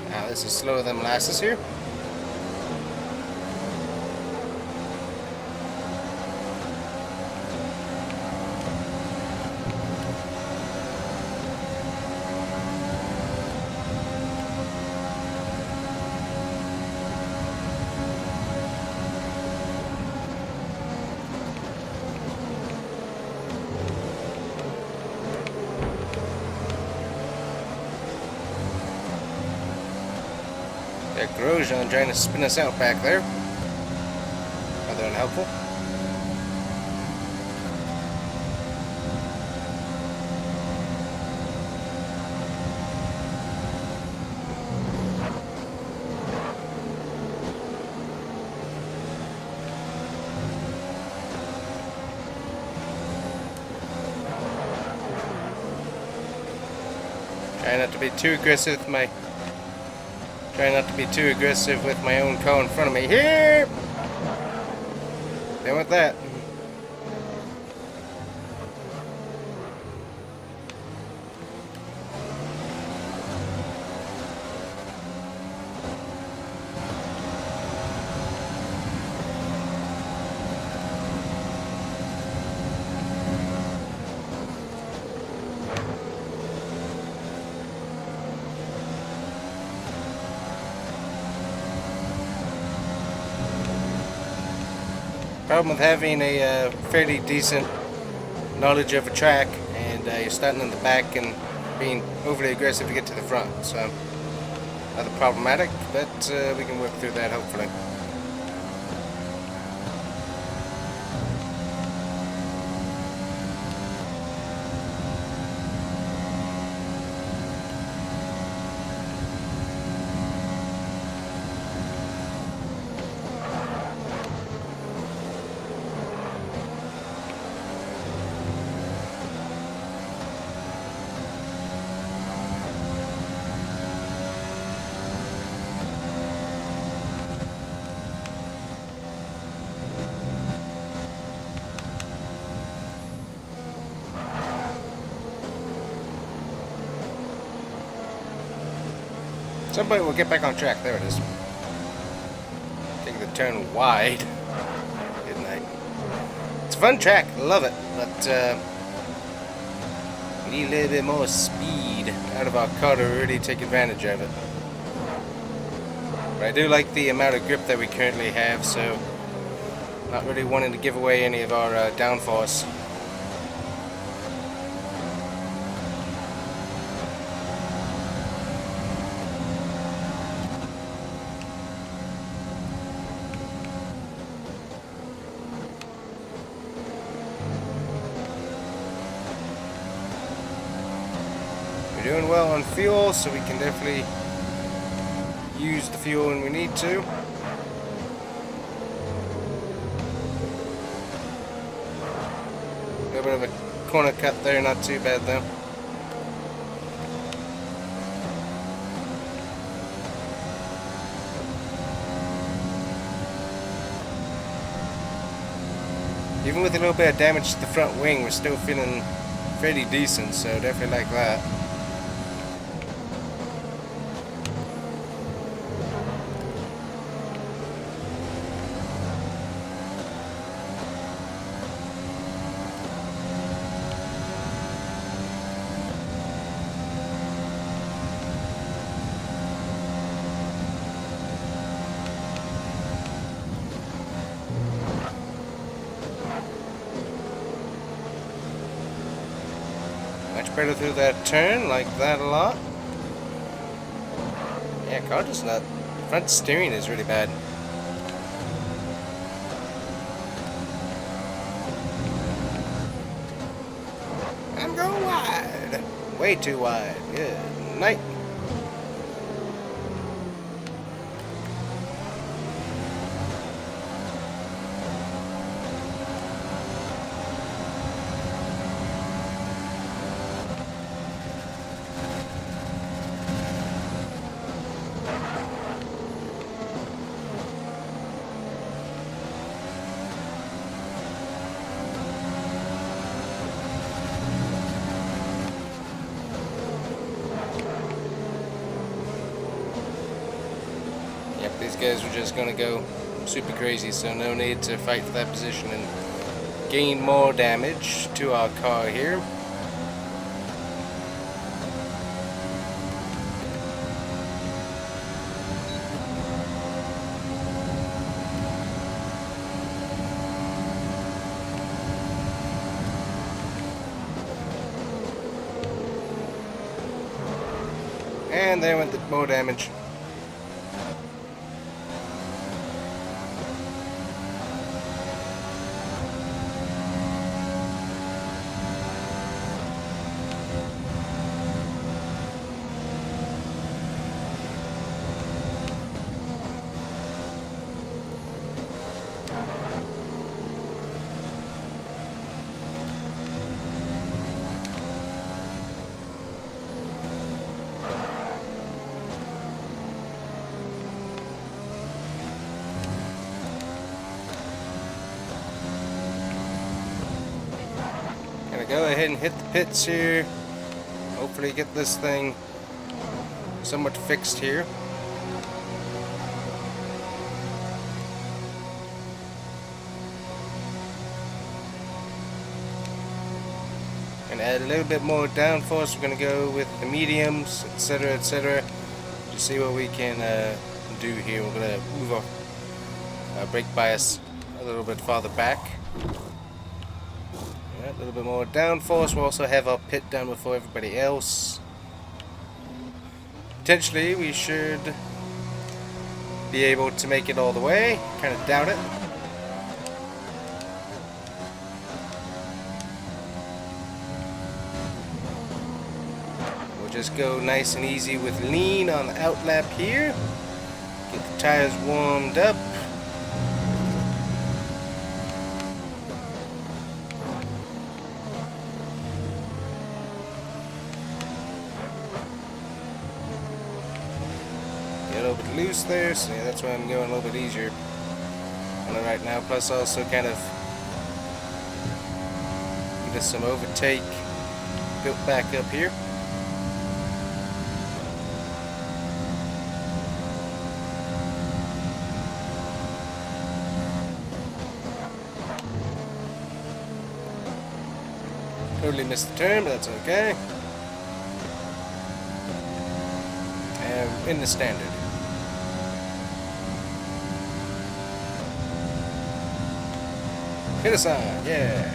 Now this is slower than molasses here. That Grosjean trying to spin us out back there. Rather unhelpful. Try not to be too aggressive with my own car in front of me. Here! Then with that. Problem with having a fairly decent knowledge of a track, and you're starting in the back and being overly aggressive to get to the front. So, rather problematic, but we can work through that hopefully. Some point we'll get back on track. There it is. Taking the turn wide. Good night. It's a fun track. Love it. But we need a little bit more speed out of our car to really take advantage of it. But I do like the amount of grip that we currently have, so not really wanting to give away any of our downforce. We're doing well on fuel, so we can definitely use the fuel when we need to. A little bit of a corner cut there, not too bad though. Even with a little bit of damage to the front wing, we're still feeling fairly decent, so definitely like that. Much better through that turn, like that a lot. Yeah, car just not. Front steering is really bad. I'm going wide. Way too wide. Good night. These guys are just going to go super crazy, so no need to fight for that position and gain more damage to our car here. And there went the more damage. Go ahead and hit the pits here. Hopefully get this thing somewhat fixed here. And add a little bit more downforce. We're going to go with the mediums, etc., etc. to see what we can do here. We're going to move our brake bias a little bit farther back. Alright, a little bit more downforce. We'll also have our pit done before everybody else. Potentially, we should be able to make it all the way. Kind of doubt it. We'll just go nice and easy with lean on the outlap here. Get the tires warmed up. Get a little bit loose there, so yeah, that's why I'm going a little bit easier on it right now. Plus also kind of get us some overtake built back up here. Totally missed the turn, but that's okay. And in the standard. Hit a sign, yeah.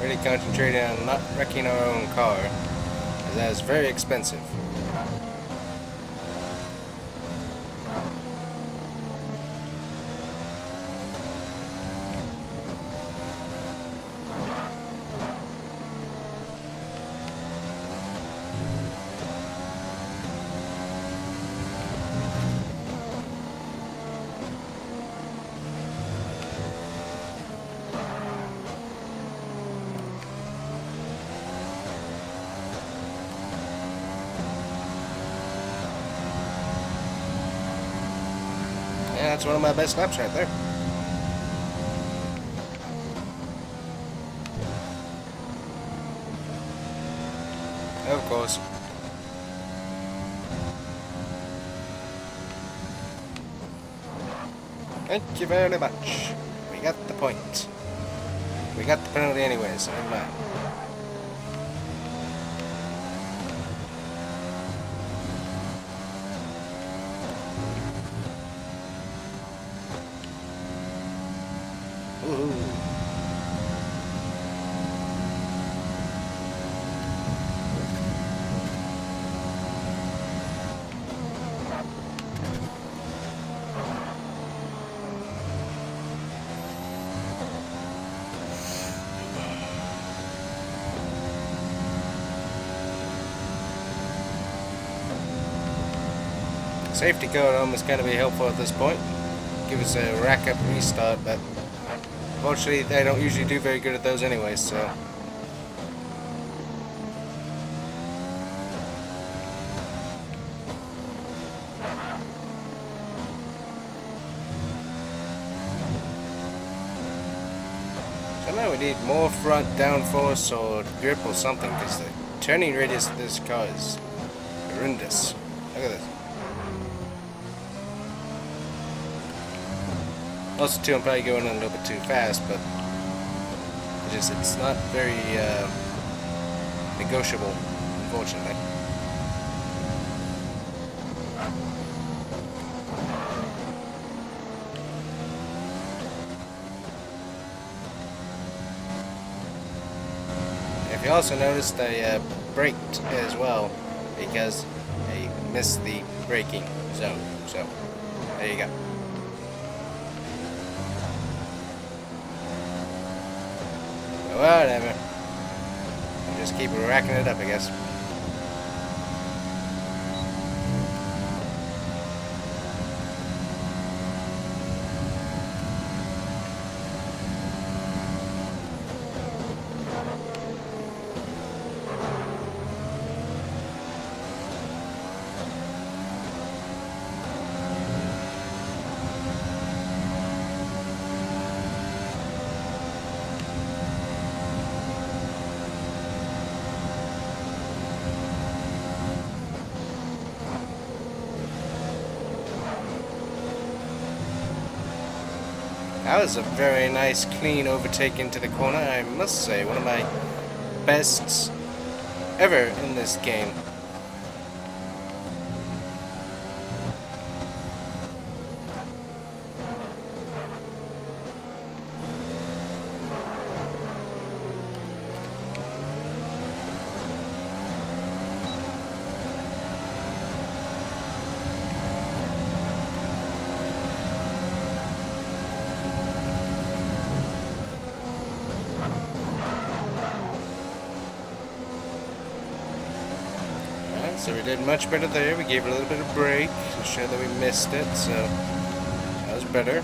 Really concentrating on not wrecking our own car, as that is very expensive. Yeah, that's one of my best laps right there. Of course. Thank you very much. We got the point. We got the penalty anyway, so never mind. Woohoo. Safety car almost going to be helpful at this point. Give us a rack up restart, but unfortunately they don't usually do very good at those anyway, so. So now we need more front downforce or grip or something, because the turning radius of this car is horrendous. Look at this. Also, too, I'm probably going a little bit too fast, but it's not very negotiable, unfortunately. If you also noticed, I braked as well because I missed the braking zone. So, there you go. Whatever. I'll just keep racking it up, I guess. That was a very nice, clean overtake into the corner, I must say. One of my bests ever in this game. So we did much better there. We gave it a little bit of break to show that we missed it, so that was better.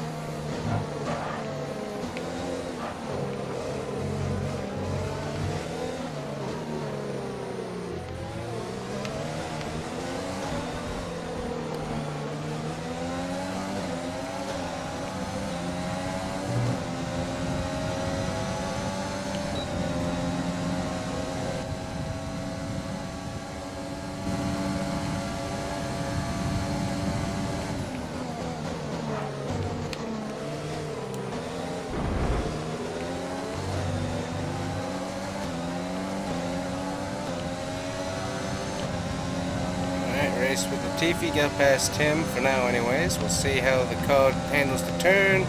Race with Latifi, got past him for now anyways. We'll see how the car handles the turn.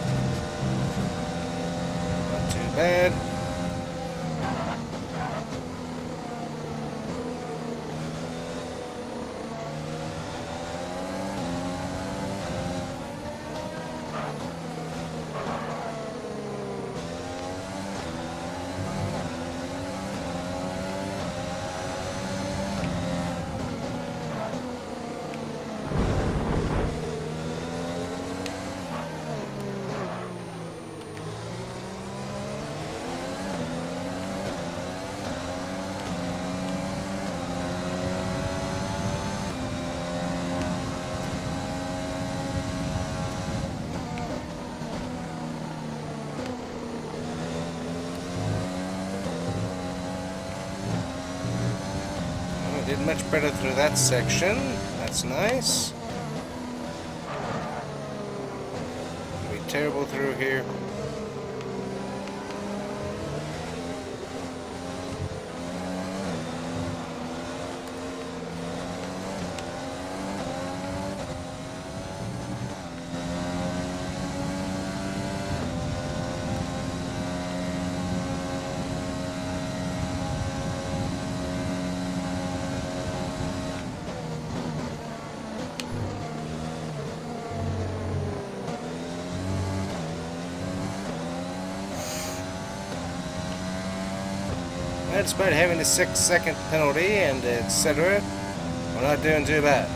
Not too bad. Did much better through that section. That's nice. Be terrible through here. Despite having a 6-second penalty and etc., we're not doing too bad.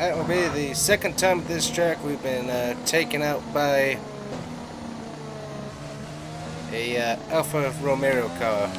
That will be the second time at this track we've been taken out by a Alfa Romeo car.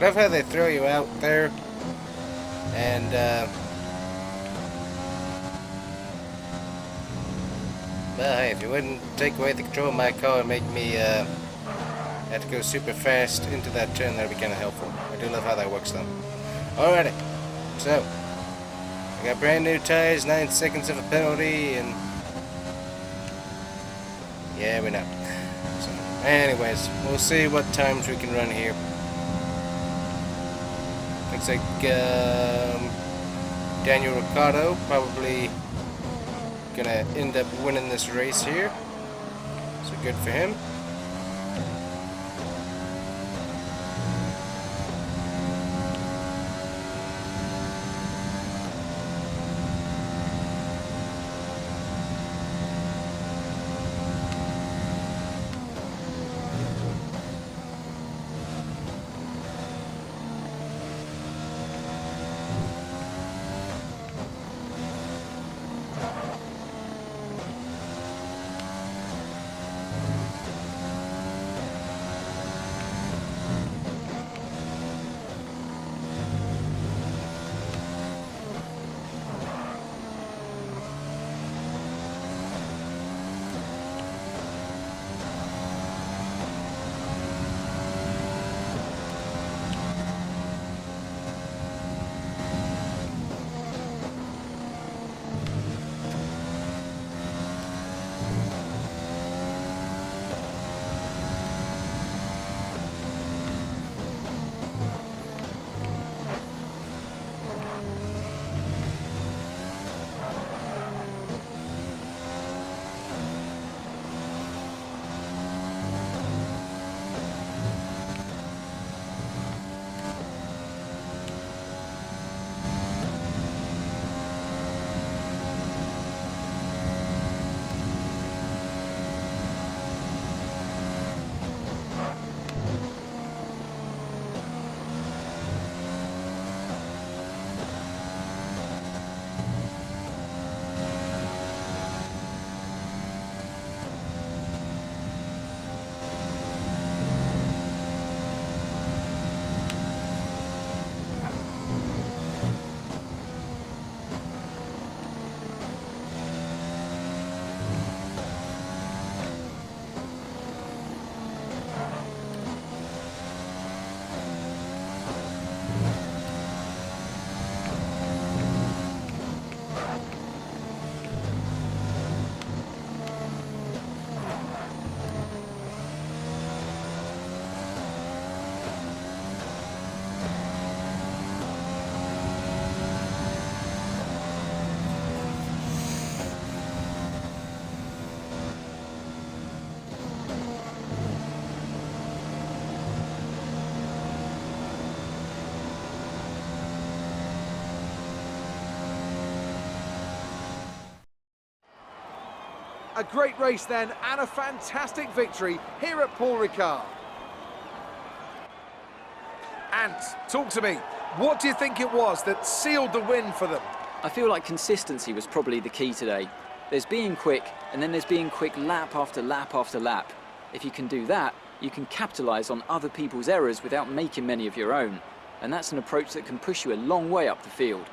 Love how they throw you out there, and well, hey, if you wouldn't take away the control of my car and make me have to go super fast into that turn, that'd be kind of helpful. I do love how that works though. Alrighty, so I got brand new tires, 9 seconds of a penalty, and yeah, we know. So, anyways, we'll see what times we can run here. Looks like Daniel Ricciardo probably gonna end up winning this race here, so good for him. A great race then, and a fantastic victory here at Paul Ricard. Ant, talk to me. What do you think it was that sealed the win for them? I feel like consistency was probably the key today. There's being quick, and then there's being quick lap after lap after lap. If you can do that, you can capitalise on other people's errors without making many of your own. And that's an approach that can push you a long way up the field.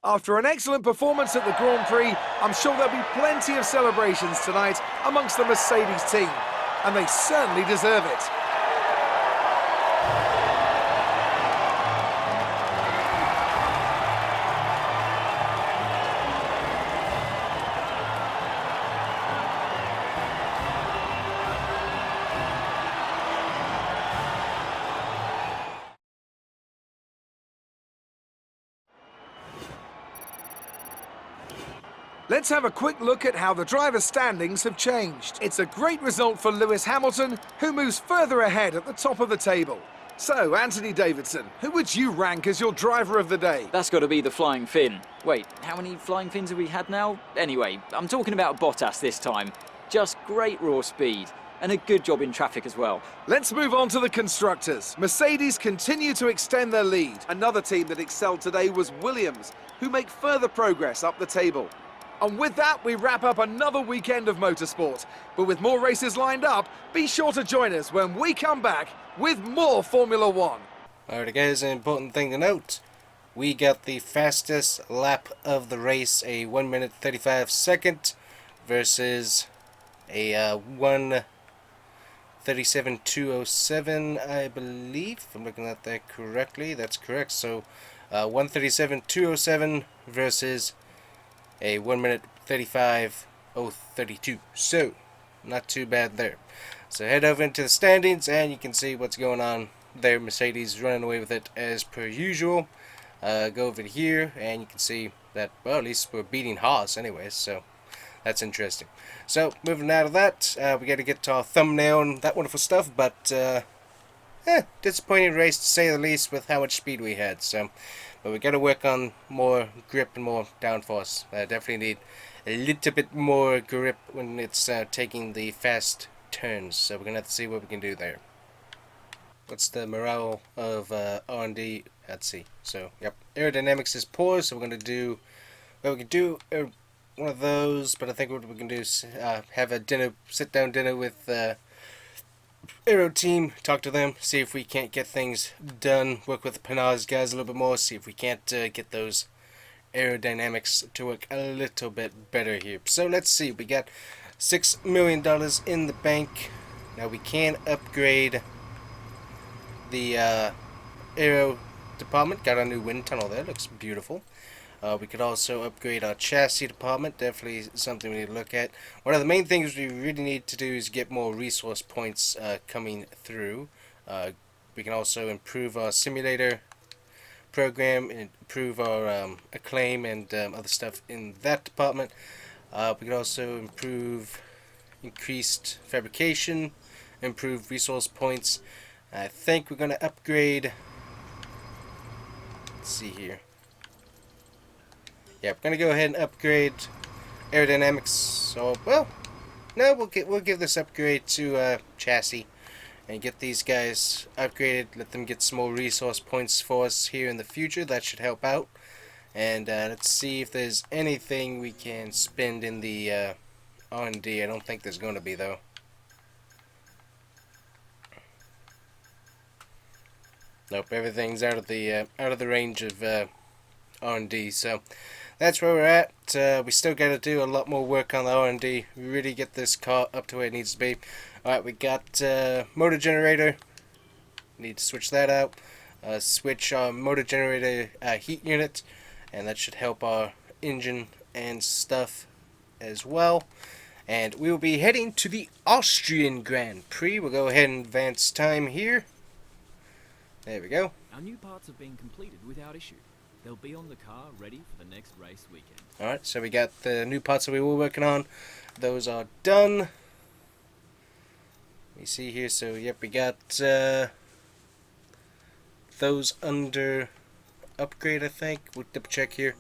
After an excellent performance at the Grand Prix, I'm sure there'll be plenty of celebrations tonight amongst the Mercedes team, and they certainly deserve it. Let's have a quick look at how the driver standings have changed. It's a great result for Lewis Hamilton, who moves further ahead at the top of the table. So, Anthony Davidson, who would you rank as your driver of the day? That's got to be the Flying Finn. Wait, how many Flying Fins have we had now? Anyway, I'm talking about Bottas this time. Just great raw speed, and a good job in traffic as well. Let's move on to the constructors. Mercedes continue to extend their lead. Another team that excelled today was Williams, who make further progress up the table. And with that, we wrap up another weekend of motorsport. But with more races lined up, be sure to join us when we come back with more Formula One. Alright guys, an important thing to note. We got the fastest lap of the race, a 1 minute 35 second versus a 1:37.207, I believe. If I'm looking at that correctly, that's correct. So 1:37.207 versus a 1 minute 35.032. So, not too bad there. So head over into the standings and you can see what's going on there. Mercedes running away with it as per usual. Go over here and you can see that, well, at least we're beating Haas anyways, so that's interesting. So, moving out of that, we got to get to our thumbnail and that wonderful stuff, but disappointing race to say the least with how much speed we had. So, but we got to work on more grip and more downforce. Definitely need a little bit more grip when it's taking the fast turns. So we're gonna have to see what we can do there. What's the morale of R&D? Let's see. So yep, aerodynamics is poor. So we're gonna do. Well, we can do one of those, but I think what we can do is have a dinner, sit down dinner with Aero team, talk to them, see if we can't get things done, work with the Panaz guys a little bit more, see if we can't get those aerodynamics to work a little bit better here. So let's see, we got $6 million in the bank. Now we can upgrade the aero department, got a new wind tunnel there, looks beautiful. We could also upgrade our chassis department, definitely something we need to look at. One of the main things we really need to do is get more resource points coming through. We can also improve our simulator program, and improve our acclaim and other stuff in that department. We can also increased fabrication, improve resource points. I think we're going to upgrade, let's see here. Yeah, we're gonna go ahead and upgrade aerodynamics. So, well, no, we'll give this upgrade to chassis and get these guys upgraded. Let them get some more resource points for us here in the future. That should help out. And let's see if there's anything we can spend in the R&D. I don't think there's going to be though. Nope, everything's out of the range of R&D. So that's where we're at. We still got to do a lot more work on the R&D. Really get this car up to where it needs to be. Alright, we got motor generator. Need to switch that out. Switch our motor generator heat unit. And that should help our engine and stuff as well. And we will be heading to the Austrian Grand Prix. We'll go ahead and advance time here. There we go. Our new parts have been completed without issue. They'll be on the car ready for the next race weekend. Alright, so we got the new parts that we were working on. Those are done. You see here, so yep, we got those under upgrade, I think. We'll double check here.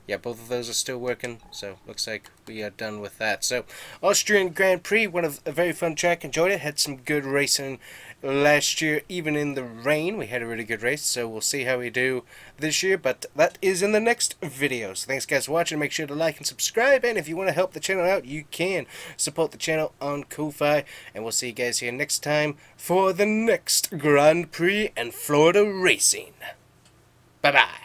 yeah, both of those are still working, so looks like we are done with that. So, Austrian Grand Prix, a very fun track, enjoyed it, had some good racing last year, even in the rain, we had a really good race, so we'll see how we do this year, but that is in the next video. So thanks guys for watching, make sure to like and subscribe, and if you want to help the channel out, you can support the channel on Ko-Fi, and we'll see you guys here next time for the next Grand Prix and Florida racing. Bye-bye.